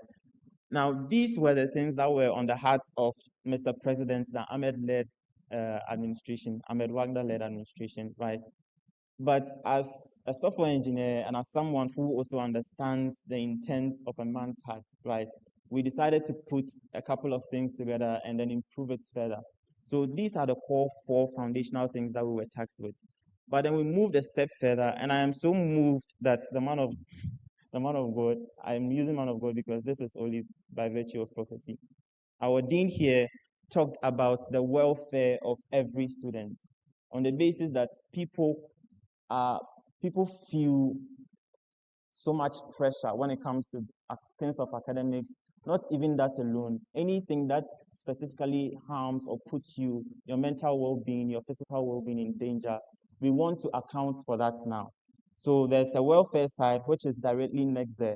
Now, these were the things that were on the heart of Mr. President, the Ahmed-led administration, Ahmed Wagner-led administration, right? But as a software engineer and as someone who also understands the intent of a man's heart, right, we decided to put a couple of things together and then improve it further. So these are the core 4 foundational things that we were tasked with. But then we moved a step further, and I am so moved that the man of God, I'm using man of God because this is only by virtue of prophecy. Our dean here talked about the welfare of every student on the basis that people feel so much pressure when it comes to things of academics. Not even that alone. Anything that specifically harms or puts your mental well-being, your physical well-being in danger, we want to account for that now. So there's a welfare side, which is directly next there.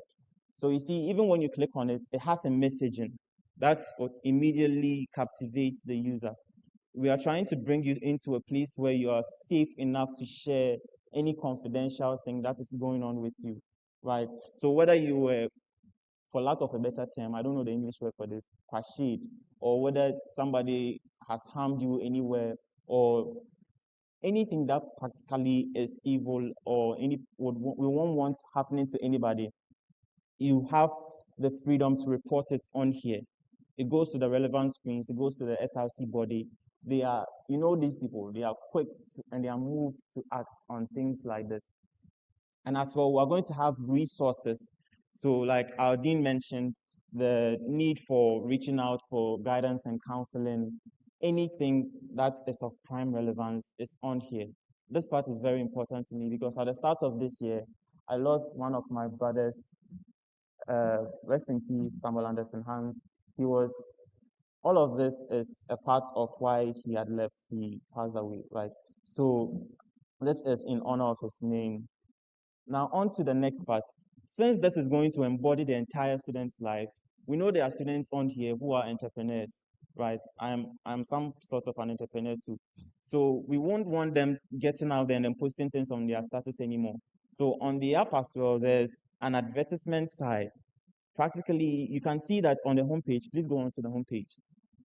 So you see, even when you click on it, it has a messaging. That's what immediately captivates the user. We are trying to bring you into a place where you are safe enough to share any confidential thing that is going on with you, right? So whether you were, for lack of a better term, I don't know the English word for this, kwashid, or whether somebody has harmed you anywhere, or anything that practically is evil, or we won't want happening to anybody, you have the freedom to report it on here. It goes to the relevant screens, it goes to the SRC body. They are, these people, they are quick and they are moved to act on things like this. And as well, we're going to have resources. So like our dean mentioned, the need for reaching out for guidance and counseling, anything that is of prime relevance is on here. This part is very important to me because at the start of this year, I lost one of my brothers, rest in peace, Samuel Anderson Hans. All of this is a part of why he had left. He passed away, right? So this is in honor of his name. Now on to the next part. Since this is going to embody the entire student's life, we know there are students on here who are entrepreneurs, right? I'm some sort of an entrepreneur too. So we won't want them getting out there and then posting things on their status anymore. So on the app as well, there's an advertisement side. Practically, you can see that on the homepage. Please go on to the homepage.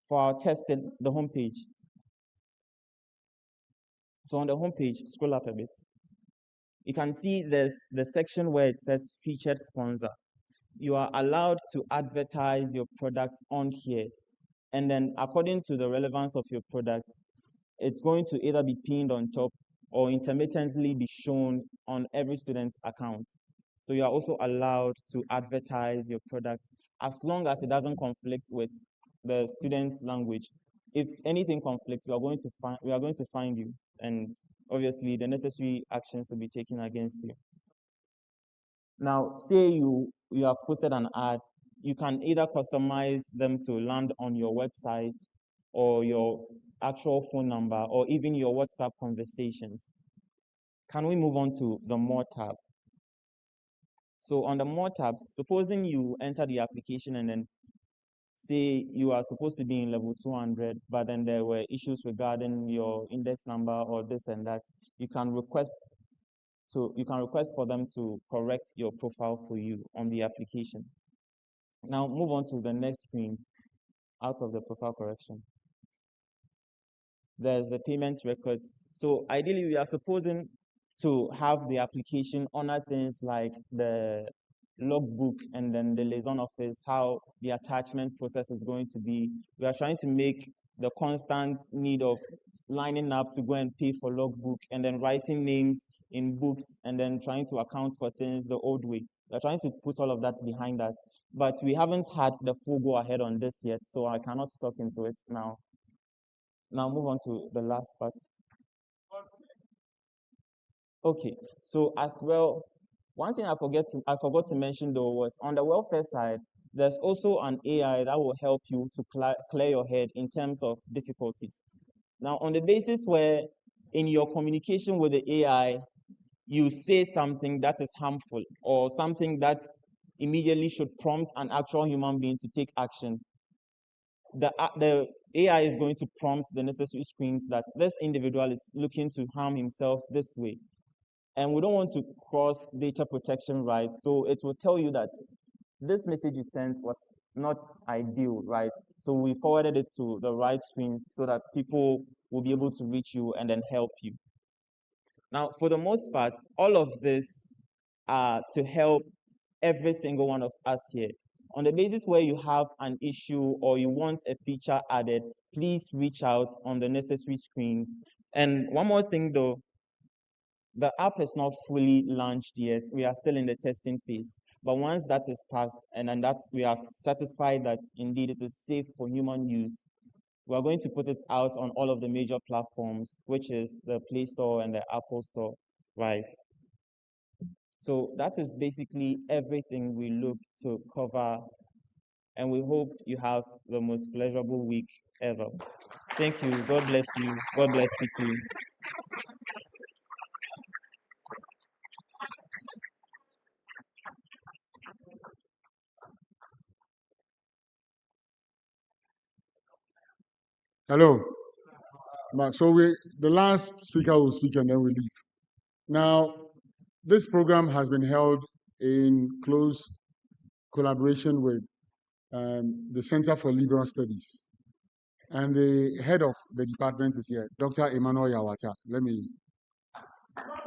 For our tested, the homepage. So on the homepage, scroll up a bit. You can see there's the section where it says featured sponsor. You are allowed to advertise your product on here. And then according to the relevance of your product, it's going to either be pinned on top or intermittently be shown on every student's account. So you are also allowed to advertise your product as long as it doesn't conflict with the student's language. If anything conflicts, we are going to find you, and obviously the necessary actions will be taken against you. Now, say you have posted an ad, you can either customize them to land on your website or your actual phone number or even your WhatsApp conversations. Can we move on to the More tab? So on the More tab, supposing you enter the application and then say you are supposed to be in level 200, but then there were issues regarding your index number or this and that, you can request for them to correct your profile for you on the application. Now move on to the next screen out of the profile correction. there's the payment records. So ideally, we are supposing to have the application honor things like the logbook and then the liaison office, how the attachment process is going to be. We are trying to make the constant need of lining up to go and pay for logbook and then writing names in books and then trying to account for things the old way. We're trying to put all of that behind us, but we haven't had the full go ahead on this yet, so I cannot talk into it now. Now move on to the last part. Okay, so as well, one thing I forgot to mention though was on the welfare side, there's also an AI that will help you to clear your head in terms of difficulties. Now, on the basis where in your communication with the AI, you say something that is harmful or something that immediately should prompt an actual human being to take action, the AI is going to prompt the necessary screens that this individual is looking to harm himself this way. And we don't want to cross data protection rights, so it will tell you that this message you sent was not ideal, right? So we forwarded it to the right screens so that people will be able to reach you and then help you. Now, for the most part, all of this are to help every single one of us here. On the basis where you have an issue or you want a feature added, please reach out on the necessary screens. And one more thing though, the app is not fully launched yet. We are still in the testing phase. But once that is passed and then we are satisfied that indeed it is safe for human use, we are going to put it out on all of the major platforms, which is the Play Store and the Apple Store, right? So that is basically everything we look to cover, and we hope you have the most pleasurable week ever. Thank you. God bless you. God bless you too. Hello. So the last speaker will speak and then we leave. Now, this program has been held in close collaboration with the Center for Liberal Studies. And the head of the department is here, Dr. Emmanuel Yawata.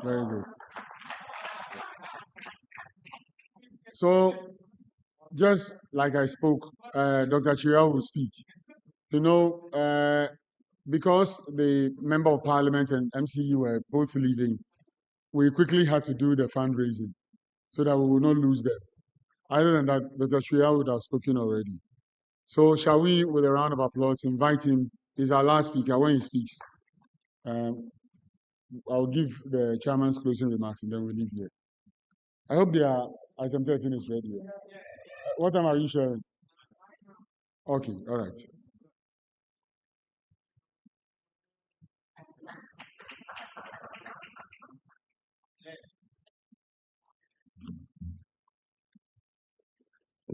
Very good. So, just like I spoke, Dr. Chirao will speak. You know, because the Member of Parliament and MCE were both leaving, we quickly had to do the fundraising so that we will not lose them. Other than that, Dr. Chirao would have spoken already. So shall we, with a round of applause, invite him? He's our last speaker. When he speaks, I'll give the chairman's closing remarks and then we leave here. I hope item 13 is ready. What time are you sharing? Okay, all right.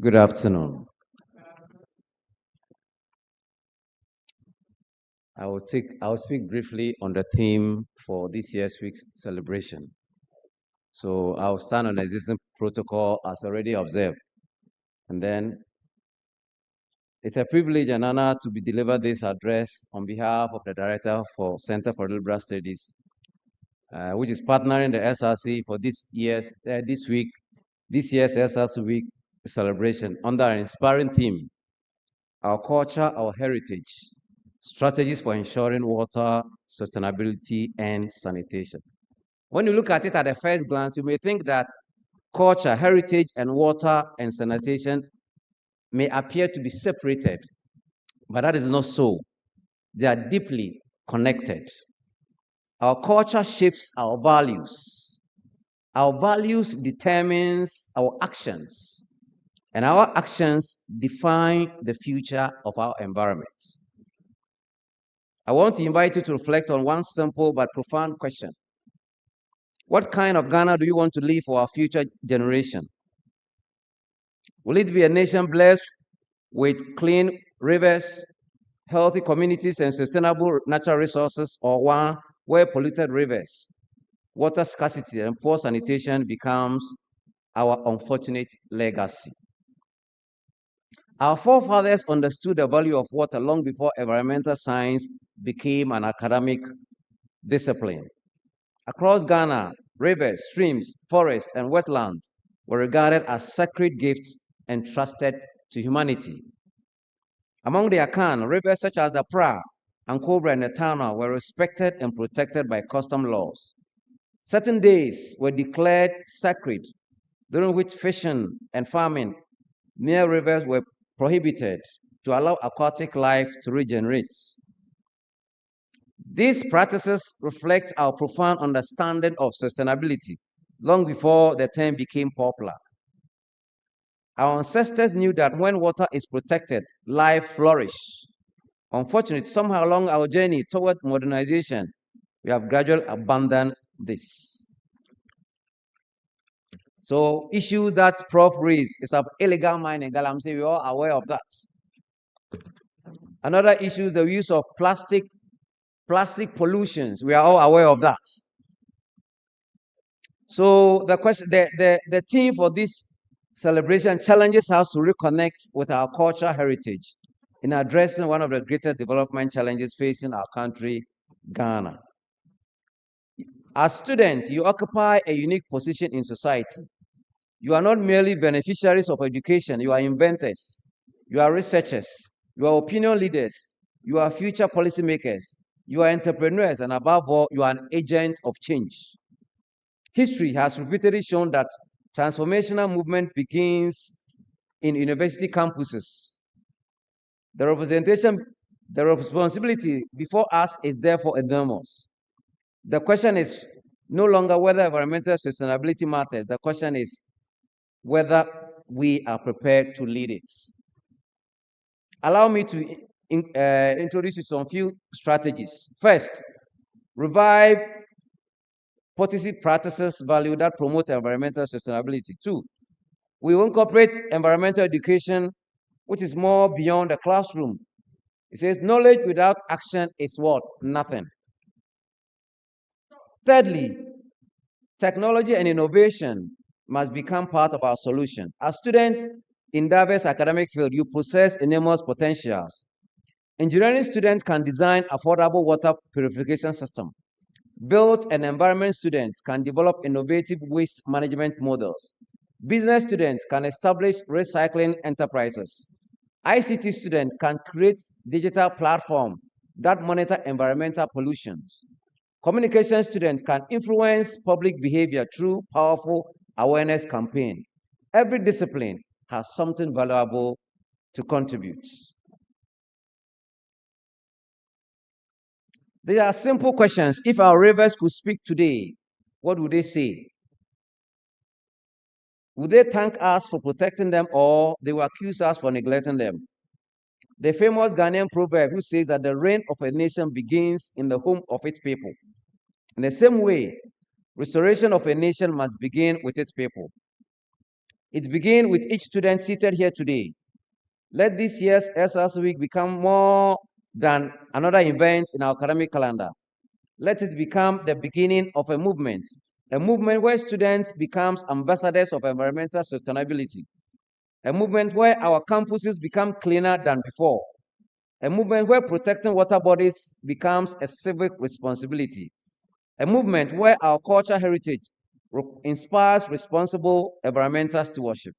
Good afternoon. I'll speak briefly on the theme for this year's week's celebration. So I'll stand on the existing protocol as already observed. And then it's a privilege and honor to be delivered this address on behalf of the Director for Center for Liberal Studies, which is partnering the SRC for this year's SRC Week celebration under an inspiring theme, Our Culture, Our Heritage, Strategies for Ensuring Water Sustainability and Sanitation. When you look at it at a first glance, you may think that culture, heritage, and water and sanitation may appear to be separated, but that is not so. They are deeply connected. Our culture shapes our values. Our values determines our actions, and our actions define the future of our environment. I want to invite you to reflect on one simple but profound question. What kind of Ghana do you want to leave for our future generation? Will it be a nation blessed with clean rivers, healthy communities, and sustainable natural resources, or one where polluted rivers, water scarcity, and poor sanitation becomes our unfortunate legacy? Our forefathers understood the value of water long before environmental science became an academic discipline. Across Ghana, rivers, streams, forests, and wetlands were regarded as sacred gifts entrusted to humanity. Among the Akan, rivers such as the Pra, Ankobra, and the Tana were respected and protected by custom laws. Certain days were declared sacred, during which fishing and farming near rivers were prohibited to allow aquatic life to regenerate. These practices reflect our profound understanding of sustainability long before the term became popular. Our ancestors knew that when water is protected, life flourishes. Unfortunately, somehow along our journey toward modernization, we have gradually abandoned this. So issues that Prof raised is of illegal mining. Galamsey, we're all aware of that. Another issue is the use of plastic pollutions. We are all aware of that. So the question, the theme for this celebration challenges us to reconnect with our cultural heritage in addressing one of the greatest development challenges facing our country, Ghana. As students, you occupy a unique position in society. You are not merely beneficiaries of education, you are inventors, you are researchers, you are opinion leaders, you are future policymakers, you are entrepreneurs, and above all, you are an agent of change. History has repeatedly shown that transformational movement begins in university campuses. The responsibility before us is therefore enormous. The question is no longer whether environmental sustainability matters. The question is whether we are prepared to lead it. Allow me to introduce you to some few strategies. First, revive policy practices value that promote environmental sustainability. Two, we will incorporate environmental education, which is more beyond the classroom. It says knowledge without action is what? Nothing. Thirdly, technology and innovation must become part of our solution. As students in diverse academic fields, you possess enormous potentials. Engineering students can design affordable water purification system. Built and environment students can develop innovative waste management models. Business students can establish recycling enterprises. ICT students can create digital platforms that monitor environmental pollution. Communication students can influence public behavior through powerful awareness campaigns. Every discipline has something valuable to contribute. These are simple questions. If our rivers could speak today, what would they say? Would they thank us for protecting them, or they will accuse us for neglecting them? The famous Ghanaian proverb who says that the reign of a nation begins in the home of its people. In the same way, restoration of a nation must begin with its people. It begins with each student seated here today. Let this year's SRC Week become more than another event in our academic calendar. Let it become the beginning of a movement where students become ambassadors of environmental sustainability, a movement where our campuses become cleaner than before, a movement where protecting water bodies becomes a civic responsibility, a movement where our cultural heritage inspires responsible environmental stewardship.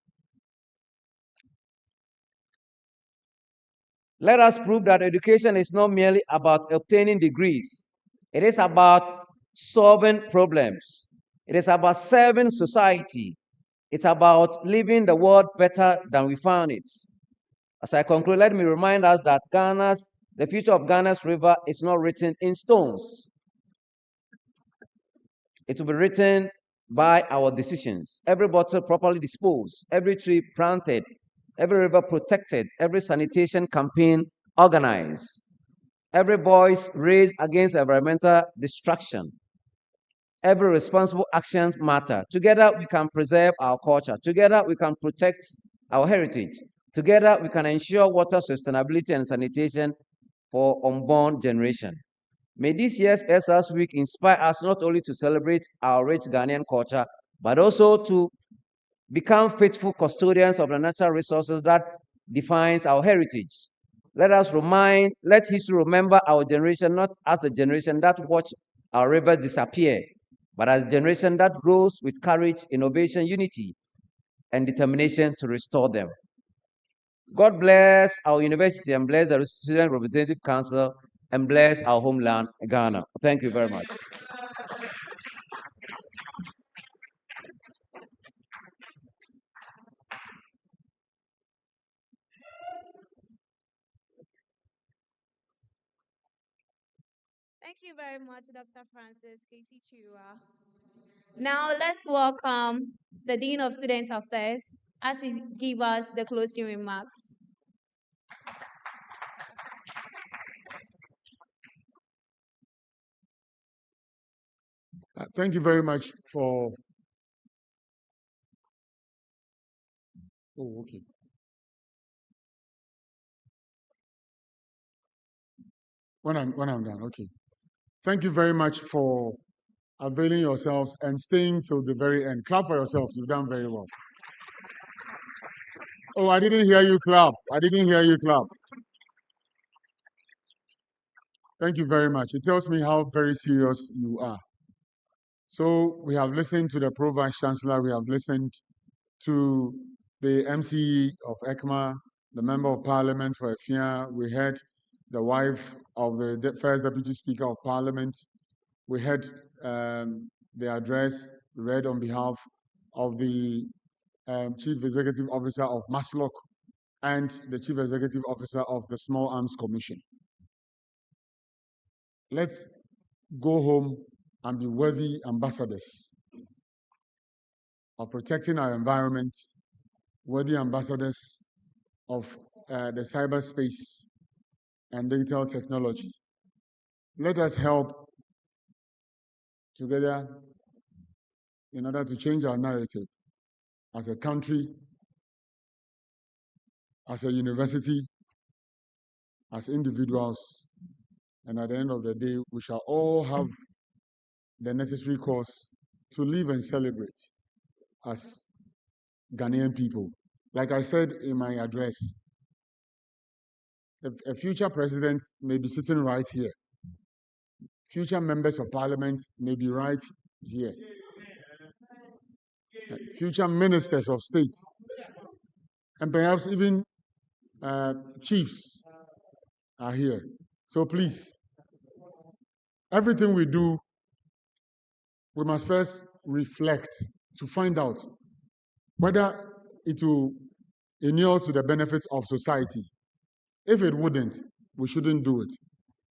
Let us prove that education is not merely about obtaining degrees. It is about solving problems. It is about serving society. It's about leaving the world better than we found it. As I conclude, let me remind us that the future of Ghana's river is not written in stones. It will be written by our decisions. Every bottle properly disposed, every tree planted, every river protected, every sanitation campaign organized, every voice raised against environmental destruction, every responsible action matter. Together we can preserve our culture. Together we can protect our heritage. Together we can ensure water sustainability and sanitation for unborn generation. May this year's SRC Week inspire us not only to celebrate our rich Ghanaian culture, but also to become faithful custodians of the natural resources that defines our heritage. Let history remember our generation not as a generation that watched our rivers disappear, but as a generation that grows with courage, innovation, unity, and determination to restore them. God bless our university and bless the Student Representative Council and bless our homeland, Ghana. Thank you very much. Thank you very much, Dr. Francis Casey Chua. Now let's welcome the Dean of Student Affairs as he gives us the closing remarks. Thank you very much for. Oh, okay. When I'm done, okay. Thank you very much for availing yourselves and staying till the very end. Clap for yourselves. You've done very well. Oh, I didn't hear you clap. I didn't hear you clap. Thank you very much. It tells me how very serious you are. So we have listened to the Pro-Vice Chancellor. We have listened to the MCE of ECMA, the Member of Parliament for Efia. We heard the wife of the First Deputy Speaker of Parliament. We heard the address read on behalf of the Chief Executive Officer of MASLOC and the Chief Executive Officer of the Small Arms Commission. Let's go home and be worthy ambassadors of protecting our environment, worthy ambassadors of the cyberspace and digital technology. Let us help together in order to change our narrative as a country, as a university, as individuals, and at the end of the day, we shall all have the necessary cause to live and celebrate as Ghanaian people. Like I said in my address, a future president may be sitting right here. Future members of parliament may be right here. Future ministers of state, and perhaps even chiefs are here. So please, everything we do, we must first reflect to find out whether it will inure to the benefit of society. If it wouldn't, we shouldn't do it.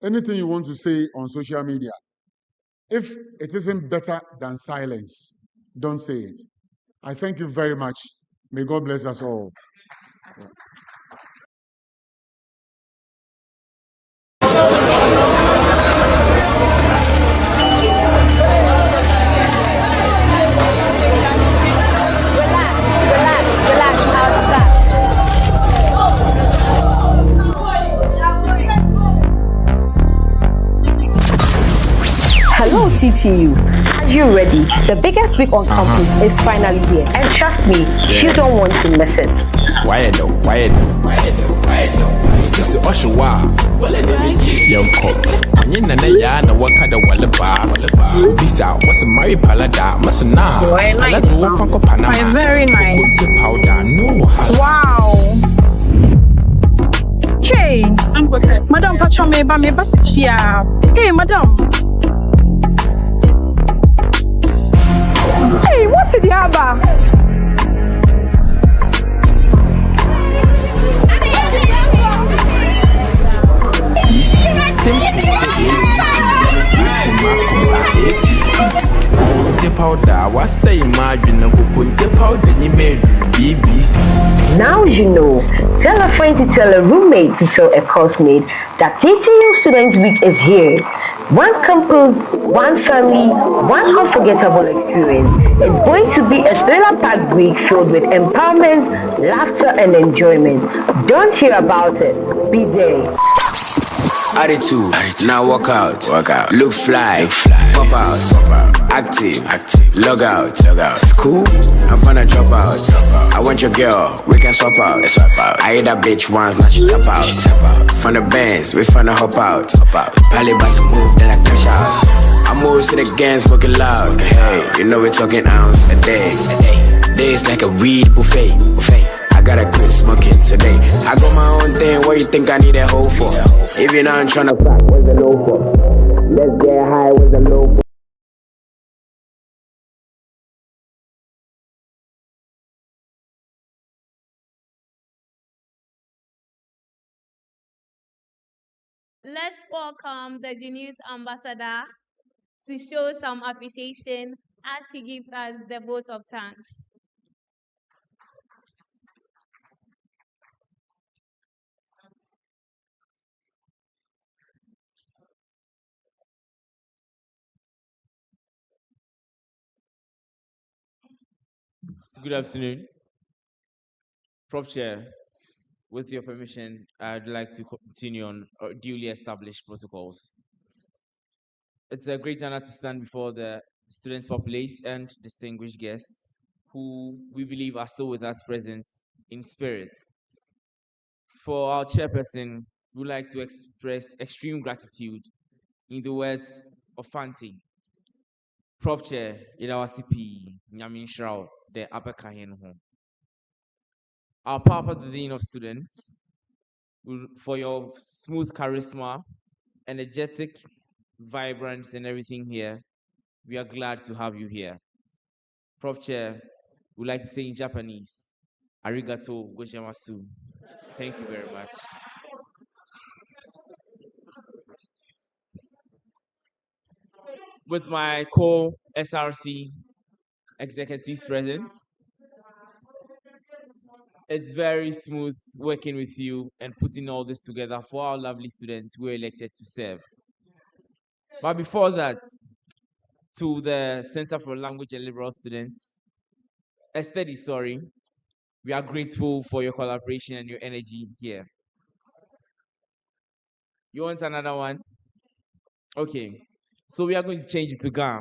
Anything you want to say on social media, if it isn't better than silence, don't say it. I thank you very much. May God bless us all. Hello TTU, are you ready? The biggest week on campus is finally here, and trust me, you don't want to miss it. Why though? It's the Oshawa. Young cock. And in the Yana, what kind of Wallaba? This out was a Mary Palada, Masana. Let's walk on Panama. Very nice. Powder, no. Wow. Hey, Madam Pachame, hey, Madam. Hey, what's the Abba? Now you know. Tell a friend to tell a roommate to tell a classmate that TTU Student Week is here. One campus, one family, one unforgettable experience. It's going to be a thriller-packed week filled with empowerment, laughter, and enjoyment. Don't hear about it. Be there. Attitude. Now walk out. Look fly. Pop out. Active. Log out. School. I'm finna drop out. I want your girl. We can swap out. I hit that bitch once. Now she tap out. From the bands. We finna hop out. Pally bust a move. Then I crash out. I move to the gang. Smoking loud. Hey, you know we're talking ounce a day. Days like a weed buffet. I gotta quit smoking today. I got my own thing. What you think I need a hoe for? If you're not trying to fuck, what's the low for? Let's get high. What's the low for? Let's welcome the Genius Ambassador to show some appreciation as he gives us the vote of thanks. Good afternoon. Prof. Chair, with your permission, I'd like to continue on duly established protocols. It's a great honor to stand before the students' populace and distinguished guests who we believe are still with us present in spirit. For our chairperson, we would like to express extreme gratitude in the words of Fanti. Prof. Chair, our CP, Nyamin Shrao, the Apekahin home. Our Papa, the Dean of Students, for your smooth charisma, energetic, vibrance, and everything here, we are glad to have you here. Prof. Chair, we'd like to say in Japanese, Arigato gozaimasu. Thank you very much. With my co-SRC executives present, it's very smooth working with you and putting all this together for our lovely students who are elected to serve. But before that, to the Center for Language and Liberal Students, Esther, sorry, we are grateful for your collaboration and your energy here. You want another one? Okay, so we are going to change it to Ga.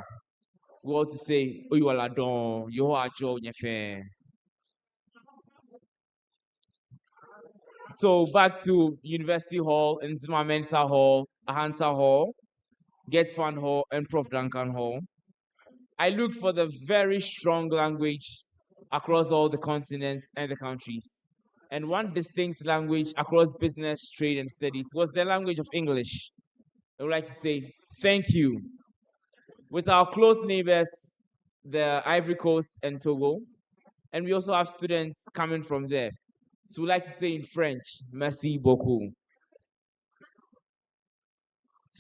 We want to say, oh, you are Ladon, you are Joe, So back to University Hall, Nzima Mensa Hall, Ahanta Hall, Getfan Hall, and Prof. Duncan Hall. I looked for the very strong language across all the continents and the countries. And one distinct language across business, trade, and studies was the language of English. I would like to say thank you. With our close neighbors, the Ivory Coast and Togo, and we also have students coming from there. So we like to say in French, merci beaucoup.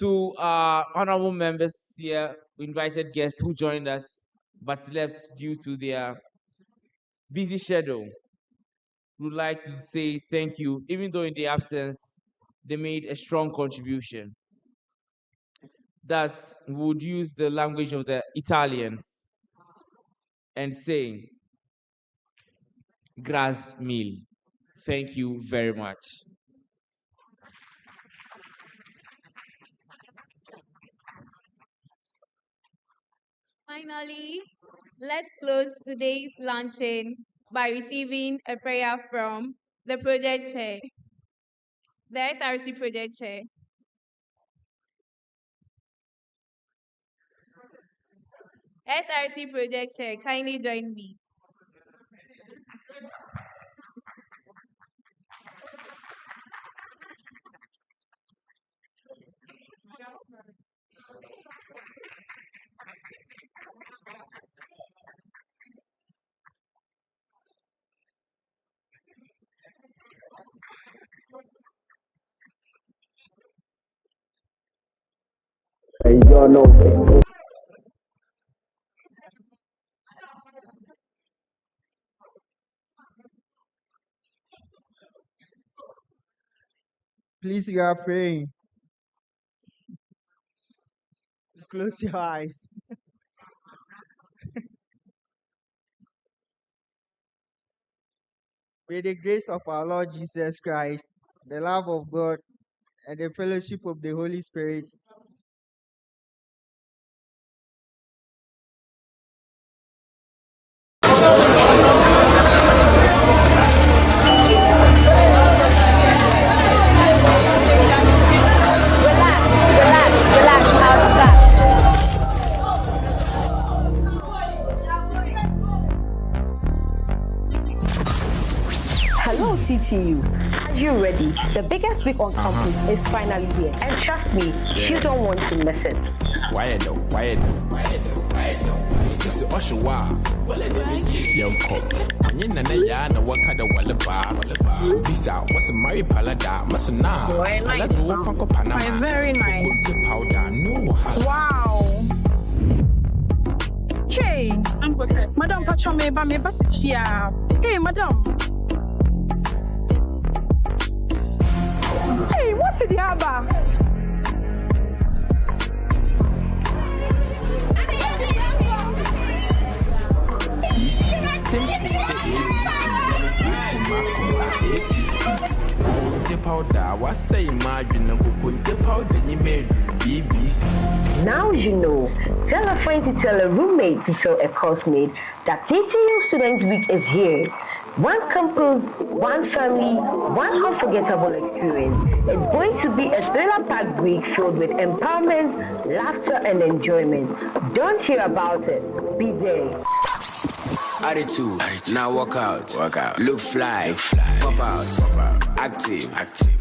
To our honorable members here, invited guests who joined us but left due to their busy schedule, we would like to say thank you, even though in their absence, they made a strong contribution. Thus, we would use the language of the Italians and say, grazie mille. Thank you very much. Finally, let's close today's luncheon by receiving a prayer from the project chair, the SRC project chair. SRC project chair, kindly join me. Please, you are praying. Close your eyes. May the grace of our Lord Jesus Christ, the love of God, and the fellowship of the Holy Spirit. Relax, how's that? Hello, TTU. Are you ready? The biggest week on campus is finally here. And trust me, you don't want to miss it. Why though? This is Oshawa. Young cock. And you know, ya know what kind of wallaba. This out. What's a Mary Palada? Masana. Very nice. Let's walk on Panama. Very nice. Powder. No. Wow. Okay. Madam Pachome, me basia. Hey, madam. Hey, what's the other? Now you know. Tell a friend to tell a roommate to tell a classmate that TTU Student Week is here. One campus, one family, one unforgettable experience. It's going to be a thriller-packed week filled with empowerment, laughter, and enjoyment. Don't hear about it. Be there. Attitude. Now walk out. Look fly. Pop out. Active.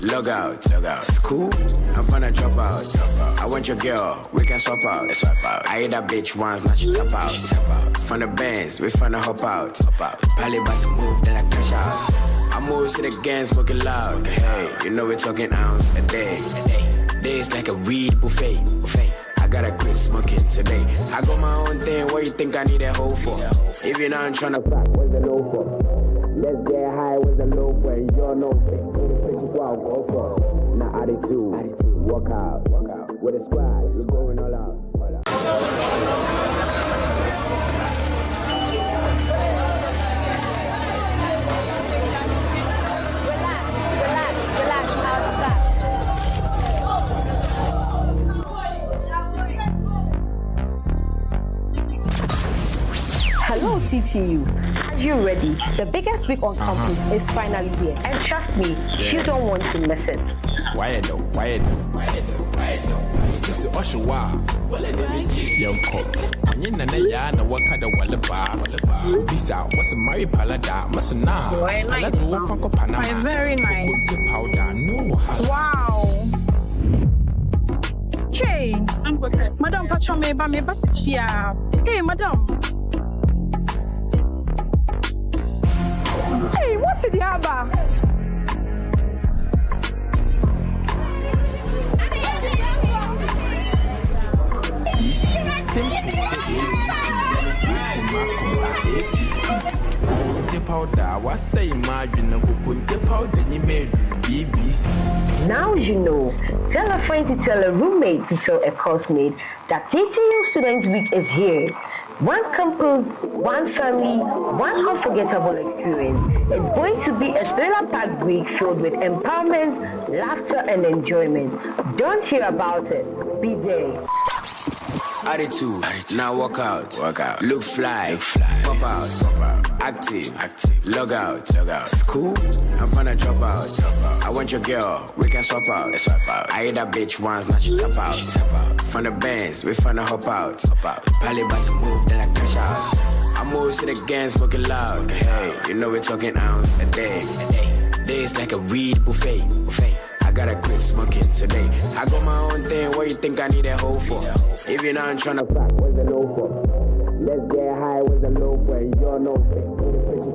Log out. School. I'm finna drop out. I want your girl. We can swap out. I hit that bitch once. Now she tap out. From the bands. We finna hop out. Pally bust a move. Then I crash out. I move to the gang. Smoking loud. Hey, you know we're talking ounce a day. Days like a weed buffet. I gotta quit smoking today. I got my own thing. What you think I need a hoe for? If you're not trying to fuck, what's the low for? Let's get high, what's the low for? You're no fake. I'll go for. Now attitude. Walk out. With a squad, we're going all out. Relax, how's that? Hello, TTU. Are you ready? The biggest week on campus is finally here. And trust me, you don't want to miss it. Why though? This is Oshawa. Young cock. And you know, ya know what kind of wallaba. This out. What's a Mary Palada? Masana. Very nice. Let's walk on Panama. Very nice. Powder. No. Wow. Okay. Madam Pachome, me basia. Hey, madam. Hey, what's the other? Now you know. Tell a friend to tell a roommate to tell a classmate that TTU Student Week is here. One campus, one family, one unforgettable experience. It's going to be a thriller-packed week filled with empowerment, laughter, and enjoyment. Don't hear about it. Be there. Attitude. Now walk out. Look fly. Pop out. Active. Log out. School. I'm finna drop out. I want your girl. We can swap out. I hit that bitch once. Now she tap out. From the bands. We finna hop out. Pally bust a move. Then I crash out. I move to the gang. Smoking loud. Hey, you know we're talking ounce a day. Days like a weed buffet. I gotta quit smoking today. I got my own thing. What you think I need a hoe for? If you're not trying to fuck, what's the low for? Let's get high, what's the low for? You're no fake.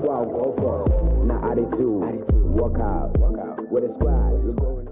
I'll go for. Now attitude. Walk out. With a squad, we're going.